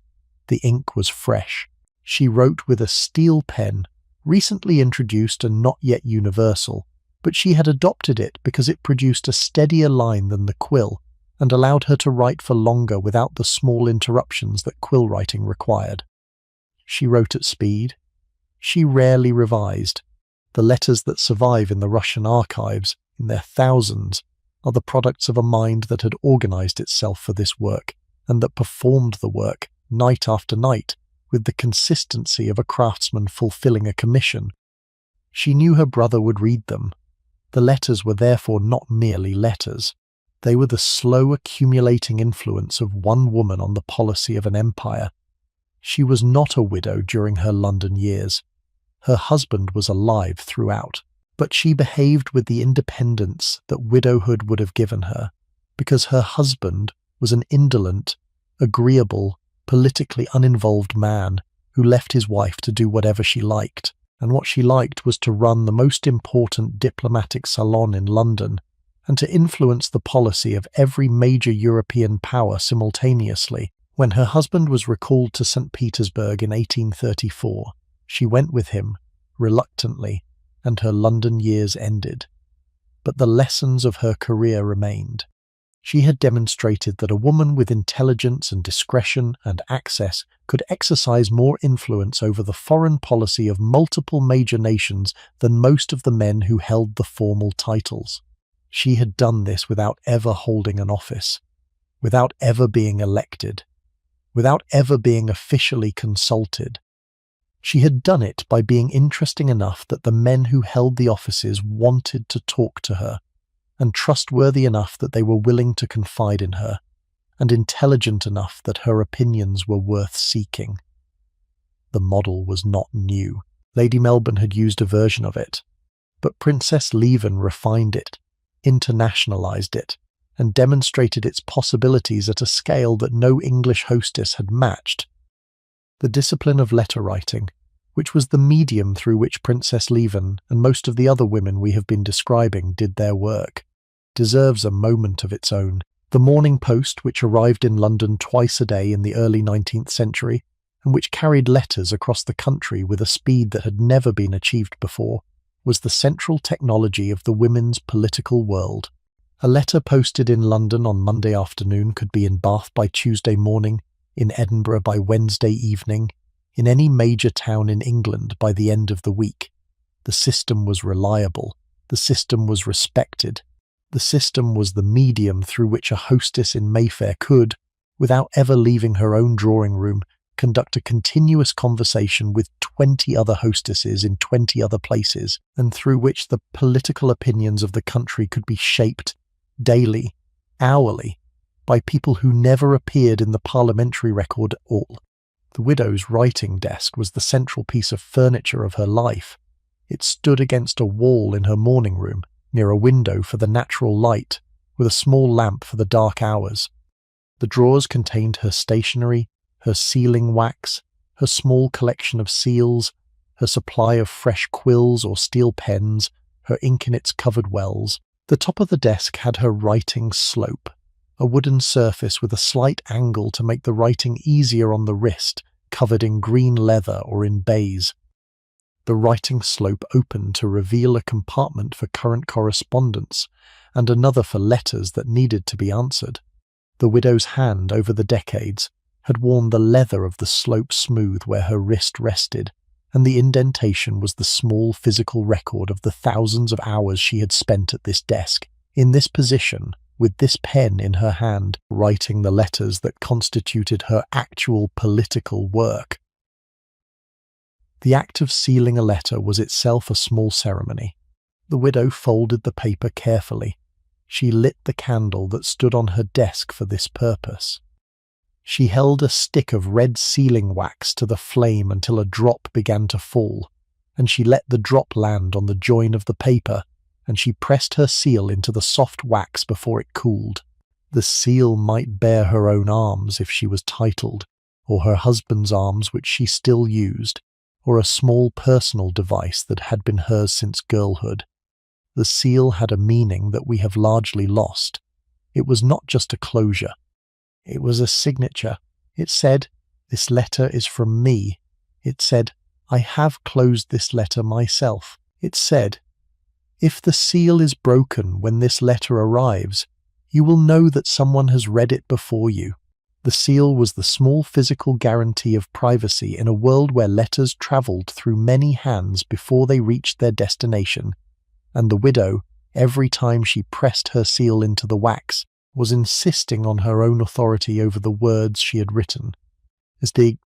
the ink was fresh. She wrote with a steel pen, recently introduced and not yet universal, but she had adopted it because it produced a steadier line than the quill, and allowed her to write for longer without the small interruptions that quill writing required. She wrote at speed. She rarely revised. The letters that survive in the Russian archives, in their thousands, are the products of a mind that had organized itself for this work, and that performed the work, night after night, with the consistency of a craftsman fulfilling a commission. She knew her brother would read them. The letters were therefore not merely letters. They were the slow accumulating influence of one woman on the policy of an empire. She was not a widow during her London years. Her husband was alive throughout, but she behaved with the independence that widowhood would have given her, because her husband was an indolent, agreeable, politically uninvolved man who left his wife to do whatever she liked, and what she liked was to run the most important diplomatic salon in London, and to influence the policy of every major European power simultaneously. When her husband was recalled to St. Petersburg in 1834, she went with him, reluctantly, and her London years ended. But the lessons of her career remained. She had demonstrated that a woman with intelligence and discretion and access could exercise more influence over the foreign policy of multiple major nations than most of the men who held the formal titles. She had done this without ever holding an office, without ever being elected, without ever being officially consulted. She had done it by being interesting enough that the men who held the offices wanted to talk to her, and trustworthy enough that they were willing to confide in her, and intelligent enough that her opinions were worth seeking. The model was not new. Lady Melbourne had used a version of it, but Princess Lieven refined it, internationalized it, and demonstrated its possibilities at a scale that no English hostess had matched. The discipline of letter writing, which was the medium through which Princess Lieven and most of the other women we have been describing did their work, deserves a moment of its own. The Morning Post, which arrived in London twice a day in the early 19th century, and which carried letters across the country with a speed that had never been achieved before, was the central technology of the women's political world. A letter posted in London on Monday afternoon could be in Bath by Tuesday morning, in Edinburgh by Wednesday evening, in any major town in England by the end of the week. The system was reliable. The system was respected. The system was the medium through which a hostess in Mayfair could, without ever leaving her own drawing room, conduct a continuous conversation with 20 other hostesses in 20 other places, and through which the political opinions of the country could be shaped daily, hourly, by people who never appeared in the parliamentary record at all. The widow's writing desk was the central piece of furniture of her life. It stood against a wall in her morning room, near a window for the natural light, with a small lamp for the dark hours. The drawers contained her stationery, her sealing wax, her small collection of seals, her supply of fresh quills or steel pens, her ink in its covered wells. The top of the desk had her writing slope, a wooden surface with a slight angle to make the writing easier on the wrist, covered in green leather or in baize. The writing slope opened to reveal a compartment for current correspondence, and another for letters that needed to be answered. The widow's hand, over the decades, had worn the leather of the slope smooth where her wrist rested, and the indentation was the small physical record of the thousands of hours she had spent at this desk, in this position, with this pen in her hand, writing the letters that constituted her actual political work. The act of sealing a letter was itself a small ceremony. The widow folded the paper carefully. She lit the candle that stood on her desk for this purpose. She held a stick of red sealing wax to the flame until a drop began to fall, and she let the drop land on the join of the paper, and she pressed her seal into the soft wax before it cooled. The seal might bear her own arms if she was titled, or her husband's arms which she still used, or a small personal device that had been hers since girlhood. The seal had a meaning that we have largely lost. It was not just a closure. It was a signature. It said, "This letter is from me." It said, "I have closed this letter myself." It said, "If the seal is broken when this letter arrives, you will know that someone has read it before you." The seal was the small physical guarantee of privacy in a world where letters travelled through many hands before they reached their destination, and the widow, every time she pressed her seal into the wax, was insisting on her own authority over the words she had written. As the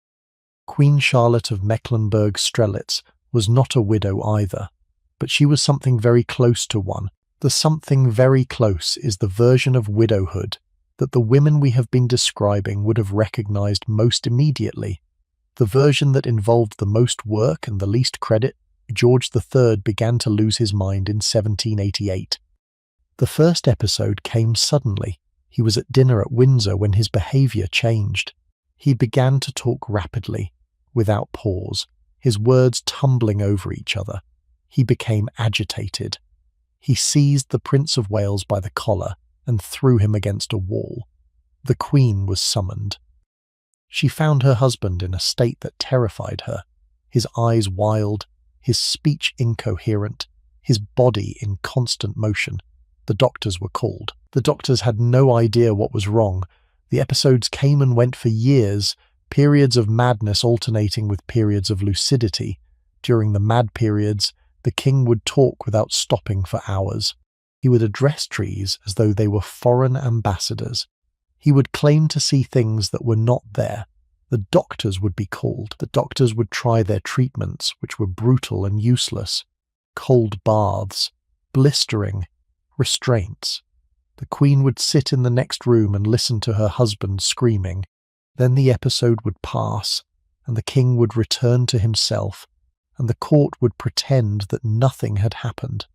Queen Charlotte of Mecklenburg-Strelitz was not a widow either, but she was something very close to one. The something very close is the version of widowhood that the women we have been describing would have recognized most immediately. The version that involved the most work and the least credit. George III began to lose his mind in 1788. The first episode came suddenly. He was at dinner at Windsor when his behaviour changed. He began to talk rapidly, without pause, his words tumbling over each other. He became agitated. He seized the Prince of Wales by the collar and threw him against a wall. The Queen was summoned. She found her husband in a state that terrified her, his eyes wild, his speech incoherent, his body in constant motion. The doctors were called. The doctors had no idea what was wrong. The episodes came and went for years, periods of madness alternating with periods of lucidity. During the mad periods, the king would talk without stopping for hours. He would address trees as though they were foreign ambassadors. He would claim to see things that were not there. The doctors would be called. The doctors would try their treatments, which were brutal and useless. Cold baths, blistering, restraints. The Queen would sit in the next room and listen to her husband screaming. Then the episode would pass, and the king would return to himself, and the court would pretend that nothing had happened.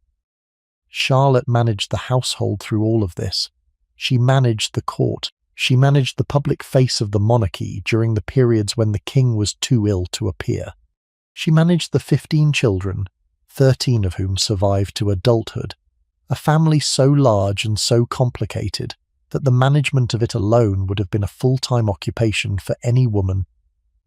Charlotte managed the household through all of this. She managed the court. She managed the public face of the monarchy during the periods when the king was too ill to appear. She managed the 15 children, 13 of whom survived to adulthood, a family so large and so complicated that the management of it alone would have been a full-time occupation for any woman.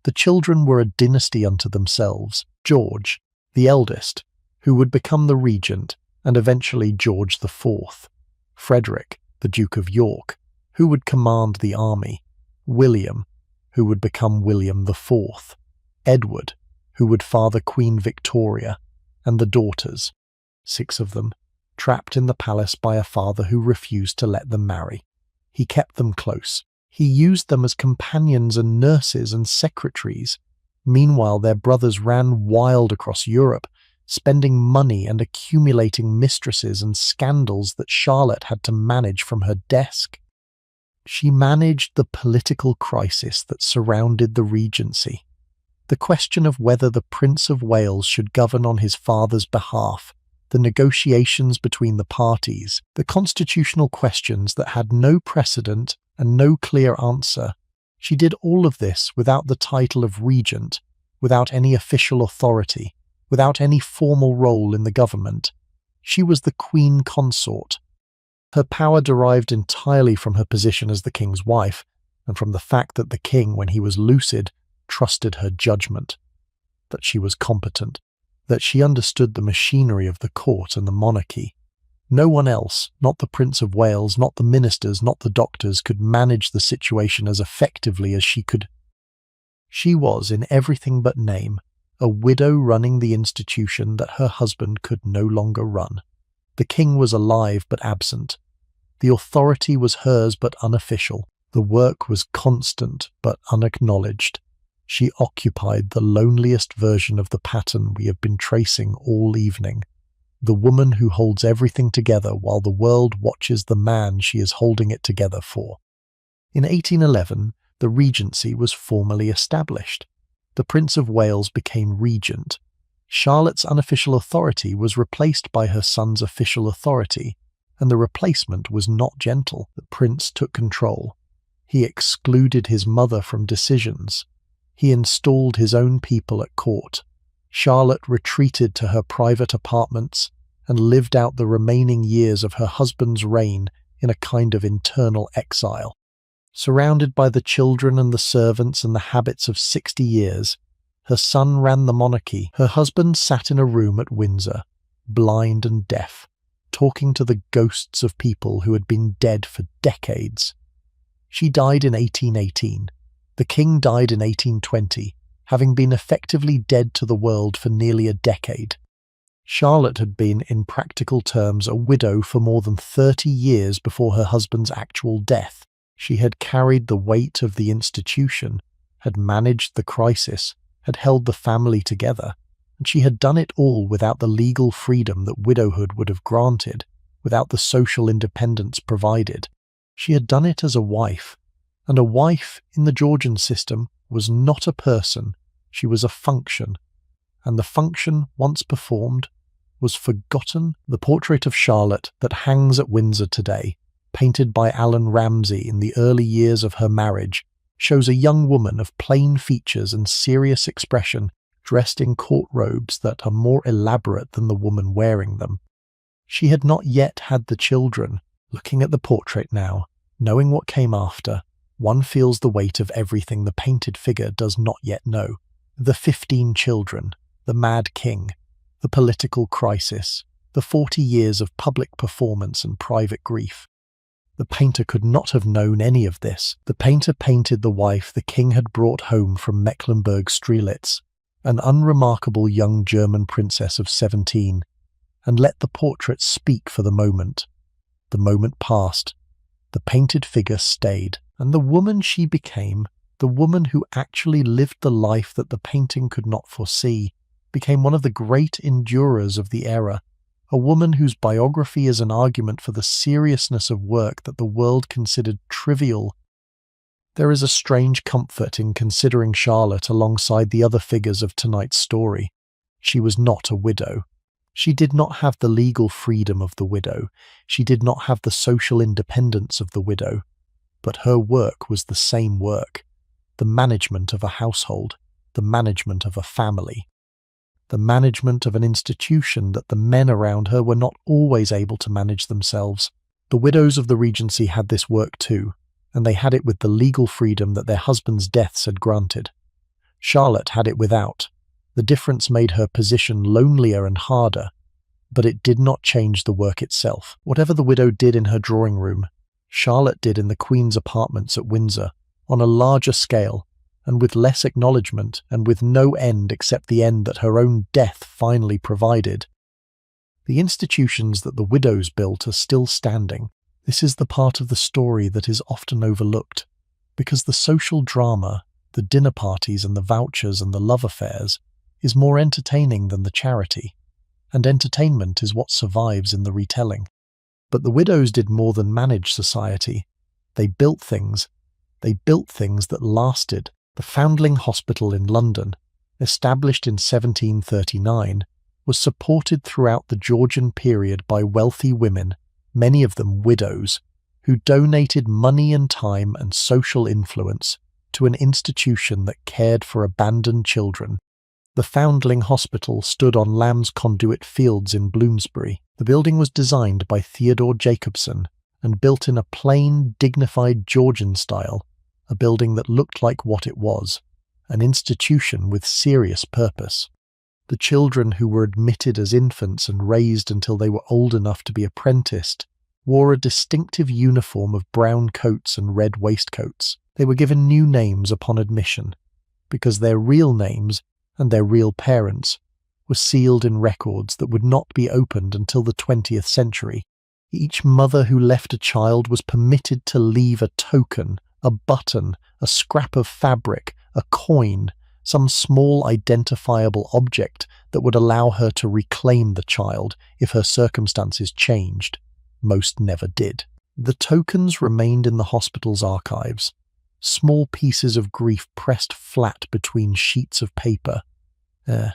The children were a dynasty unto themselves. George, the eldest, who would become the regent, and eventually George IV. Frederick, the Duke of York, who would command the army. William, who would become William IV. Edward, who would father Queen Victoria, and the daughters, 6 of them, trapped in the palace by a father who refused to let them marry. He kept them close. He used them as companions and nurses and secretaries. Meanwhile, their brothers ran wild across Europe, spending money and accumulating mistresses and scandals that Charlotte had to manage from her desk. She managed the political crisis that surrounded the Regency. The question of whether the Prince of Wales should govern on his father's behalf, the negotiations between the parties, the constitutional questions that had no precedent and no clear answer. She did all of this without the title of regent, without any official authority, without any formal role in the government. She was the Queen Consort. Her power derived entirely from her position as the king's wife, and from the fact that the king, when he was lucid, trusted her judgment, that she was competent, that she understood the machinery of the court and the monarchy. No one else, not the Prince of Wales, not the ministers, not the doctors, could manage the situation as effectively as she could. She was, in everything but name, a widow running the institution that her husband could no longer run. The king was alive but absent. The authority was hers but unofficial. The work was constant but unacknowledged. She occupied the loneliest version of the pattern we have been tracing all evening. The woman who holds everything together while the world watches the man she is holding it together for. In 1811, the Regency was formally established. The Prince of Wales became regent. Charlotte's unofficial authority was replaced by her son's official authority, and the replacement was not gentle. The prince took control. He excluded his mother from decisions. He installed his own people at court. Charlotte retreated to her private apartments and lived out the remaining years of her husband's reign in a kind of internal exile. Surrounded by the children and the servants and the habits of 60 years, her son ran the monarchy. Her husband sat in a room at Windsor, blind and deaf, talking to the ghosts of people who had been dead for decades. She died in 1818. The king died in 1820, having been effectively dead to the world for nearly a decade. Charlotte had been, in practical terms, a widow for more than 30 years before her husband's actual death. She had carried the weight of the institution, had managed the crisis, had held the family together, and she had done it all without the legal freedom that widowhood would have granted, without the social independence provided. She had done it as a wife, and a wife in the Georgian system was not a person, she was a function, and the function, once performed, was forgotten. The portrait of Charlotte that hangs at Windsor today, painted by Alan Ramsay in the early years of her marriage, shows a young woman of plain features and serious expression, dressed in court robes that are more elaborate than the woman wearing them. She had not yet had the children. Looking at the portrait now, knowing what came after, one feels the weight of everything the painted figure does not yet know. The 15 children, the mad king, the political crisis, the 40 years of public performance and private grief. The painter could not have known any of this. The painter painted the wife the king had brought home from Mecklenburg-Strelitz, an unremarkable young German princess of 17, and let the portrait speak for the moment. The moment passed. The painted figure stayed, and the woman she became, the woman who actually lived the life that the painting could not foresee, became one of the great endurers of the era, a woman whose biography is an argument for the seriousness of work that the world considered trivial. There is a strange comfort in considering Charlotte alongside the other figures of tonight's story. She was not a widow. She did not have the legal freedom of the widow. She did not have the social independence of the widow. But her work was the same work. The management of a household, the management of a family, the management of an institution that the men around her were not always able to manage themselves. The widows of the Regency had this work too, and they had it with the legal freedom that their husbands' deaths had granted. Charlotte had it without. The difference made her position lonelier and harder, but it did not change the work itself. Whatever the widow did in her drawing room, Charlotte did in the Queen's apartments at Windsor, on a larger scale, and with less acknowledgement, and with no end except the end that her own death finally provided. The institutions that the widows built are still standing. This is the part of the story that is often overlooked. Because the social drama, the dinner parties and the vouchers and the love affairs, is more entertaining than the charity, and entertainment is what survives in the retelling. But the widows did more than manage society. They built things. They built things that lasted. The Foundling Hospital in London, established in 1739, was supported throughout the Georgian period by wealthy women, many of them widows, who donated money and time and social influence to an institution that cared for abandoned children. The Foundling Hospital stood on Lamb's Conduit Fields in Bloomsbury. The building was designed by Theodore Jacobson and built in a plain, dignified Georgian style, a building that looked like what it was, an institution with serious purpose. The children who were admitted as infants and raised until they were old enough to be apprenticed wore a distinctive uniform of brown coats and red waistcoats. They were given new names upon admission, because their real names and their real parents were sealed in records that would not be opened until the 20th century. Each mother who left a child was permitted to leave a token, a button, a scrap of fabric, a coin, some small identifiable object that would allow her to reclaim the child if her circumstances changed. Most never did. The tokens remained in the hospital's archives, small pieces of grief pressed flat between sheets of paper. The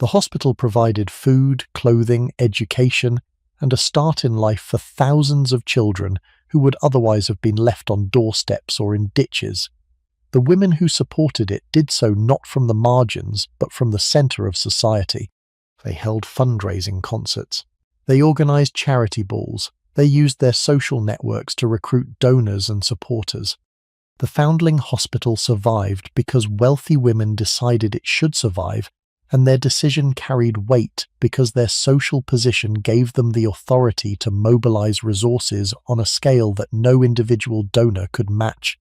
hospital provided food, clothing, education, and a start in life for thousands of children who would otherwise have been left on doorsteps or in ditches. The women who supported it did so not from the margins, but from the centre of society. They held fundraising concerts. They organised charity balls. They used their social networks to recruit donors and supporters. The Foundling Hospital survived because wealthy women decided it should survive, and their decision carried weight because their social position gave them the authority to mobilise resources on a scale that no individual donor could match.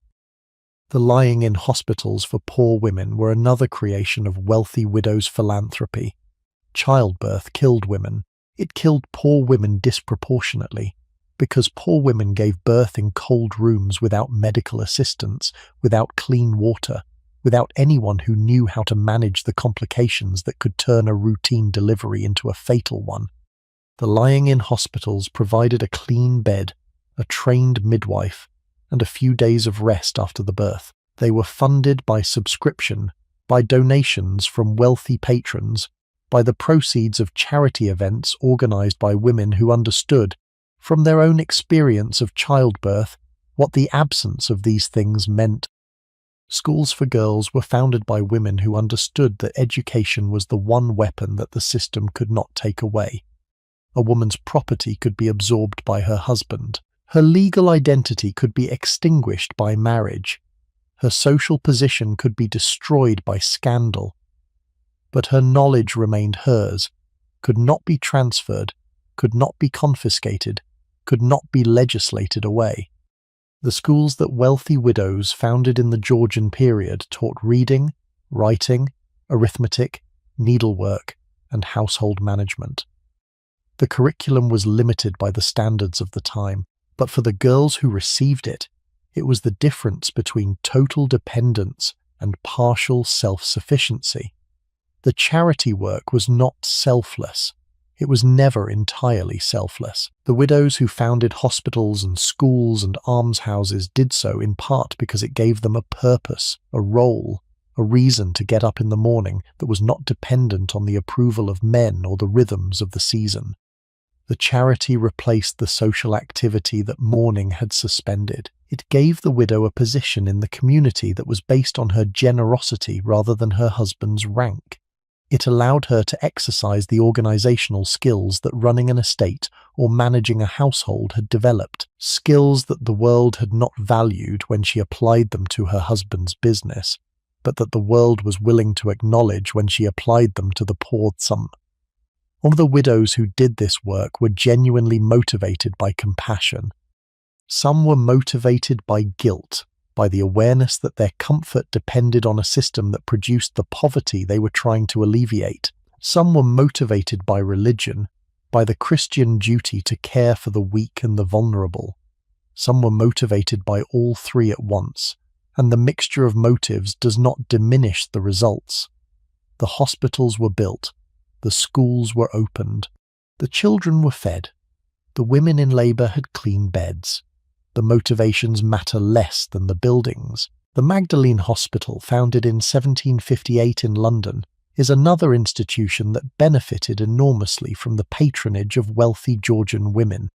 The lying-in hospitals for poor women were another creation of wealthy widows' philanthropy. Childbirth killed women. It killed poor women disproportionately, because poor women gave birth in cold rooms without medical assistance, without clean water, without anyone who knew how to manage the complications that could turn a routine delivery into a fatal one. The lying-in hospitals provided a clean bed, a trained midwife, and a few days of rest after the birth. They were funded by subscription, by donations from wealthy patrons, by the proceeds of charity events organised by women who understood, from their own experience of childbirth, what the absence of these things meant. Schools for girls were founded by women who understood that education was the one weapon that the system could not take away. A woman's property could be absorbed by her husband. Her legal identity could be extinguished by marriage. Her social position could be destroyed by scandal. But her knowledge remained hers, could not be transferred, could not be confiscated, could not be legislated away. The schools that wealthy widows founded in the Georgian period taught reading, writing, arithmetic, needlework, and household management. The curriculum was limited by the standards of the time, but for the girls who received it, it was the difference between total dependence and partial self-sufficiency. The charity work was not selfless. It was never entirely selfless. The widows who founded hospitals and schools and almshouses did so in part because it gave them a purpose, a role, a reason to get up in the morning that was not dependent on the approval of men or the rhythms of the season. The charity replaced the social activity that mourning had suspended. It gave the widow a position in the community that was based on her generosity rather than her husband's rank. It allowed her to exercise the organizational skills that running an estate or managing a household had developed, skills that the world had not valued when she applied them to her husband's business, but that the world was willing to acknowledge when she applied them to the poor some. All the widows who did this work were genuinely motivated by compassion. Some were motivated by guilt, by the awareness that their comfort depended on a system that produced the poverty they were trying to alleviate. Some were motivated by religion, by the Christian duty to care for the weak and the vulnerable. Some were motivated by all three at once, and the mixture of motives does not diminish the results. The hospitals were built, the schools were opened, the children were fed, the women in labour had clean beds. The motivations matter less than the buildings. The Magdalene Hospital, founded in 1758 in London, is another institution that benefited enormously from the patronage of wealthy Georgian women.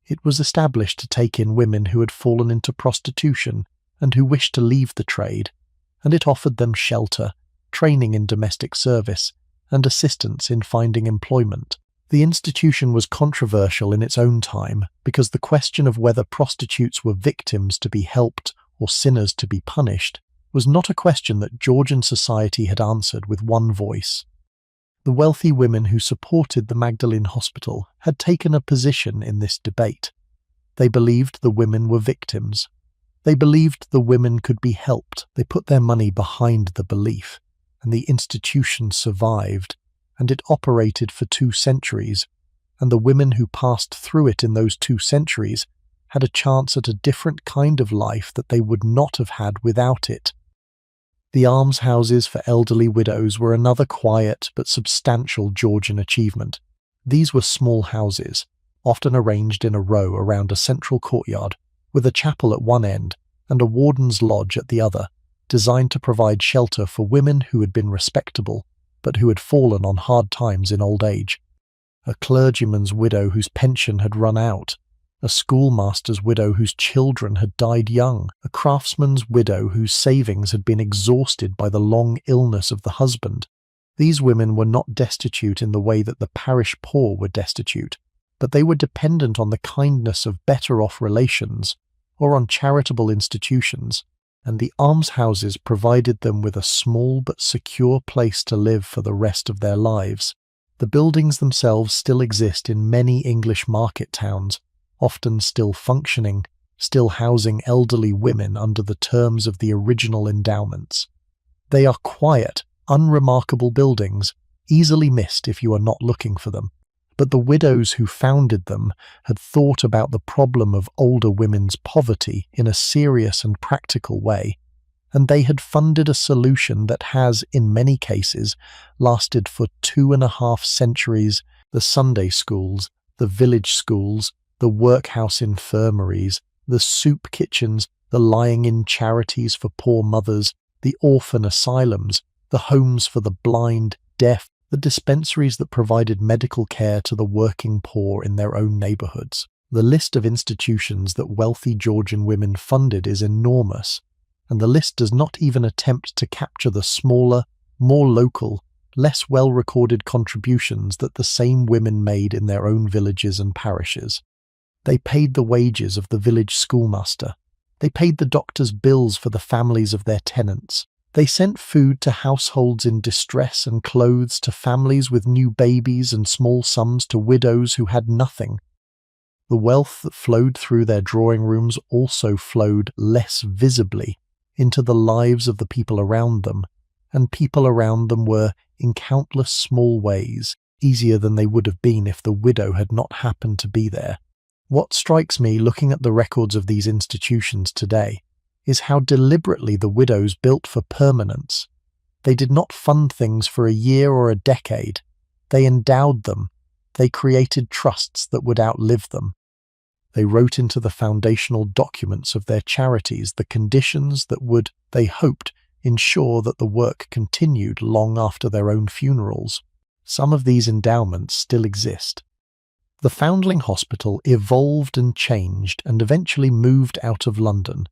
It was established to take in women who had fallen into prostitution and who wished to leave the trade, and it offered them shelter, training in domestic service, and assistance in finding employment. The institution was controversial in its own time because the question of whether prostitutes were victims to be helped or sinners to be punished was not a question that Georgian society had answered with one voice. The wealthy women who supported the Magdalene Hospital had taken a position in this debate. They believed the women were victims. They believed the women could be helped. They put their money behind the belief, and the institution survived, and it operated for 2 centuries, and the women who passed through it in those 2 centuries had a chance at a different kind of life that they would not have had without it. The almshouses for elderly widows were another quiet but substantial Georgian achievement. These were small houses, often arranged in a row around a central courtyard, with a chapel at one end and a warden's lodge at the other, designed to provide shelter for women who had been respectable, but who had fallen on hard times in old age. A clergyman's widow whose pension had run out, a schoolmaster's widow whose children had died young, a craftsman's widow whose savings had been exhausted by the long illness of the husband. These women were not destitute in the way that the parish poor were destitute, but they were dependent on the kindness of better-off relations or on charitable institutions, and the almshouses provided them with a small but secure place to live for the rest of their lives. The buildings themselves still exist in many English market towns, often still functioning, still housing elderly women under the terms of the original endowments. They are quiet, unremarkable buildings, easily missed if you are not looking for them. But the widows who founded them had thought about the problem of older women's poverty in a serious and practical way, and they had funded a solution that has, in many cases, lasted for 2.5 centuries. The Sunday schools, the village schools, the workhouse infirmaries, the soup kitchens, the lying-in charities for poor mothers, the orphan asylums, the homes for the blind, deaf, the dispensaries that provided medical care to the working poor in their own neighbourhoods. The list of institutions that wealthy Georgian women funded is enormous, and the list does not even attempt to capture the smaller, more local, less well-recorded contributions that the same women made in their own villages and parishes. They paid the wages of the village schoolmaster. They paid the doctor's bills for the families of their tenants. They sent food to households in distress and clothes to families with new babies and small sums to widows who had nothing. The wealth that flowed through their drawing rooms also flowed less visibly into the lives of the people around them, and people around them were, in countless small ways, easier than they would have been if the widow had not happened to be there. What strikes me looking at the records of these institutions today is how deliberately the widows built for permanence. They did not fund things for a year or a decade. They endowed them. They created trusts that would outlive them. They wrote into the foundational documents of their charities the conditions that would, they hoped, ensure that the work continued long after their own funerals. Some of these endowments still exist. The Foundling Hospital evolved and changed and eventually moved out of London,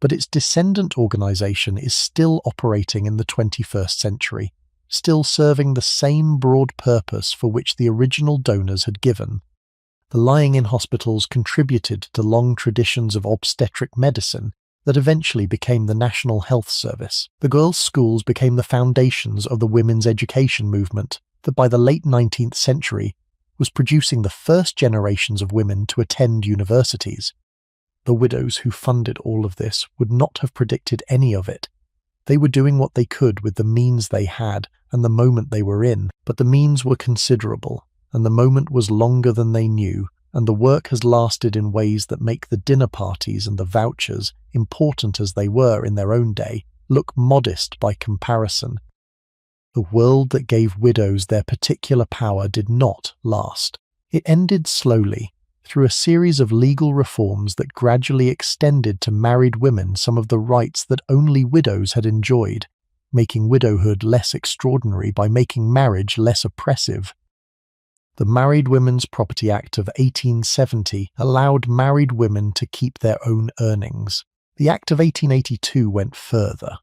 but its descendant organisation is still operating in the 21st century, still serving the same broad purpose for which the original donors had given. The lying-in hospitals contributed to long traditions of obstetric medicine that eventually became the National Health Service. The girls' schools became the foundations of the women's education movement that by the late 19th century was producing the first generations of women to attend universities. The widows who funded all of this would not have predicted any of it. They were doing what they could with the means they had and the moment they were in, but the means were considerable, and the moment was longer than they knew, and the work has lasted in ways that make the dinner parties and the vouchers, important as they were in their own day, look modest by comparison. The world that gave widows their particular power did not last. It ended slowly, through a series of legal reforms that gradually extended to married women some of the rights that only widows had enjoyed, making widowhood less extraordinary by making marriage less oppressive. The Married Women's Property Act of 1870 allowed married women to keep their own earnings. The Act of 1882 went further,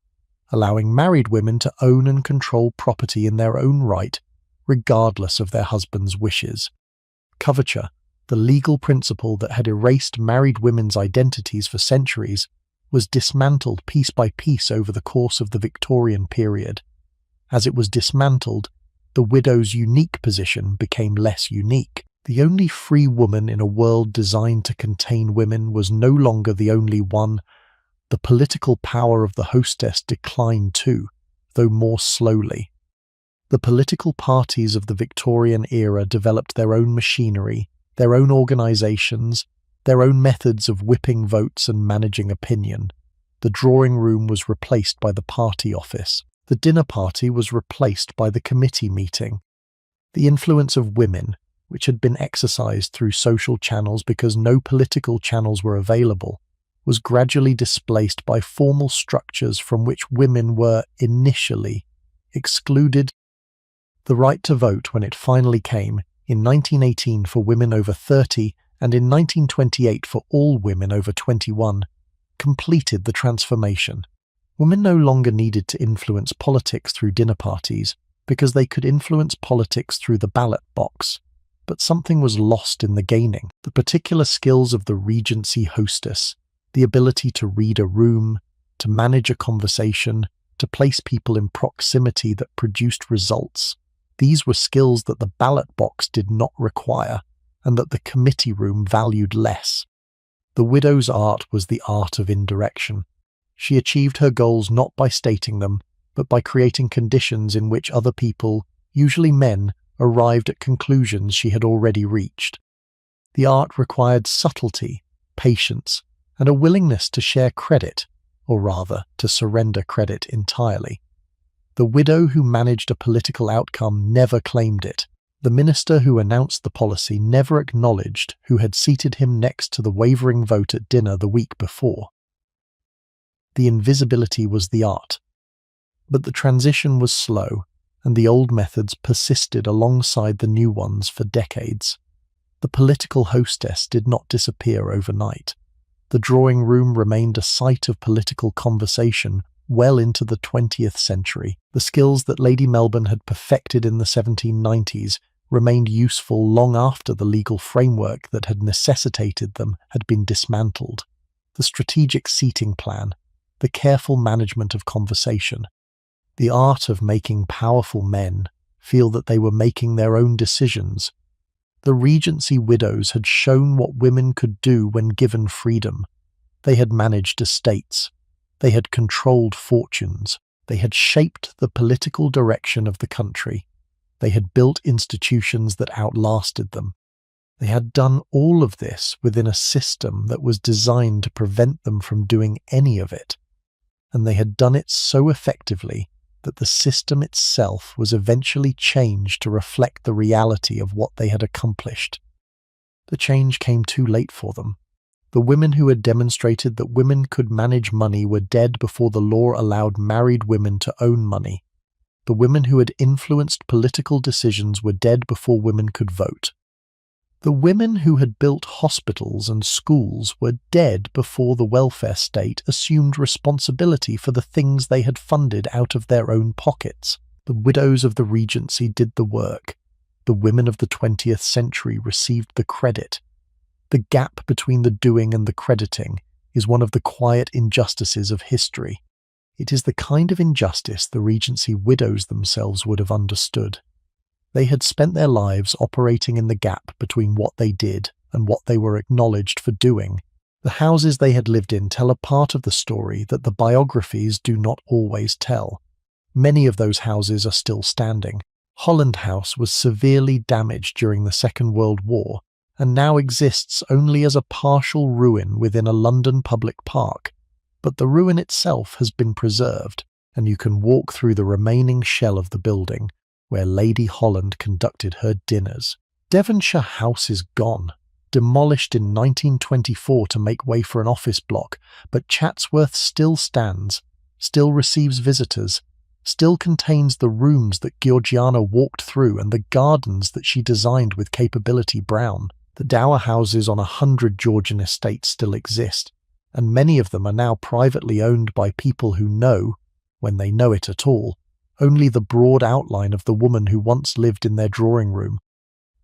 allowing married women to own and control property in their own right, regardless of their husband's wishes. Coverture, the legal principle that had erased married women's identities for centuries, was dismantled piece by piece over the course of the Victorian period. As it was dismantled, the widow's unique position became less unique. The only free woman in a world designed to contain women was no longer the only one. The political power of the hostess declined too, though more slowly. The political parties of the Victorian era developed their own machinery, their own organisations, their own methods of whipping votes and managing opinion. The drawing room was replaced by the party office. The dinner party was replaced by the committee meeting. The influence of women, which had been exercised through social channels because no political channels were available, was gradually displaced by formal structures from which women were, initially, excluded. The right to vote, when it finally came, in 1918 for women over 30 and in 1928 for all women over 21, completed the transformation. Women no longer needed to influence politics through dinner parties because they could influence politics through the ballot box. But something was lost in the gaining. The particular skills of the Regency hostess, the ability to read a room, to manage a conversation, to place people in proximity that produced results. These were skills that the ballot box did not require, and that the committee room valued less. The widow's art was the art of indirection. She achieved her goals not by stating them, but by creating conditions in which other people, usually men, arrived at conclusions she had already reached. The art required subtlety, patience, and a willingness to share credit, or rather, to surrender credit entirely. The widow who managed a political outcome never claimed it. The minister who announced the policy never acknowledged who had seated him next to the wavering vote at dinner the week before. The invisibility was the art. But the transition was slow, and the old methods persisted alongside the new ones for decades. The political hostess did not disappear overnight. The drawing room remained a site of political conversation well into the 20th century. The skills that Lady Melbourne had perfected in the 1790s remained useful long after the legal framework that had necessitated them had been dismantled. The strategic seating plan, the careful management of conversation, the art of making powerful men feel that they were making their own decisions. The Regency widows had shown what women could do when given freedom. They had managed estates. They had controlled fortunes. They had shaped the political direction of the country. They had built institutions that outlasted them. They had done all of this within a system that was designed to prevent them from doing any of it. And they had done it so effectively that the system itself was eventually changed to reflect the reality of what they had accomplished. The change came too late for them. The women who had demonstrated that women could manage money were dead before the law allowed married women to own money. The women who had influenced political decisions were dead before women could vote. The women who had built hospitals and schools were dead before the welfare state assumed responsibility for the things they had funded out of their own pockets. The widows of the Regency did the work. The women of the 20th century received the credit. The gap between the doing and the crediting is one of the quiet injustices of history. It is the kind of injustice the Regency widows themselves would have understood. They had spent their lives operating in the gap between what they did and what they were acknowledged for doing. The houses they had lived in tell a part of the story that the biographies do not always tell. Many of those houses are still standing. Holland House was severely damaged during the Second World War, and now exists only as a partial ruin within a London public park. But the ruin itself has been preserved, and you can walk through the remaining shell of the building where Lady Holland conducted her dinners. Devonshire House is gone, demolished in 1924 to make way for an office block, but Chatsworth still stands, still receives visitors, still contains the rooms that Georgiana walked through and the gardens that she designed with Capability Brown. The dower houses on 100 Georgian estates still exist, and many of them are now privately owned by people who know, when they know it at all, only the broad outline of the woman who once lived in their drawing room.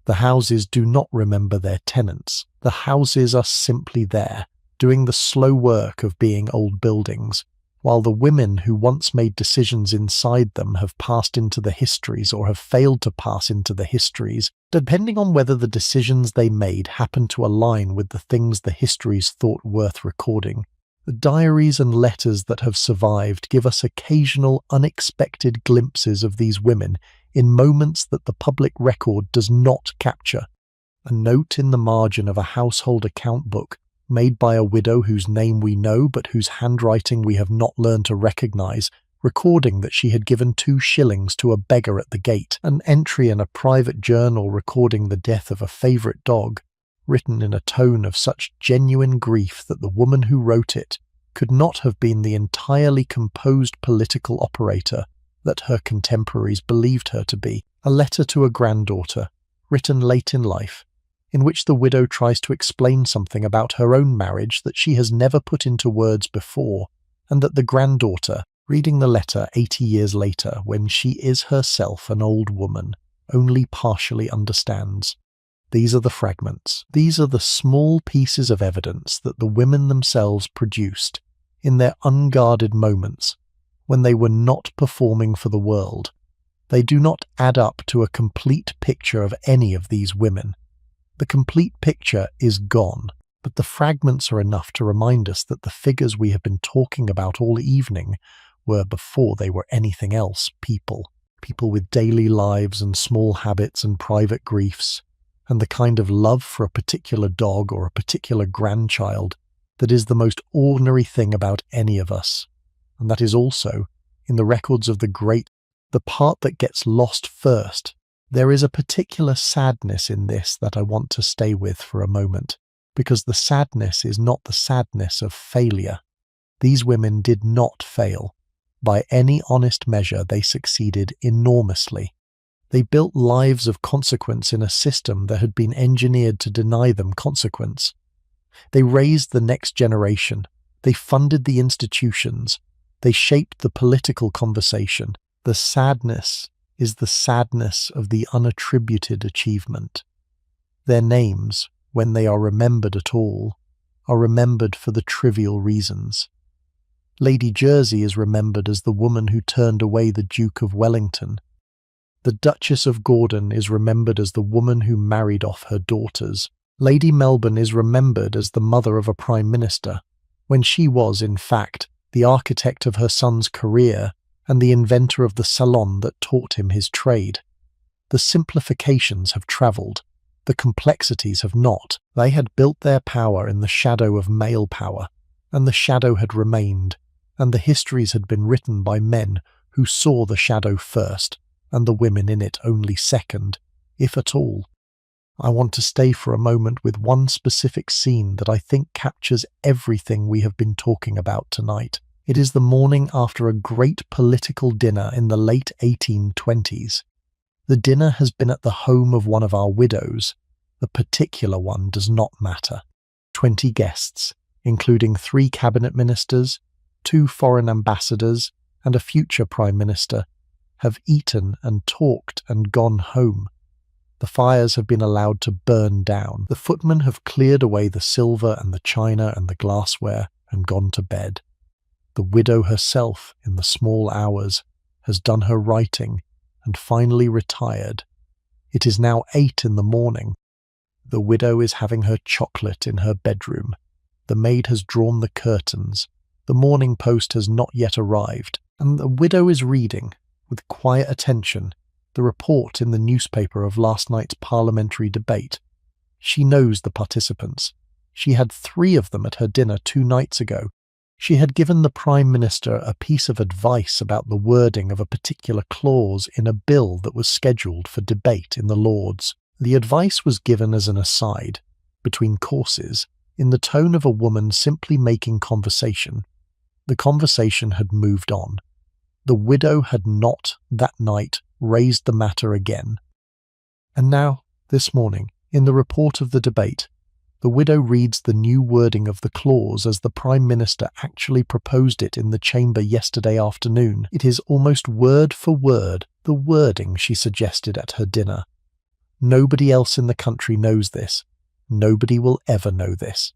The houses do not remember their tenants. The houses are simply there, doing the slow work of being old buildings, while the women who once made decisions inside them have passed into the histories or have failed to pass into the histories, depending on whether the decisions they made happen to align with the things the histories thought worth recording. The diaries and letters that have survived give us occasional unexpected glimpses of these women in moments that the public record does not capture. A note in the margin of a household account book made by a widow whose name we know but whose handwriting we have not learned to recognize, recording that she had given 2 shillings to a beggar at the gate, an entry in a private journal recording the death of a favourite dog, written in a tone of such genuine grief that the woman who wrote it could not have been the entirely composed political operator that her contemporaries believed her to be. A letter to a granddaughter, written late in life, in which the widow tries to explain something about her own marriage that she has never put into words before, and that the granddaughter, reading the letter 80 years later when she is herself an old woman, only partially understands. These are the fragments. These are the small pieces of evidence that the women themselves produced in their unguarded moments when they were not performing for the world. They do not add up to a complete picture of any of these women. The complete picture is gone, but the fragments are enough to remind us that the figures we have been talking about all evening were, before they were anything else, people. People with daily lives and small habits and private griefs, and the kind of love for a particular dog or a particular grandchild that is the most ordinary thing about any of us. And that is also, in the records of the great, the part that gets lost first. There is a particular sadness in this that I want to stay with for a moment, because the sadness is not the sadness of failure. These women did not fail. By any honest measure, they succeeded enormously. They built lives of consequence in a system that had been engineered to deny them consequence. They raised the next generation. They funded the institutions. They shaped the political conversation. The sadness is the sadness of the unattributed achievement. Their names, when they are remembered at all, are remembered for the trivial reasons. Lady Jersey is remembered as the woman who turned away the Duke of Wellington. The Duchess of Gordon is remembered as the woman who married off her daughters. Lady Melbourne is remembered as the mother of a Prime Minister, when she was, in fact, the architect of her son's career and the inventor of the salon that taught him his trade. The simplifications have travelled. The complexities have not. They had built their power in the shadow of male power, and the shadow had remained, and the histories had been written by men who saw the shadow first, and the women in it only second, if at all. I want to stay for a moment with one specific scene that I think captures everything we have been talking about tonight. It is the morning after a great political dinner in the late 1820s. The dinner has been at the home of one of our widows. The particular one does not matter. 20 guests, including 3 cabinet ministers, 2 foreign ambassadors, and a future prime minister, have eaten and talked and gone home. The fires have been allowed to burn down. The footmen have cleared away the silver and the china and the glassware and gone to bed. The widow herself, in the small hours, has done her writing and finally retired. It is now 8 in the morning. The widow is having her chocolate in her bedroom. The maid has drawn the curtains. The morning post has not yet arrived, and the widow is reading, with quiet attention, the report in the newspaper of last night's parliamentary debate. She knows the participants. She had 3 of them at her dinner 2 nights ago. She had given the Prime Minister a piece of advice about the wording of a particular clause in a bill that was scheduled for debate in the Lords. The advice was given as an aside, between courses, in the tone of a woman simply making conversation. The conversation had moved on. The widow had not, that night, raised the matter again. And now, this morning, in the report of the debate, the widow reads the new wording of the clause as the Prime Minister actually proposed it in the chamber yesterday afternoon. It is almost word for word the wording she suggested at her dinner. Nobody else in the country knows this. Nobody will ever know this.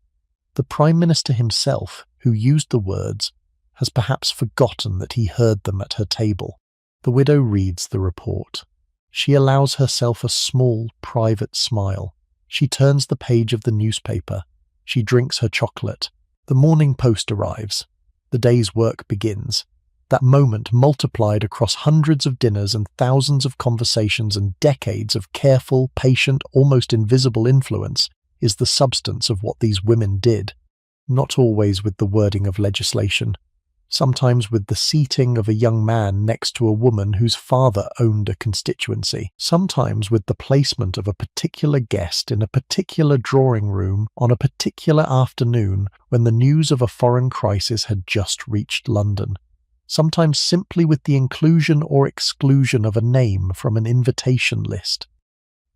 The Prime Minister himself, who used the words, has perhaps forgotten that he heard them at her table. The widow reads the report. She allows herself a small, private smile. She turns the page of the newspaper. She drinks her chocolate. The Morning Post arrives. The day's work begins. That moment multiplied across hundreds of dinners and thousands of conversations and decades of careful, patient, almost invisible influence is the substance of what these women did. Not always with the wording of legislation. Sometimes with the seating of a young man next to a woman whose father owned a constituency. Sometimes with the placement of a particular guest in a particular drawing room on a particular afternoon when the news of a foreign crisis had just reached London. Sometimes simply with the inclusion or exclusion of a name from an invitation list.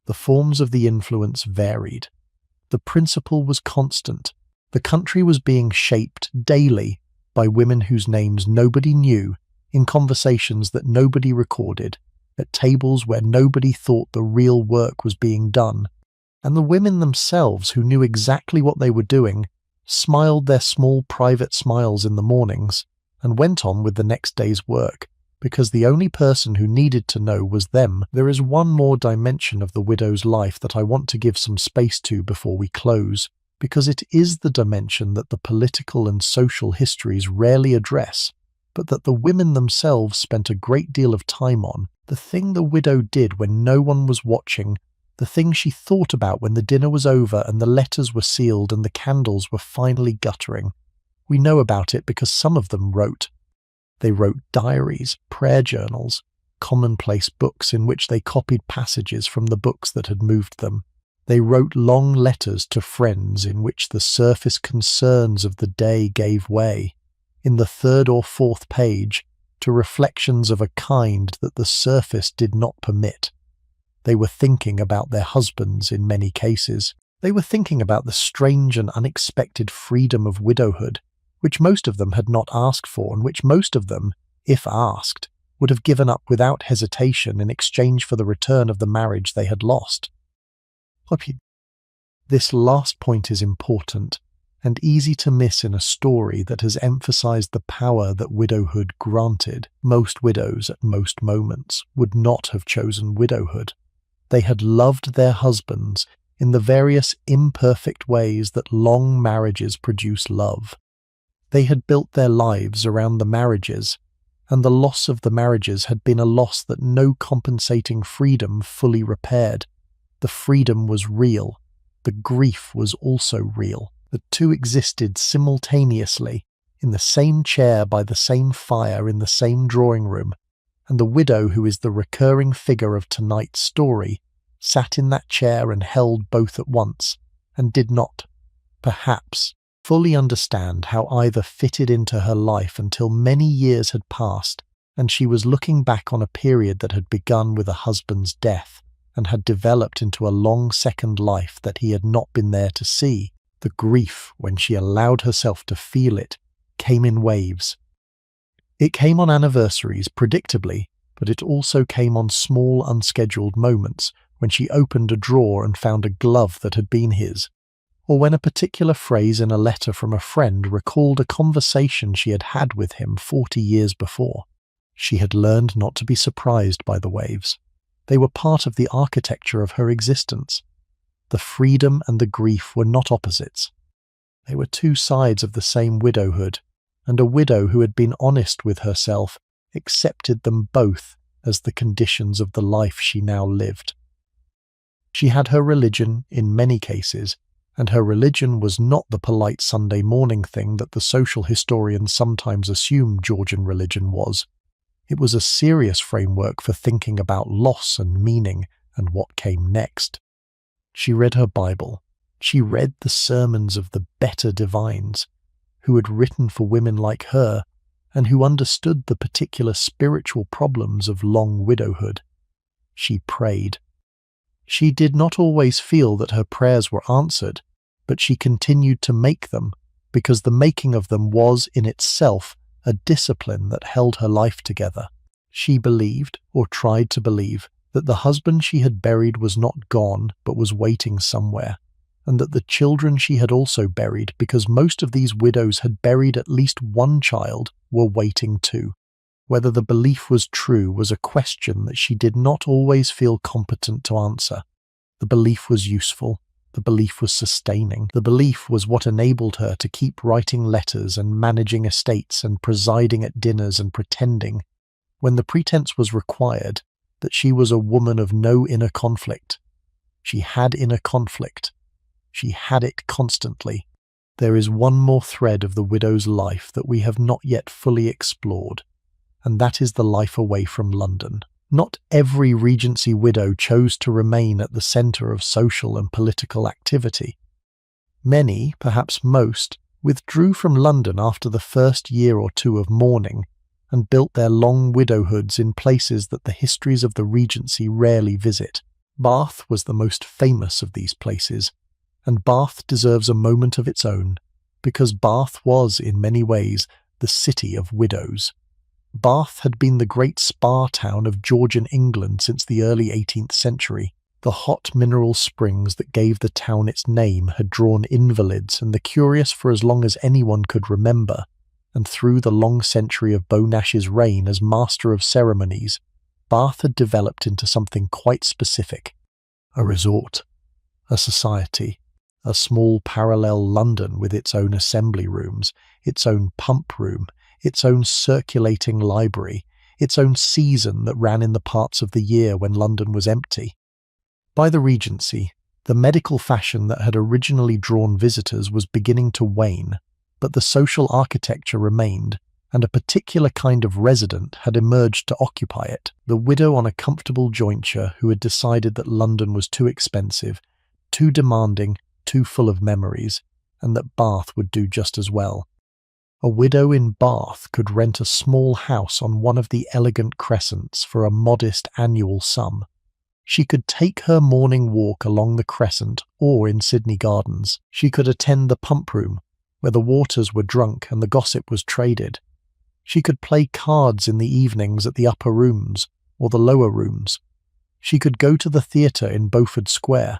The forms of the influence varied. The principle was constant. The country was being shaped daily by women whose names nobody knew, in conversations that nobody recorded, at tables where nobody thought the real work was being done. And the women themselves, who knew exactly what they were doing, smiled their small private smiles in the mornings, and went on with the next day's work, because the only person who needed to know was them. There is one more dimension of the widow's life that I want to give some space to before we close, because it is the dimension that the political and social histories rarely address, but that the women themselves spent a great deal of time on. The thing the widow did when no one was watching, the thing she thought about when the dinner was over and the letters were sealed and the candles were finally guttering. We know about it because some of them wrote. They wrote diaries, prayer journals, commonplace books in which they copied passages from the books that had moved them. They wrote long letters to friends in which the surface concerns of the day gave way, in the 3rd or 4th page, to reflections of a kind that the surface did not permit. They were thinking about their husbands in many cases. They were thinking about the strange and unexpected freedom of widowhood, which most of them had not asked for and which most of them, if asked, would have given up without hesitation in exchange for the return of the marriage they had lost. This last point is important and easy to miss in a story that has emphasized the power that widowhood granted. Most widows at most moments would not have chosen widowhood. They had loved their husbands in the various imperfect ways that long marriages produce love. They had built their lives around the marriages, and the loss of the marriages had been a loss that no compensating freedom fully repaired. The freedom was real. The grief was also real. The two existed simultaneously, in the same chair by the same fire in the same drawing room, and the widow, who is the recurring figure of tonight's story, sat in that chair and held both at once, and did not, perhaps, fully understand how either fitted into her life until many years had passed, and she was looking back on a period that had begun with a husband's death, and had developed into a long second life that he had not been there to see. The grief, when she allowed herself to feel it, came in waves. It came on anniversaries, predictably, but it also came on small, unscheduled moments, when she opened a drawer and found a glove that had been his, or when a particular phrase in a letter from a friend recalled a conversation she had had with him 40 years before. She had learned not to be surprised by the waves. They were part of the architecture of her existence. The freedom and the grief were not opposites. They were 2 sides of the same widowhood, and a widow who had been honest with herself accepted them both as the conditions of the life she now lived. She had her religion in many cases, and her religion was not the polite Sunday morning thing that the social historians sometimes assume Georgian religion was. It was a serious framework for thinking about loss and meaning and what came next. She read her Bible. She read the sermons of the better divines, who had written for women like her and who understood the particular spiritual problems of long widowhood. She prayed. She did not always feel that her prayers were answered, but she continued to make them, because the making of them was, in itself, a discipline that held her life together. She believed, or tried to believe, that the husband she had buried was not gone, but was waiting somewhere, and that the children she had also buried, because most of these widows had buried at least one child, were waiting too. Whether the belief was true was a question that she did not always feel competent to answer. The belief was useful. The belief was sustaining. The belief was what enabled her to keep writing letters and managing estates and presiding at dinners and pretending, when the pretense was required, that she was a woman of no inner conflict. She had inner conflict. She had it constantly. There is one more thread of the widow's life that we have not yet fully explored, and that is the life away from London. Not every Regency widow chose to remain at the centre of social and political activity. Many, perhaps most, withdrew from London after the first year or two of mourning and built their long widowhoods in places that the histories of the Regency rarely visit. Bath was the most famous of these places, and Bath deserves a moment of its own, because Bath was, in many ways, the city of widows. Bath had been the great spa town of Georgian England since the early 18th century. The hot mineral springs that gave the town its name had drawn invalids and the curious for as long as anyone could remember, and through the long century of Bonash's reign as master of ceremonies, Bath had developed into something quite specific: a resort, a society, a small parallel London with its own assembly rooms, its own pump room, its own circulating library, its own season that ran in the parts of the year when London was empty. By the Regency, the medical fashion that had originally drawn visitors was beginning to wane, but the social architecture remained, and a particular kind of resident had emerged to occupy it, the widow on a comfortable jointure who had decided that London was too expensive, too demanding, too full of memories, and that Bath would do just as well. A widow in Bath could rent a small house on one of the elegant crescents for a modest annual sum. She could take her morning walk along the crescent or in Sydney Gardens. She could attend the pump room, where the waters were drunk and the gossip was traded. She could play cards in the evenings at the upper rooms or the lower rooms. She could go to the theatre in Beaufort Square.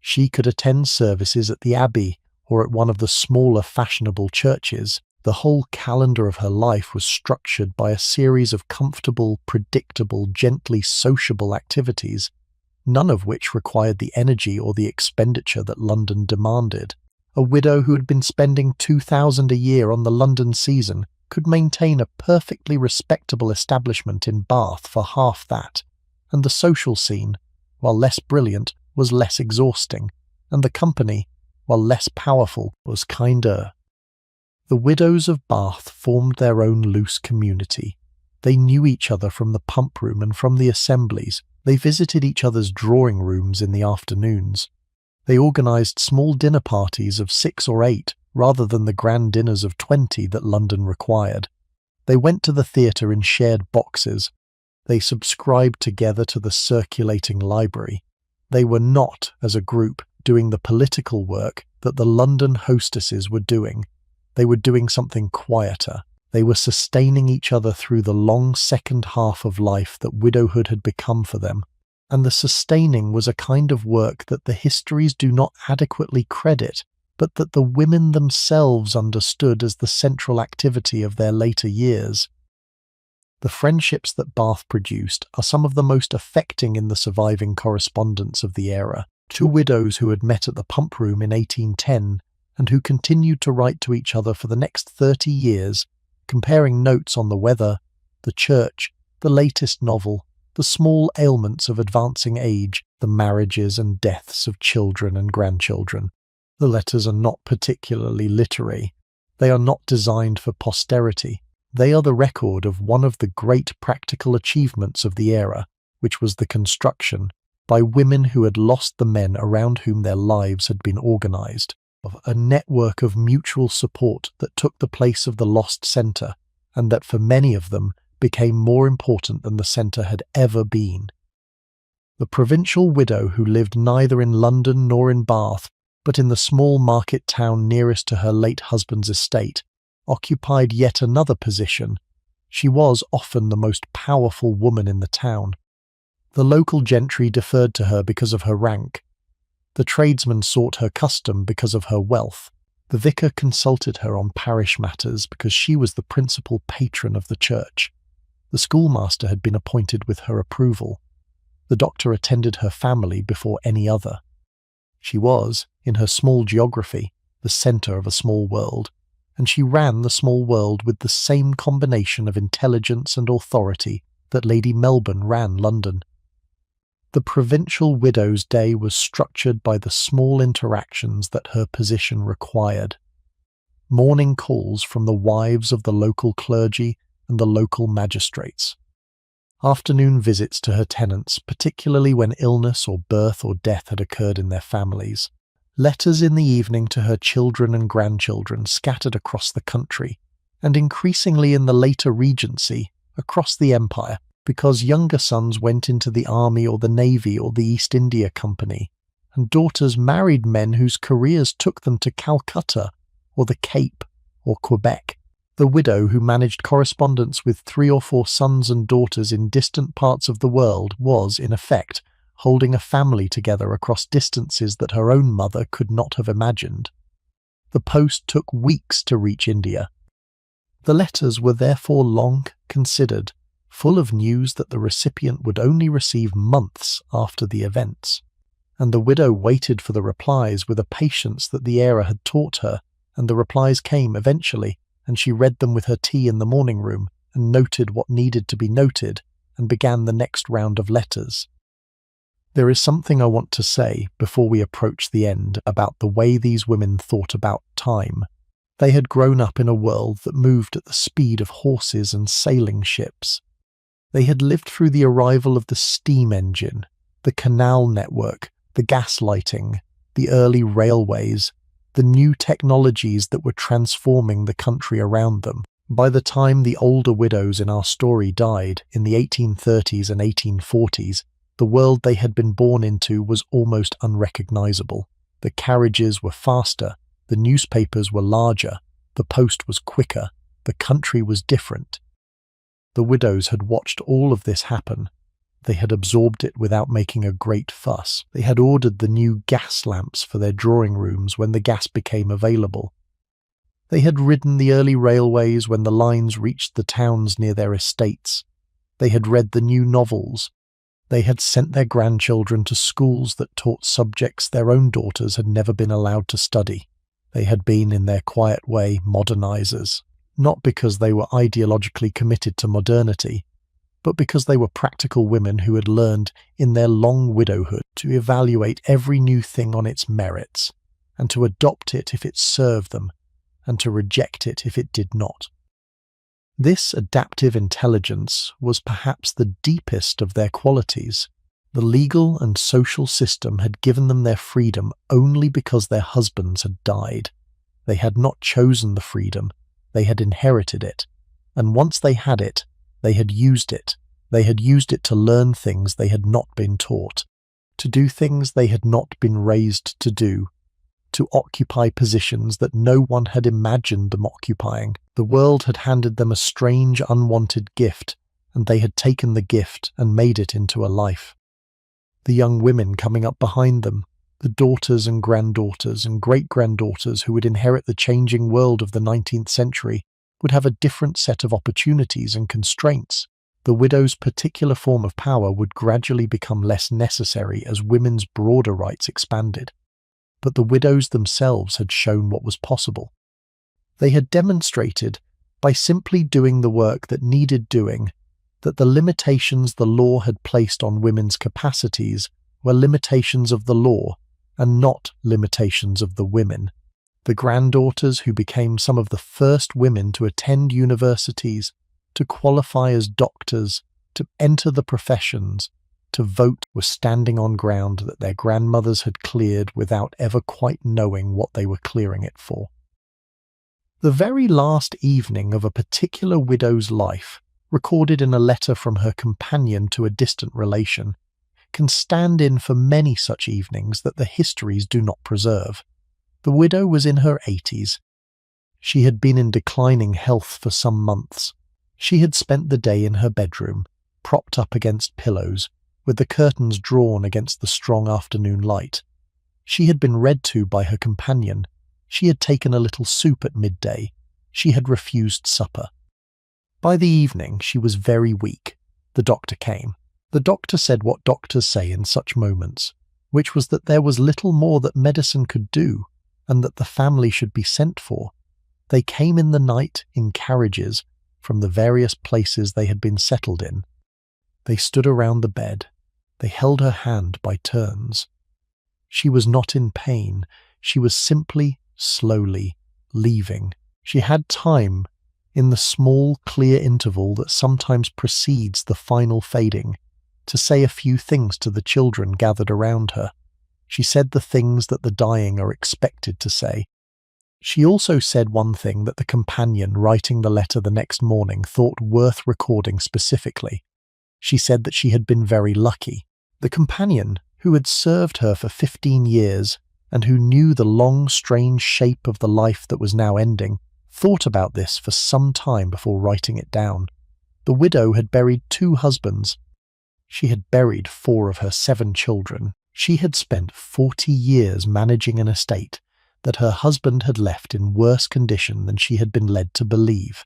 She could attend services at the Abbey or at one of the smaller fashionable churches. The whole calendar of her life was structured by a series of comfortable, predictable, gently sociable activities, none of which required the energy or the expenditure that London demanded. A widow who had been spending £2,000 a year on the London season could maintain a perfectly respectable establishment in Bath for half that, and the social scene, while less brilliant, was less exhausting, and the company, while less powerful, was kinder. The widows of Bath formed their own loose community. They knew each other from the pump room and from the assemblies. They visited each other's drawing rooms in the afternoons. They organised small dinner parties of 6 or 8 rather than the grand dinners of 20 that London required. They went to the theatre in shared boxes. They subscribed together to the circulating library. They were not, as a group, doing the political work that the London hostesses were doing. They were doing something quieter. They were sustaining each other through the long second half of life that widowhood had become for them. And the sustaining was a kind of work that the histories do not adequately credit, but that the women themselves understood as the central activity of their later years. The friendships that Bath produced are some of the most affecting in the surviving correspondence of the era. 2 widows who had met at the pump room in 1810 and who continued to write to each other for the next 30 years, comparing notes on the weather, the church, the latest novel, the small ailments of advancing age, the marriages and deaths of children and grandchildren. The letters are not particularly literary. They are not designed for posterity. They are the record of one of the great practical achievements of the era, which was the construction, by women who had lost the men around whom their lives had been organized, of a network of mutual support that took the place of the lost centre, and that for many of them became more important than the centre had ever been. The provincial widow who lived neither in London nor in Bath, but in the small market town nearest to her late husband's estate, occupied yet another position. She was often the most powerful woman in the town. The local gentry deferred to her because of her rank. The tradesmen sought her custom because of her wealth. The vicar consulted her on parish matters because she was the principal patron of the church. The schoolmaster had been appointed with her approval. The doctor attended her family before any other. She was, in her small geography, the centre of a small world, and she ran the small world with the same combination of intelligence and authority that Lady Melbourne ran London. The provincial widow's day was structured by the small interactions that her position required. Morning calls from the wives of the local clergy and the local magistrates. Afternoon visits to her tenants, particularly when illness or birth or death had occurred in their families. Letters in the evening to her children and grandchildren scattered across the country, and increasingly in the later Regency, across the Empire, because younger sons went into the army or the navy or the East India Company, and daughters married men whose careers took them to Calcutta or the Cape or Quebec. The widow who managed correspondence with 3 or 4 sons and daughters in distant parts of the world was, in effect, holding a family together across distances that her own mother could not have imagined. The post took weeks to reach India. The letters were therefore long considered, full of news that the recipient would only receive months after the events. And the widow waited for the replies with a patience that the era had taught her, and the replies came eventually, and she read them with her tea in the morning room, and noted what needed to be noted, and began the next round of letters. There is something I want to say before we approach the end about the way these women thought about time. They had grown up in a world that moved at the speed of horses and sailing ships. They had lived through the arrival of the steam engine, the canal network, the gas lighting, the early railways, the new technologies that were transforming the country around them. By the time the older widows in our story died in the 1830s and 1840s, the world they had been born into was almost unrecognizable. The carriages were faster, the newspapers were larger, the post was quicker, the country was different. The widows had watched all of this happen. They had absorbed it without making a great fuss. They had ordered the new gas lamps for their drawing rooms when the gas became available. They had ridden the early railways when the lines reached the towns near their estates. They had read the new novels. They had sent their grandchildren to schools that taught subjects their own daughters had never been allowed to study. They had been, in their quiet way, modernizers, not because they were ideologically committed to modernity, but because they were practical women who had learned, in their long widowhood, to evaluate every new thing on its merits, and to adopt it if it served them, and to reject it if it did not. This adaptive intelligence was perhaps the deepest of their qualities. The legal and social system had given them their freedom only because their husbands had died. They had not chosen the freedom, they had inherited it, and once they had it, they had used it. They had used it to learn things they had not been taught, to do things they had not been raised to do, to occupy positions that no one had imagined them occupying. The world had handed them a strange, unwanted gift, and they had taken the gift and made it into a life. The young women coming up behind them, the daughters and granddaughters and great-granddaughters who would inherit the changing world of the 19th century, would have a different set of opportunities and constraints. The widow's particular form of power would gradually become less necessary as women's broader rights expanded. But the widows themselves had shown what was possible. They had demonstrated, by simply doing the work that needed doing, that the limitations the law had placed on women's capacities were limitations of the law and not limitations of the women. The granddaughters who became some of the first women to attend universities, to qualify as doctors, to enter the professions, to vote, were standing on ground that their grandmothers had cleared without ever quite knowing what they were clearing it for. The very last evening of a particular widow's life, recorded in a letter from her companion to a distant relation, can stand in for many such evenings that the histories do not preserve. The widow was in her 80s. She had been in declining health for some months. She had spent the day in her bedroom, propped up against pillows, with the curtains drawn against the strong afternoon light. She had been read to by her companion. She had taken a little soup at midday. She had refused supper. By the evening, she was very weak. The doctor came. The doctor said what doctors say in such moments, which was that there was little more that medicine could do, and that the family should be sent for. They came in the night in carriages from the various places they had been settled in. They stood around the bed. They held her hand by turns. She was not in pain. She was simply, slowly, leaving. She had time, in the small, clear interval that sometimes precedes the final fading, to say a few things to the children gathered around her. She said the things that the dying are expected to say. She also said one thing that the companion writing the letter the next morning thought worth recording specifically. She said that she had been very lucky. The companion, who had served her for 15 years and who knew the long, strange shape of the life that was now ending, thought about this for some time before writing it down. The widow had buried 2 husbands. She had buried 4 of her 7 children. She had spent 40 years managing an estate that her husband had left in worse condition than she had been led to believe.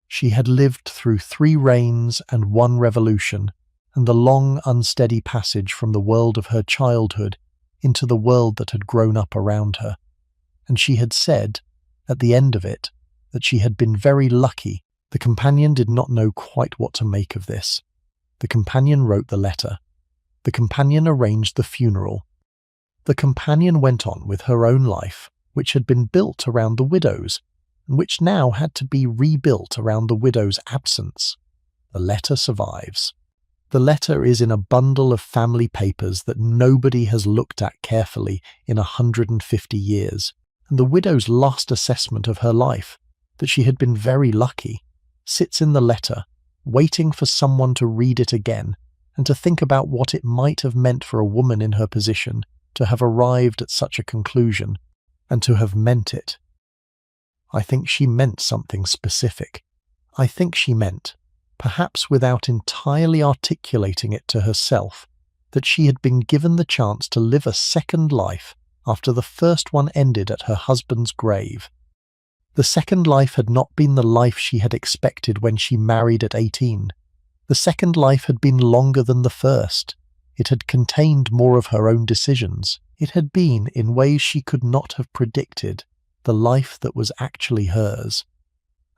She had lived through 3 reigns and 1 revolution, and the long, unsteady passage from the world of her childhood into the world that had grown up around her. And she had said, at the end of it, that she had been very lucky. The companion did not know quite what to make of this. The companion wrote the letter. The companion arranged the funeral. The companion went on with her own life, which had been built around the widow's, and which now had to be rebuilt around the widow's absence. The letter survives. The letter is in a bundle of family papers that nobody has looked at carefully in 150 years, and the widow's last assessment of her life, that she had been very lucky, sits in the letter, waiting for someone to read it again and to think about what it might have meant for a woman in her position to have arrived at such a conclusion and to have meant it. I think she meant something specific. I think she meant, perhaps without entirely articulating it to herself, that she had been given the chance to live a second life after the first one ended at her husband's grave. The second life had not been the life she had expected when she married at 18. The second life had been longer than the first. It had contained more of her own decisions. It had been, in ways she could not have predicted, the life that was actually hers.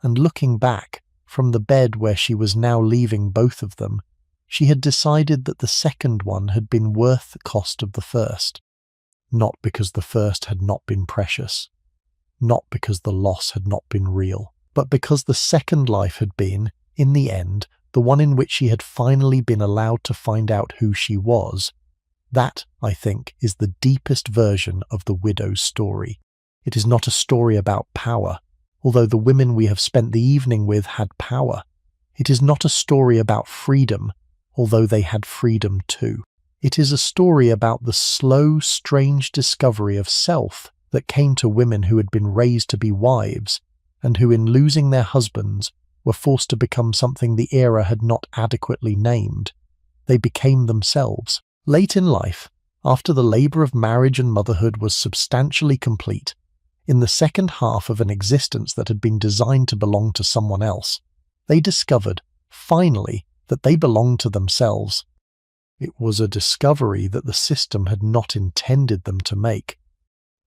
And looking back, from the bed where she was now leaving both of them, she had decided that the second one had been worth the cost of the first. Not because the first had not been precious, not because the loss had not been real, but because the second life had been, in the end, the one in which she had finally been allowed to find out who she was. That, I think, is the deepest version of the widow's story. It is not a story about power, although the women we have spent the evening with had power. It is not a story about freedom, although they had freedom too. It is a story about the slow, strange discovery of self that came to women who had been raised to be wives, and who in losing their husbands were forced to become something the era had not adequately named. They became themselves. Late in life, after the labour of marriage and motherhood was substantially complete, in the second half of an existence that had been designed to belong to someone else, they discovered, finally, that they belonged to themselves. It was a discovery that the system had not intended them to make.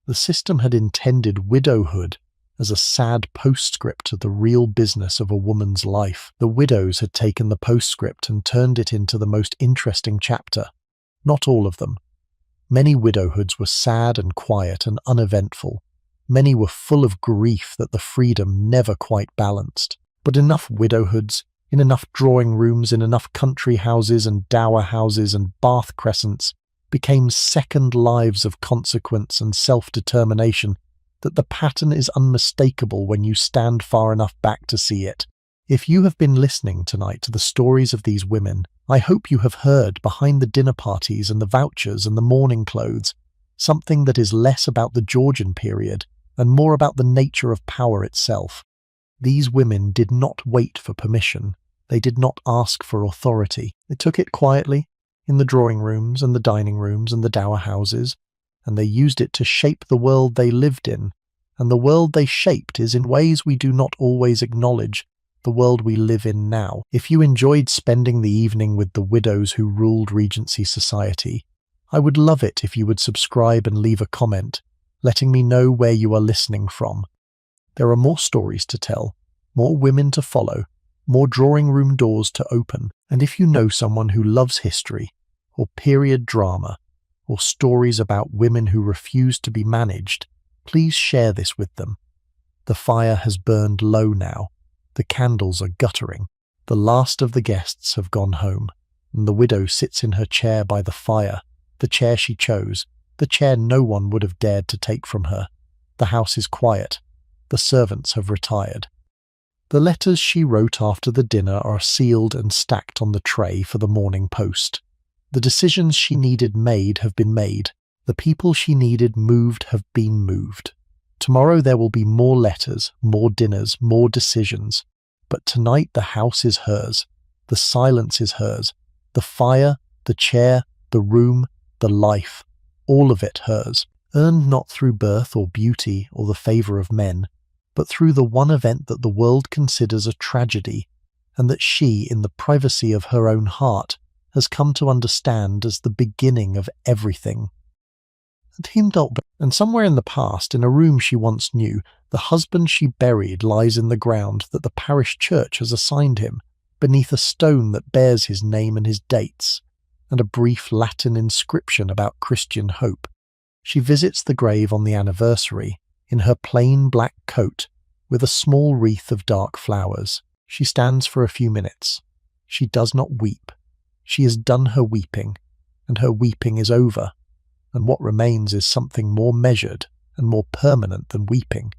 The system had intended widowhood as a sad postscript to the real business of a woman's life. The widows had taken the postscript and turned it into the most interesting chapter. Not all of them. Many widowhoods were sad and quiet and uneventful. Many were full of grief that the freedom never quite balanced. But enough widowhoods, in enough drawing rooms, in enough country houses and dower houses and Bath crescents, became second lives of consequence and self-determination, that the pattern is unmistakable when you stand far enough back to see it. If you have been listening tonight to the stories of these women, I hope you have heard behind the dinner parties and the vouchers and the mourning clothes something that is less about the Georgian period and more about the nature of power itself. These women did not wait for permission. They did not ask for authority. They took it quietly, in the drawing rooms and the dining rooms and the dower houses, and they used it to shape the world they lived in. And the world they shaped is in ways we do not always acknowledge, the world we live in now. If you enjoyed spending the evening with the widows who ruled Regency society, I would love it if you would subscribe and leave a comment, letting me know where you are listening from. There are more stories to tell, more women to follow, more drawing room doors to open, and if you know someone who loves history, or period drama, or stories about women who refuse to be managed, please share this with them. The fire has burned low now. The candles are guttering. The last of the guests have gone home, and the widow sits in her chair by the fire, the chair she chose, the chair no one would have dared to take from her. The house is quiet. The servants have retired. The letters she wrote after the dinner are sealed and stacked on the tray for the morning post. The decisions she needed made have been made. The people she needed moved have been moved. Tomorrow there will be more letters, more dinners, more decisions. But tonight the house is hers. The silence is hers. The fire, the chair, the room, the life, all of it hers. Earned not through birth or beauty or the favour of men, but through the one event that the world considers a tragedy, and that she, in the privacy of her own heart, has come to understand as the beginning of everything. And somewhere in the past, in a room she once knew, the husband she buried lies in the ground that the parish church has assigned him, beneath a stone that bears his name and his dates, and a brief Latin inscription about Christian hope. She visits the grave on the anniversary, in her plain black coat, with a small wreath of dark flowers. She stands for a few minutes. She does not weep. She has done her weeping, and her weeping is over, and what remains is something more measured and more permanent than weeping.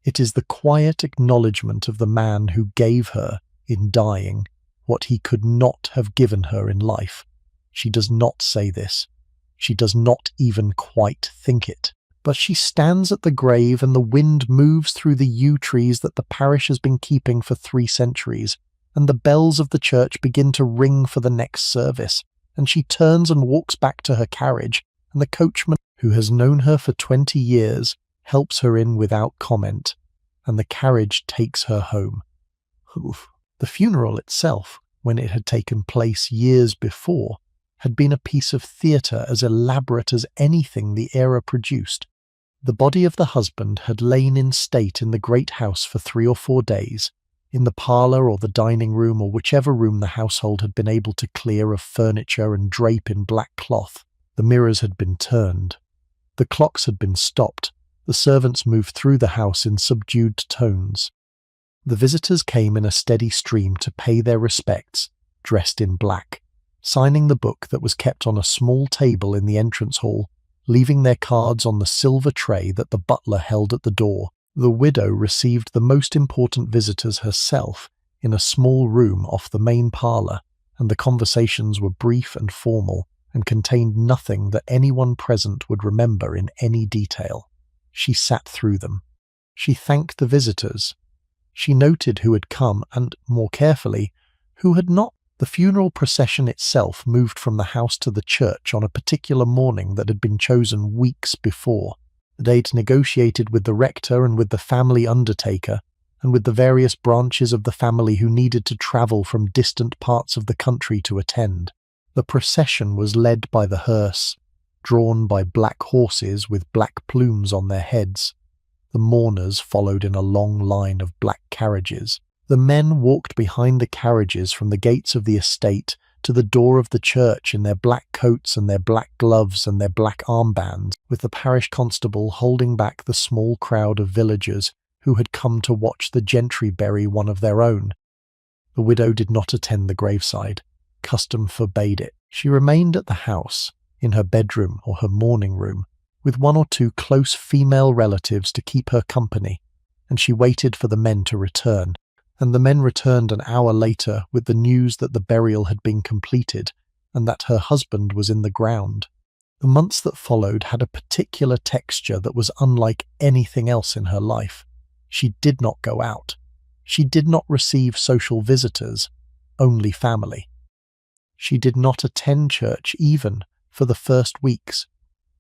It is the quiet acknowledgement of the man who gave her, in dying, what he could not have given her in life. She does not say this. She does not even quite think it. But she stands at the grave, and the wind moves through the yew trees that the parish has been keeping for 3 centuries, and the bells of the church begin to ring for the next service, and she turns and walks back to her carriage, and the coachman, who has known her for 20 years, helps her in without comment, and the carriage takes her home. Oof. The funeral itself, when it had taken place years before, had been a piece of theatre as elaborate as anything the era produced. The body of the husband had lain in state in the great house for 3 or 4 days, in the parlour or the dining room or whichever room the household had been able to clear of furniture and drape in black cloth. The mirrors had been turned. The clocks had been stopped. The servants moved through the house in subdued tones. The visitors came in a steady stream to pay their respects, dressed in black, signing the book that was kept on a small table in the entrance hall, leaving their cards on the silver tray that the butler held at the door. The widow received the most important visitors herself in a small room off the main parlour, and the conversations were brief and formal, and contained nothing that anyone present would remember in any detail. She sat through them. She thanked the visitors. She noted who had come and, more carefully, who had not. The funeral procession itself moved from the house to the church on a particular morning that had been chosen weeks before. The date negotiated with the rector and with the family undertaker, and with the various branches of the family who needed to travel from distant parts of the country to attend. The procession was led by the hearse, drawn by black horses with black plumes on their heads. The mourners followed in a long line of black carriages. The men walked behind the carriages from the gates of the estate to the door of the church in their black coats and their black gloves and their black armbands, with the parish constable holding back the small crowd of villagers who had come to watch the gentry bury one of their own. The widow did not attend the graveside. Custom forbade it. She remained at the house, in her bedroom or her morning room, with one or two close female relatives to keep her company, and she waited for the men to return. And the men returned an hour later with the news that the burial had been completed and that her husband was in the ground. The months that followed had a particular texture that was unlike anything else in her life. She did not go out. She did not receive social visitors, only family. She did not attend church even for the first weeks,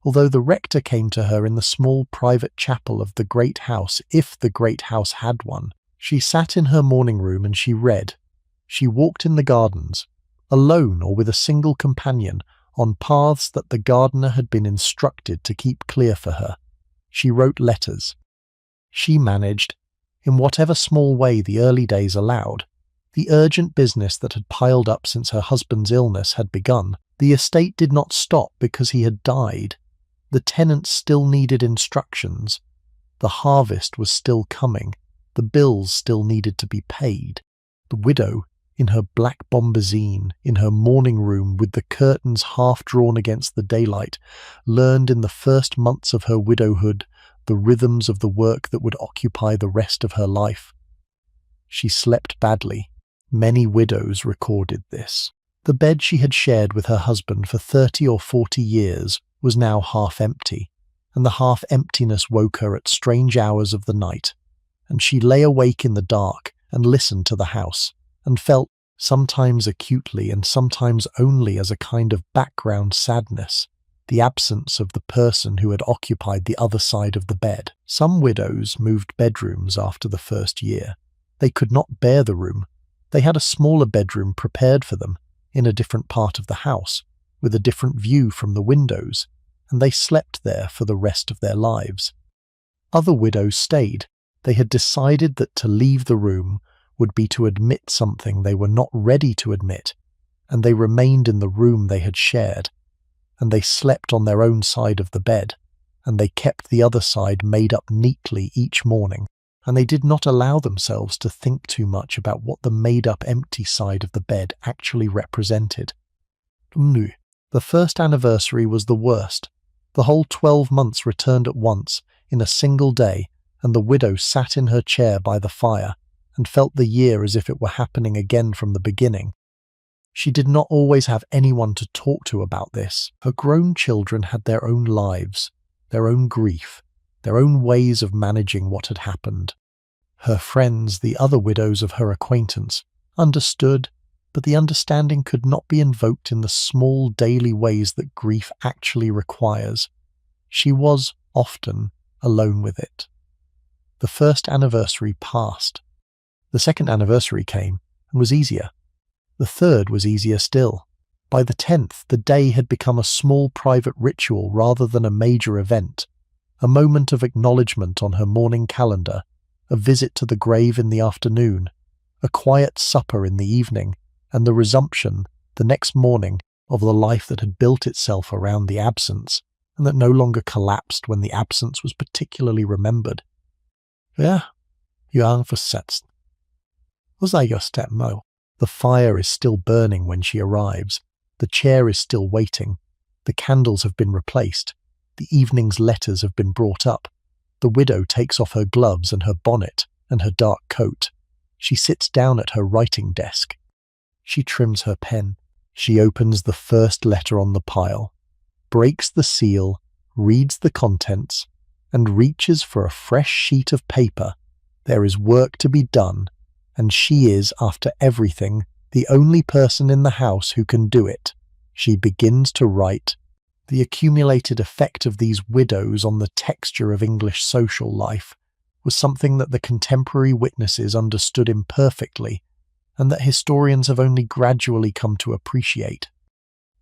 although the rector came to her in the small private chapel of the great house, if the great house had one. She sat in her morning room and she read. She walked in the gardens, alone or with a single companion, on paths that the gardener had been instructed to keep clear for her. She wrote letters. She managed, in whatever small way the early days allowed. The urgent business that had piled up since her husband's illness had begun. The estate did not stop because he had died. The tenants still needed instructions. The harvest was still coming. The bills still needed to be paid. The widow, in her black bombazine, in her morning room with the curtains half drawn against the daylight, learned in the first months of her widowhood the rhythms of the work that would occupy the rest of her life. She slept badly. Many widows recorded this. The bed she had shared with her husband for 30 or 40 years was now half empty, and the half-emptiness woke her at strange hours of the night. And she lay awake in the dark and listened to the house, and felt, sometimes acutely and sometimes only as a kind of background sadness, the absence of the person who had occupied the other side of the bed. Some widows moved bedrooms after the first year. They could not bear the room. They had a smaller bedroom prepared for them, in a different part of the house, with a different view from the windows, and they slept there for the rest of their lives. Other widows stayed. They had decided that to leave the room would be to admit something they were not ready to admit, and they remained in the room they had shared, and they slept on their own side of the bed, and they kept the other side made up neatly each morning, and they did not allow themselves to think too much about what the made-up empty side of the bed actually represented. No, the first anniversary was the worst. The whole 12 months returned at once, in a single day, and the widow sat in her chair by the fire and felt the year as if it were happening again from the beginning. She did not always have anyone to talk to about this. Her grown children had their own lives, their own grief, their own ways of managing what had happened. Her friends, the other widows of her acquaintance, understood, but the understanding could not be invoked in the small daily ways that grief actually requires. She was often alone with it. The first anniversary passed. The second anniversary came and was easier. The third was easier still. By the 10th, the day had become a small private ritual rather than a major event, a moment of acknowledgement on her morning calendar, a visit to the grave in the afternoon, a quiet supper in the evening, and the resumption, the next morning, of the life that had built itself around the absence, and that no longer collapsed when the absence was particularly remembered. Ja, you are forsetzt. Was I your stepmo? The fire is still burning when she arrives. The chair is still waiting. The candles have been replaced. The evening's letters have been brought up. The widow takes off her gloves and her bonnet and her dark coat. She sits down at her writing desk. She trims her pen. She opens the first letter on the pile, breaks the seal, reads the contents, and reaches for a fresh sheet of paper. There is work to be done, and she is, after everything, the only person in the house who can do it. She begins to write. The accumulated effect of these widows on the texture of English social life was something that the contemporary witnesses understood imperfectly, and that historians have only gradually come to appreciate.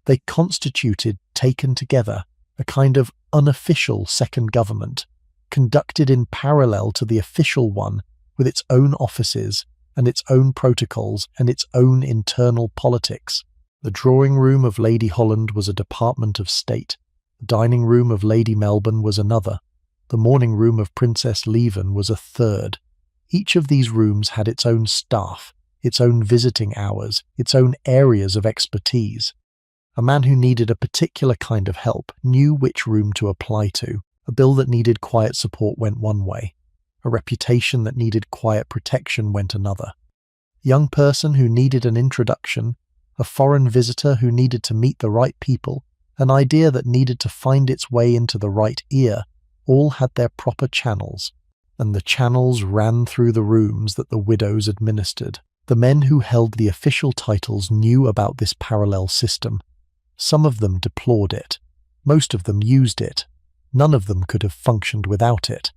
They constituted, taken together, a kind of unofficial second government, conducted in parallel to the official one, with its own offices and its own protocols and its own internal politics. The drawing room of Lady Holland was a department of state. The dining room of Lady Melbourne was another. The morning room of Princess Leven was a third. Each of these rooms had its own staff, its own visiting hours, its own areas of expertise. A man who needed a particular kind of help knew which room to apply to. A bill that needed quiet support went one way. A reputation that needed quiet protection went another. A young person who needed an introduction, a foreign visitor who needed to meet the right people, an idea that needed to find its way into the right ear, all had their proper channels, and the channels ran through the rooms that the widows administered. The men who held the official titles knew about this parallel system. Some of them deplored it. Most of them used it. None of them could have functioned without it.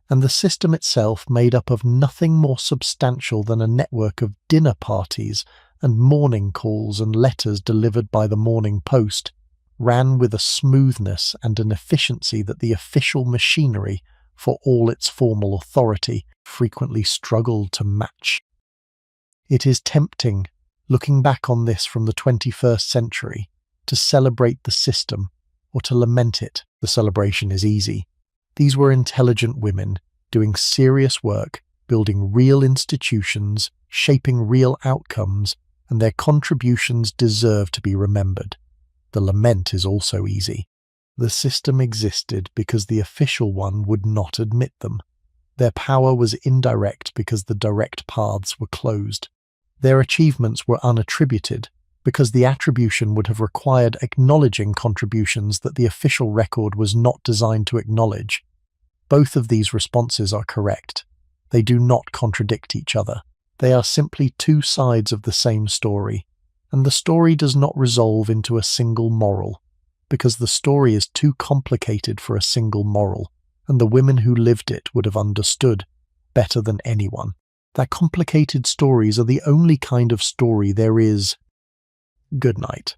And the system itself, made up of nothing more substantial than a network of dinner parties and morning calls and letters delivered by the morning post, ran with a smoothness and an efficiency that the official machinery, for all its formal authority, frequently struggled to match. It is tempting, looking back on this from the 21st century, to celebrate the system or to lament it. The celebration is easy. These were intelligent women doing serious work, building real institutions, shaping real outcomes, and their contributions deserve to be remembered. The lament is also easy. The system existed because the official one would not admit them. Their power was indirect because the direct paths were closed. Their achievements were unattributed because the attribution would have required acknowledging contributions that the official record was not designed to acknowledge. Both of these responses are correct. They do not contradict each other. They are simply two sides of the same story, and the story does not resolve into a single moral, because the story is too complicated for a single moral, and the women who lived it would have understood, better than anyone, that complicated stories are the only kind of story there is. Good night.